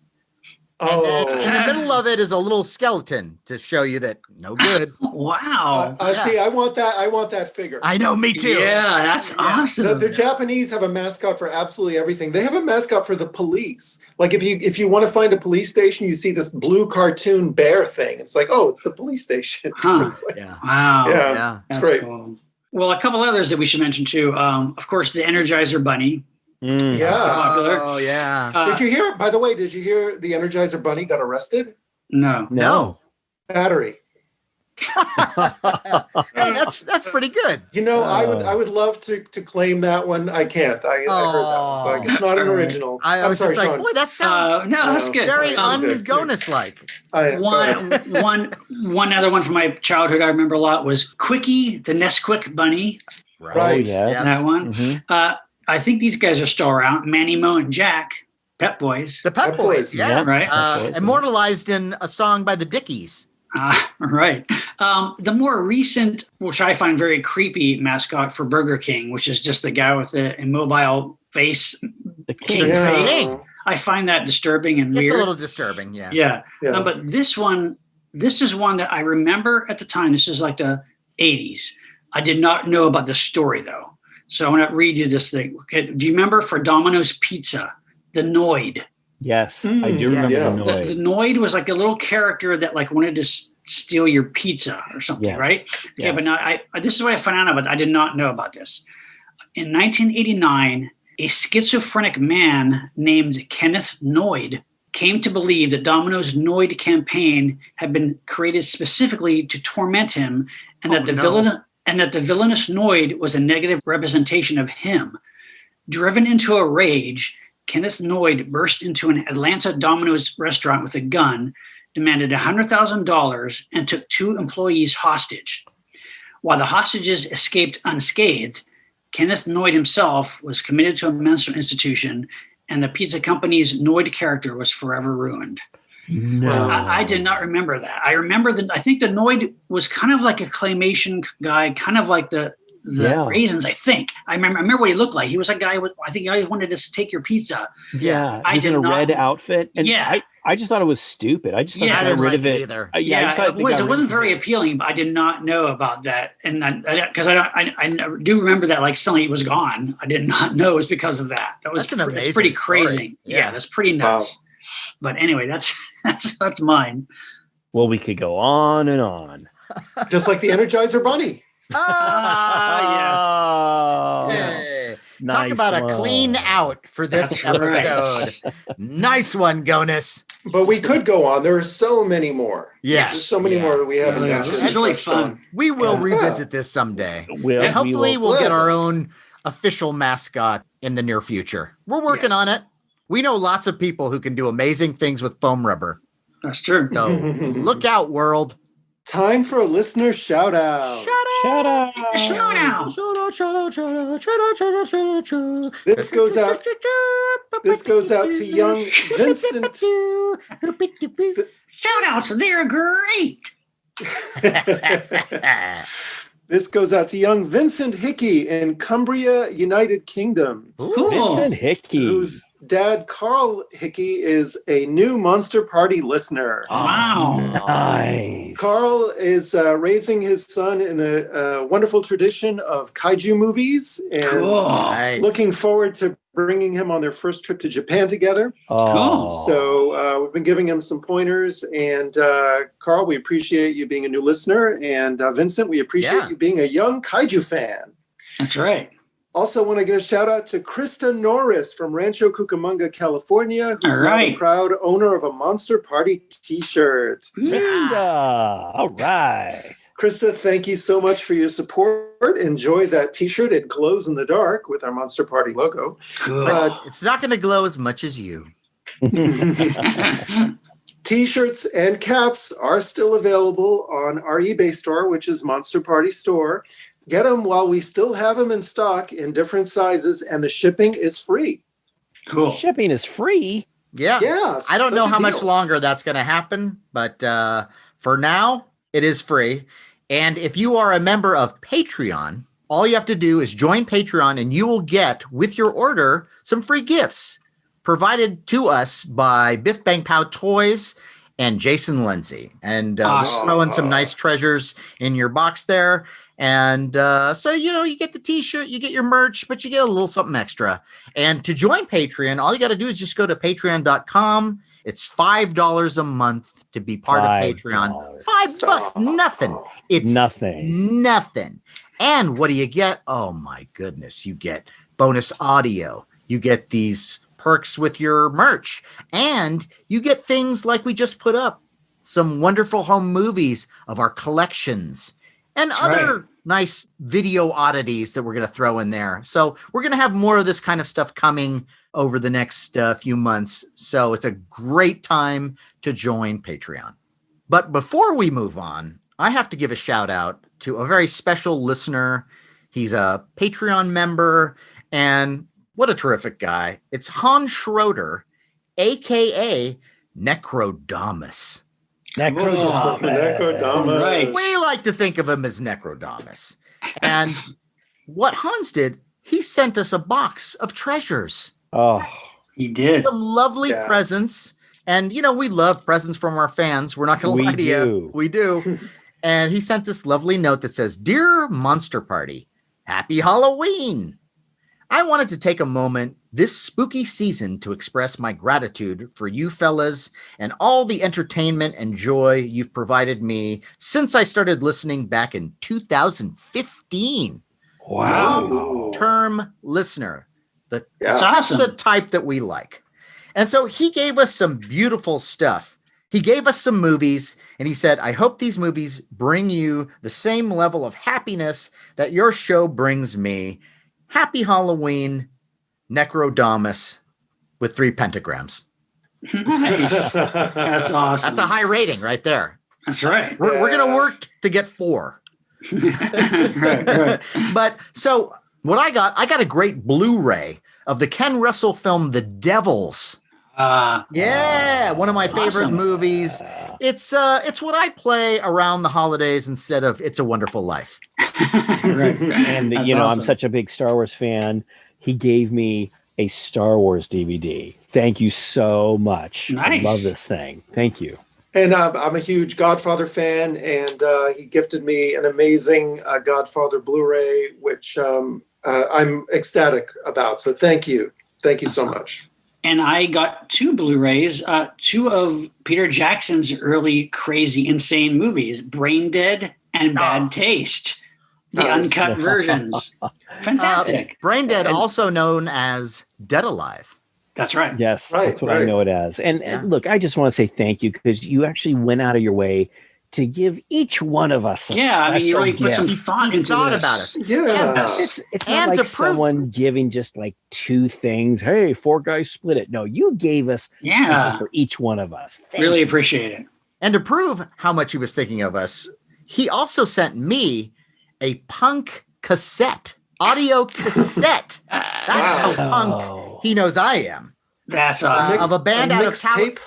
And then in the middle of it is a little skeleton to show you that no good. Wow. See, I want that figure. I know, me too. Yeah, that's awesome. The Japanese have a mascot for absolutely everything. They have a mascot for the police. Like if you want to find a police station, you see this blue cartoon bear thing. It's like, oh, it's the police station. Huh. It's like, Wow. Yeah. It's great. Cool. Well, a couple others that we should mention too. Of course, the Energizer Bunny. Yeah. Popular. Oh, yeah. Did you hear, by the way, the Energizer Bunny got arrested? No. Battery. Hey, that's pretty good. I would love to claim that one. I can't. I heard that. It's like, it's not an original. I was sorry, just like, Sean. boy, that sounds that's good. very un-GONIS-like. One other one from my childhood I remember a lot was Quickie, the Nesquik Bunny. Right. Yes. That one. Mm-hmm. I think these guys are still around. Manny, Mo, and Jack, Pep Boys. The Pep Boys, yeah. Right. Immortalized in a song by the Dickies. Right. The more recent, which I find very creepy mascot for Burger King, which is just the guy with the immobile face, The king Yeah. face. I find that disturbing and weird. It's a little disturbing, yeah. Yeah. Yeah. But this is one that I remember at the time. This is like the 80s. I did not know about the story though. So I want to read you this thing. Okay. Do you remember for Domino's Pizza, the Noid? Yes, I do remember Yeah. the The noise. Noid was like a little character that like wanted to steal your pizza or something, Yes. right? Okay, Yes. but now this is what I found out about. I did not know about this. In 1989, a schizophrenic man named Kenneth Noid came to believe that Domino's Noid campaign had been created specifically to torment him, and that the villainous Noid was a negative representation of him. Driven into a rage, Kenneth Noid burst into an Atlanta Domino's restaurant with a gun, demanded $100,000, and took 2 employees hostage. While the hostages escaped unscathed, Kenneth Noid himself was committed to a mental institution and the pizza company's Noid character was forever ruined. No, I did not remember that. I remember I think the Noid was kind of like a claymation guy, kind of like the Raisins. I think I remember what he looked like. He was a guy with, I think he wanted to take your pizza. Yeah, he's in a red outfit, and I just thought it was stupid. I just thought I didn't rid like of it it either. It wasn't very appealing, but I did not know about that, and because I do remember that like suddenly it was gone. I did not know it was because of that. That's an amazing. It's pretty crazy. Story. Yeah, that's pretty nuts. Wow. But anyway, that's mine. Well, we could go on and on. Just like the Energizer Bunny. Yes. Nice. Talk about a clean out for this episode. Nice one, Gonis. But we could go on. There are so many more. Yes. There's so many more that we haven't mentioned. This is really fun. We will revisit this someday. And hopefully we'll get our own official mascot in the near future. We're working on it. We know lots of people who can do amazing things with foam rubber. That's true. So look out, world. Time for a listener shout out. Shout out. This goes out to young Vincent. Shout outs, they're great. This goes out to young Vincent Hickey in Cumbria, United Kingdom. Cool. Vincent Hickey. Whose dad, Carl Hickey, is a new Monster Party listener. Wow. Nice. Carl is raising his son in the wonderful tradition of kaiju movies and looking forward to bringing him on their first trip to Japan together. Oh. So we've been giving him some pointers. And Carl, we appreciate you being a new listener. And Vincent, we appreciate you being a young kaiju fan. That's right. Also want to give a shout out to Krista Norris from Rancho Cucamonga, California, who's now the proud owner of a Monster Party t-shirt. Krista, all right. Krista, thank you so much for your support. Enjoy that t-shirt. It glows in the dark with our Monster Party logo. But it's not going to glow as much as you. T-shirts and caps are still available on our eBay store, which is Monster Party Store. Get them while we still have them in stock in different sizes, and the shipping is free. Cool. Shipping is free? Yeah. Yeah. I don't know how much longer that's going to happen, but for now, it is free. And if you are a member of Patreon, all you have to do is join Patreon, and you will get, with your order, some free gifts provided to us by Biff Bang Pow Toys and Jason Lindsay. And we'll throw in some nice treasures in your box there. And so, you get the t-shirt, you get your merch, but you get a little something extra. And to join Patreon, all you got to do is just go to patreon.com. It's $5 a month to be part of Patreon. $5, nothing. It's nothing. And what do you get? Oh my goodness. You get bonus audio. You get these perks with your merch, and you get things like we just put up, some wonderful home movies of our collections and other nice video oddities that we're going to throw in there. So we're going to have more of this kind of stuff coming over the next few months. So it's a great time to join Patreon. But before we move on, I have to give a shout out to a very special listener. He's a Patreon member, and what a terrific guy. It's Hans Schroeder, a.k.a. Necrodamus. Necrodamus. Right. We like to think of him as Necrodamus. And what Hans did, he sent us a box of treasures. Oh, he did. Some lovely presents. And, we love presents from our fans. We're not going to lie to you. We do. And he sent this lovely note that says, "Dear Monster Party, Happy Halloween. I wanted to take a moment this spooky season to express my gratitude for you fellas and all the entertainment and joy you've provided me since I started listening back in 2015. Wow. Term listener. That's awesome. The type that we like. And so he gave us some beautiful stuff. He gave us some movies, and he said, I hope these movies bring you the same level of happiness that your show brings me. Happy Halloween, Necrodamus, with 3 pentagrams. Nice. That's awesome. That's a high rating right there. That's right. We're going to work to get 4. right. But so what I got a great Blu-ray of the Ken Russell film The Devils. Yeah, one of my favorite movies. It's what I play around the holidays instead of It's a Wonderful Life. Right. And I'm such a big Star Wars fan. He gave me a Star Wars DVD. Thank you so much. Nice. I love this thing. Thank you. And I'm a huge Godfather fan, and he gifted me an amazing Godfather Blu-ray, which I'm ecstatic about. So thank you. Thank you so much. And I got 2 Blu-rays, 2 of Peter Jackson's early crazy, insane movies, Brain Dead and Bad Taste, the uncut versions. Fantastic. Brain Dead, also known as Dead Alive. That's right. Yes, that's what I know it as. And look, I just want to say thank you because you actually went out of your way to give each one of us a you really gift. put some thought into this. About it. Yeah. It's not like someone giving just like 2 things. Hey, 4 guys split it. No, you gave us something for each one of us. Really appreciate it. And to prove how much he was thinking of us, he also sent me a punk cassette, audio cassette. That's how punk he knows I am. That's awesome. Of a band out of tape.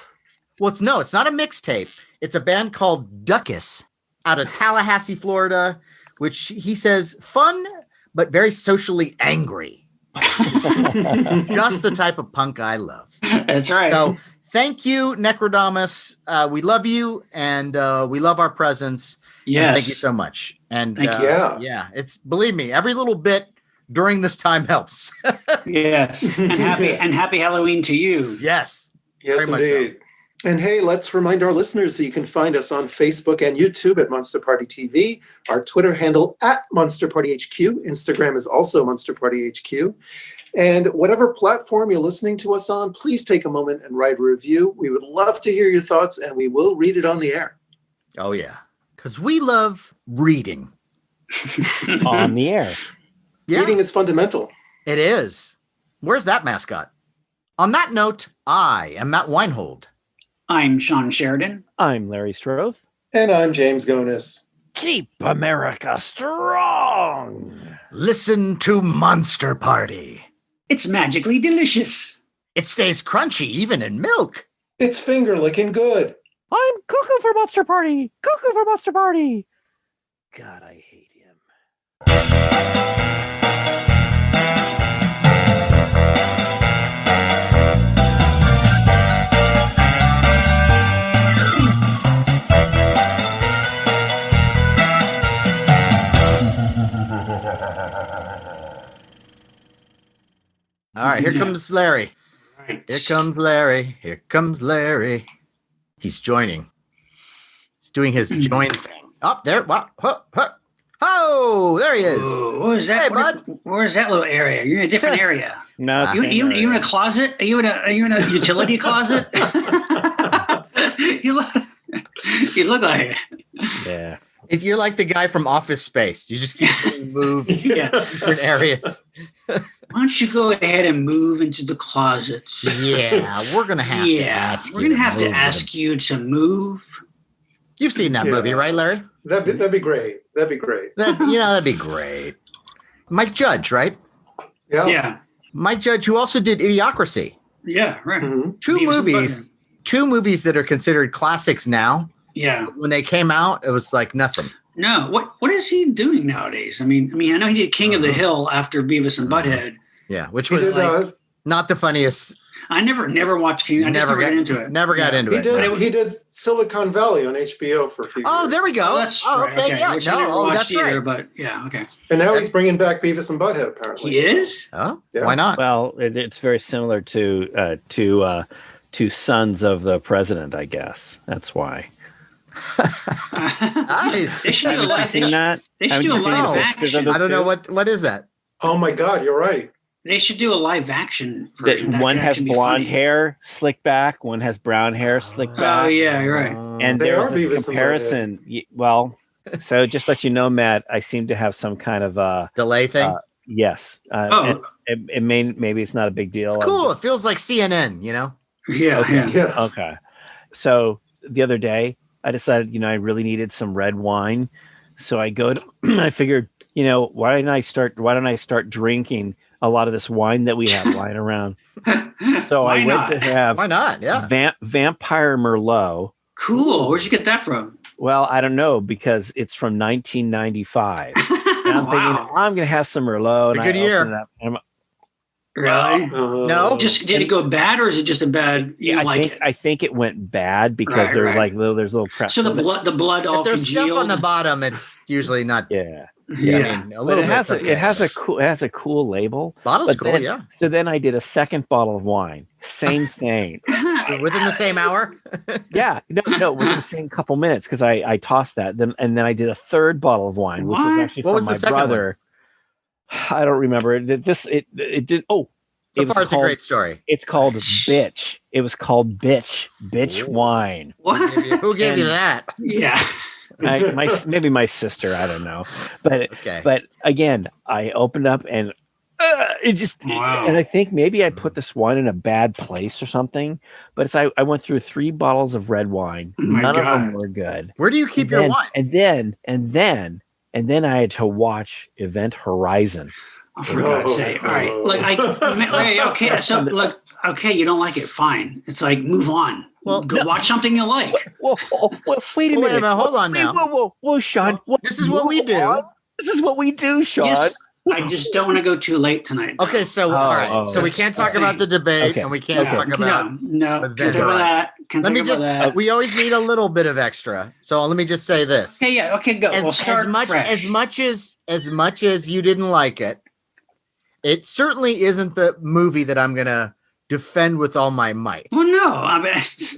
Well, it's not a mixtape. It's a band called Duckus out of Tallahassee, Florida, which he says fun, but very socially angry. Just the type of punk I love. That's right. So thank you, Necrodamus. We love you, and we love our presence. Yes. Thank you so much. And yeah, it's, believe me, every little bit during this time helps. Yes. And happy Halloween to you. Yes. Yes, indeed. And hey, let's remind our listeners that you can find us on Facebook and YouTube at Monster Party TV, our Twitter handle at Monster Party HQ. Instagram is also Monster Party HQ. And whatever platform you're listening to us on, please take a moment and write a review. We would love to hear your thoughts, and we will read it on the air. Oh, yeah. Because we love reading. On the air. Yeah. Reading is fundamental. It is. Where's that mascot? On that note, I am Matt Weinhold. I'm Shawn Sheridan. I'm Larry Stroth. And I'm James Gonis. Keep America strong. Listen to Monster Party. It's magically delicious. It stays crunchy even in milk. It's finger licking good. I'm cuckoo for Monster Party. Cuckoo for Monster Party. God, I hate him. All right, here comes Larry. Right. Here comes Larry. Here comes Larry. He's joining. He's doing his join thing. Up there. Wow. Oh, there he is. Ooh, what is that? Hey, bud. Where's that little area? You're in a different area. No, you in a closet? Are you in a utility closet? you look like it. Yeah. You're like the guy from Office Space. You just keep getting moved to different areas. Why don't you go ahead and move into the closets? Yeah, we're gonna have to ask you. We're gonna have to ask you to move. You've seen that movie, right, Larry? That'd be great. That'd be great. That'd be great. Mike Judge, right? Yeah. Mike Judge, who also did Idiocracy. Yeah, right. Mm-hmm. Two movies that are considered classics now. Yeah. When they came out, it was like nothing. No, what is he doing nowadays? I mean, I know he did King of the Hill after Beavis and Butthead. Yeah, which was not the funniest. I never watched King. I never got into it. Never got into it. He did Silicon Valley on HBO for a few years. Oh, there we go. Oh, that's right. Okay. Yeah. Which I never watched that's either, right. but yeah, okay. And now he's bringing back Beavis and Butthead, apparently. He is? Oh, Yeah. Why not? Well, it's very similar to Sons of the President, I guess. That's why. Nice. They should do a live Seen that? They should do a live action. I don't know what is that. Oh my God, you're right. They should do a live action version. One has actually be blonde funny. hair, slick back. One has brown hair, slick back. Oh yeah, you're right. And They there's are this Beavis and comparison. Well, so just let you know, Matt, I seem to have some kind of Delay thing. yes. Maybe it's not a big deal. It's cool. It feels like CNN, you know? Yeah, Okay. Yeah. Okay. So the other day, I decided, I really needed some red wine. So I figred, why don't I start drinking a lot of this wine that we have lying around. So I went to have why not? Yeah, Vampire Merlot. Cool. Where'd you get that from? Well, I don't know because it's from 1995. And I'm thinking I'm gonna have some Merlot. It's a good year. Really? No. Just did it go bad, or is it just a bad? I think it went bad because there's little crap. So the blood all if there's congealed. stuff on the bottom, it's usually not. Yeah. I mean, a little but bit. It has a cool label. Bottle's cool, yeah. So then I did a second bottle of wine. Same thing. Within the same hour? Yeah. No, within the same couple minutes because I tossed that. Then I did a third bottle of wine, which was actually from my brother. I don't remember it. It did. Oh, so far it's a great story. It's called Bitch. It was called Bitch wine. What? Who gave you that? Yeah. Maybe my sister. I don't know. But again, I opened up and it just. Wow. And I think maybe I put this wine in a bad place or something. But it's I went through 3 bottles of red wine. None of them were good. Where do you keep your wine? And then I had to watch Event Horizon. For God's sake! All right, okay. So, okay, you don't like it, fine. It's like move on. Well, go watch something you like. Whoa, wait a minute. Hold on now. Whoa, Sean. This is what we do. This is what we do, Sean. Yes, I just don't want to go too late tonight. Okay, so all right. So we can't talk about the debate, and we can't talk about can't talk about that. Let me just. We always need a little bit of extra. So let me just say this. Okay, yeah. Okay, go. We'll start fresh. As much as you didn't like it, it certainly isn't the movie that I'm gonna defend with all my might. Well, no,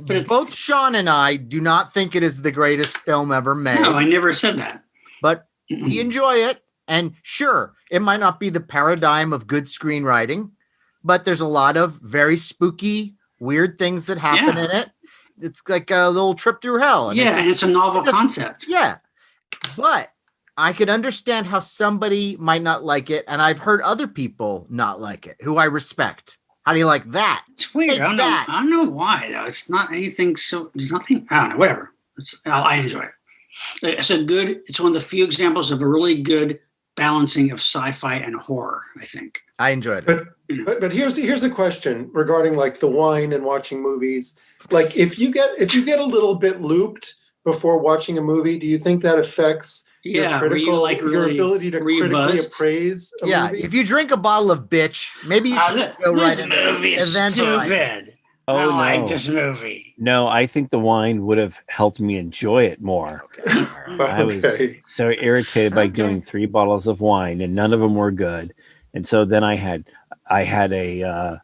but both Sean and I do not think it is the greatest film ever made. No, I never said that. But we enjoy it, and sure, it might not be the paradigm of good screenwriting, but there's a lot of very spooky, weird things that happen in it. It's like a little trip through hell. And it's a novel concept. Yeah, but I could understand how somebody might not like it, and I've heard other people not like it, who I respect. How do you like that? It's weird. I don't know why, though. It's not anything so... There's nothing... I don't know. Whatever. I enjoy it. It's one of the few examples of a really good balancing of sci-fi and horror, I think. I enjoyed it. But here's a question regarding like the wine and watching movies. Like if you get a little bit looped before watching a movie, do you think that affects your ability to critically appraise a movie? If you drink a bottle of bitch, maybe you should go right into This movie is stupid. Oh, I no. like this movie. No, I think the wine would have helped me enjoy it more. I was so irritated by doing 3 bottles of wine and none of them were good. And so then I had a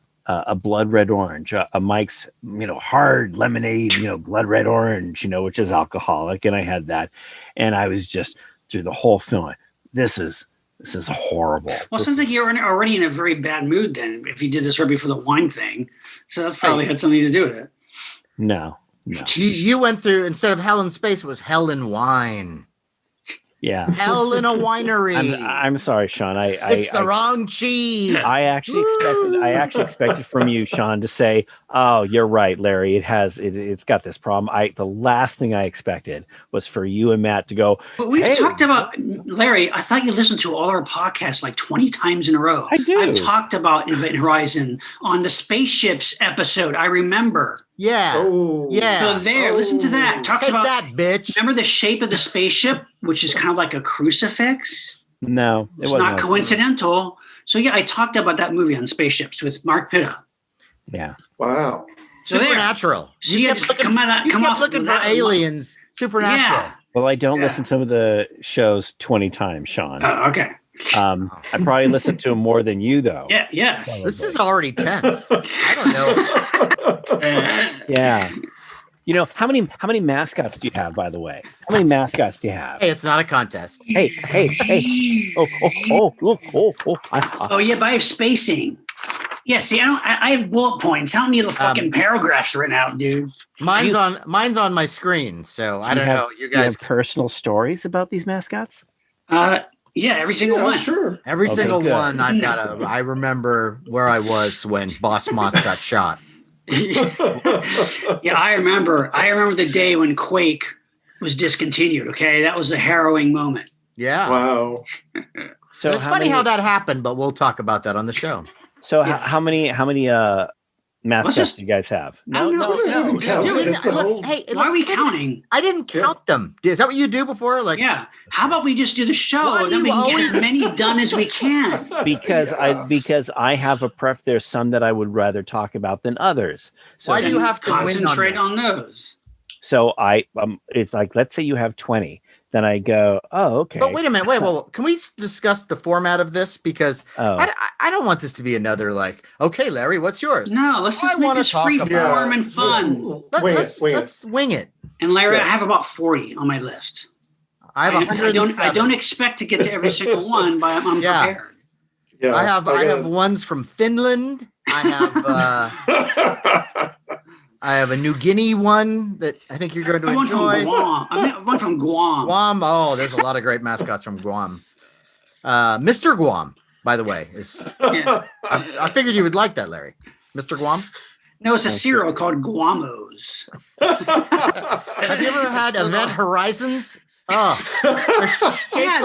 blood red orange, a Mike's, hard lemonade, blood red orange, which is alcoholic. And I had that. And I was just through the whole film. This is horrible. Well, it sounds like you're already in a very bad mood then, if you did this right before the wine thing. So that's probably had something to do with it. No. You went through, instead of hell in space, it was hell in wine. Yeah. Hell in a winery. I'm sorry, Sean. It's the wrong cheese. I actually expected from you, Sean, to say, "Oh, you're right, Larry. It's got this problem." The last thing I expected was for you and Matt to go. But we've talked about, Larry. I thought you listened to all our podcasts like 20 times in a row. I do. I've talked about Event Horizon on the spaceships episode. I remember. Yeah. Oh. Yeah. So listen to that. Talks Take about that, bitch. Remember the shape of the spaceship, which is kind of like a crucifix? No, it's not coincidental. So yeah, I talked about that movie on spaceships with Mark Pitta. Yeah. Wow. So Supernatural. So you kept looking for aliens. Supernatural. Yeah. Well, I don't listen to the shows 20 times, Sean. Oh, okay. I probably listen to them more than you, though. Yeah. Yes. Probably. This is already tense. I don't know. Yeah. How many mascots do you have, by the way? How many mascots do you have? Hey, it's not a contest. Hey. Oh, yeah, but I have spacing. Yeah, see, I have bullet points. I don't need the fucking paragraphs written out, dude. Mine's on my screen, so I don't know. You guys have personal stories about these mascots? Yeah, every single one. Sure. Every single one. I remember where I was when Boss Moss got shot. Yeah, I remember the day when Quake was discontinued. Okay, that was a harrowing moment. Yeah. Wow. So it's funny how that happened, but we'll talk about that on the show. So how many mascots do you guys have? No. Hey, why are we counting? I didn't count them. Is that what you do before? Like, yeah. How about we just do the show and then we can get as many done as we can? Because I have a There's some that I would rather talk about than others. So why do you have to concentrate on those? So it's like, let's say you have 20. Then I go, oh, okay. But wait a minute. Well, can we discuss the format of this? Because I don't want this to be another like, okay, Larry, what's yours? No, let's just make this free form and fun. Let's wing it. And Larry, I have about 40 on my list. I have 107. I don't expect to get to every single one, but I'm prepared. Yeah, I have ones from Finland. I have a New Guinea one that I think you're going to enjoy. One from Guam. Guam. Oh, there's a lot of great mascots from Guam. Mr. Guam, by the way, is. Yeah. I figured you would like that, Larry. Mr. Guam. No, it's a cereal called Guamos. Have you ever had Event Horizons? Oh, yeah,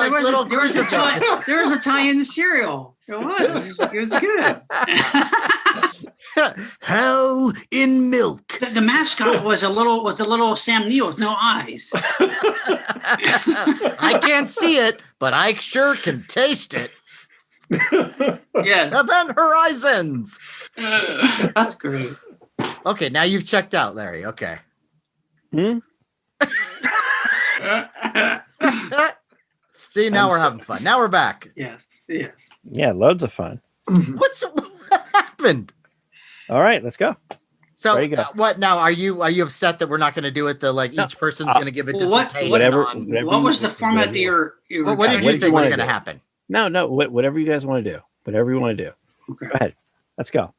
there was a tie-in cereal. It was good. Hell in milk. The mascot was the little Sam Neill with no eyes. I can't see it, but I sure can taste it. Yeah. Event Horizons. That's great. Okay, now you've checked out, Larry. Okay. See, now we're having fun. Now we're back. Yes. Yeah, loads of fun. What happened? All right, let's go. So what now? Are you upset that we're not going to do it? Each person's going to give a dissertation on what was the format that you're what did you think was going to happen? No, whatever you guys want to do. Whatever you want to do. Okay. Go ahead. Let's go.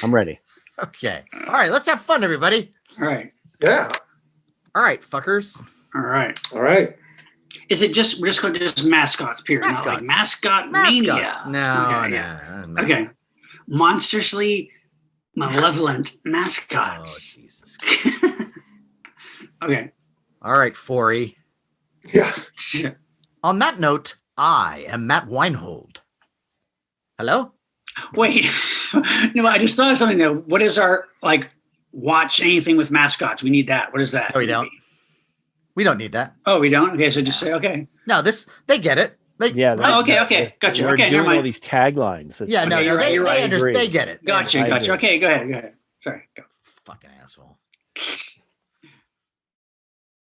I'm ready. Okay. All right, let's have fun, everybody. All right. Yeah. All right, fuckers. All right. Is it we're just going to do mascots, period? Mascots. Not like mascot mania. No. Okay. Monstrously malevolent mascots. Oh, Jesus Christ. Okay. All right, Forey. Yeah. On that note, I am Matt Weinhold. Hello? Wait. No, I just thought of something though. What is our watch anything with mascots? We need that. What is that? No, we don't. We don't need that. Oh, we don't? Okay, so just say okay. No, they get it. Okay. Gotcha. We're okay, doing never mind. all these taglines. They understand. They get it. Gotcha. Okay, go ahead. Sorry, go. Fucking asshole.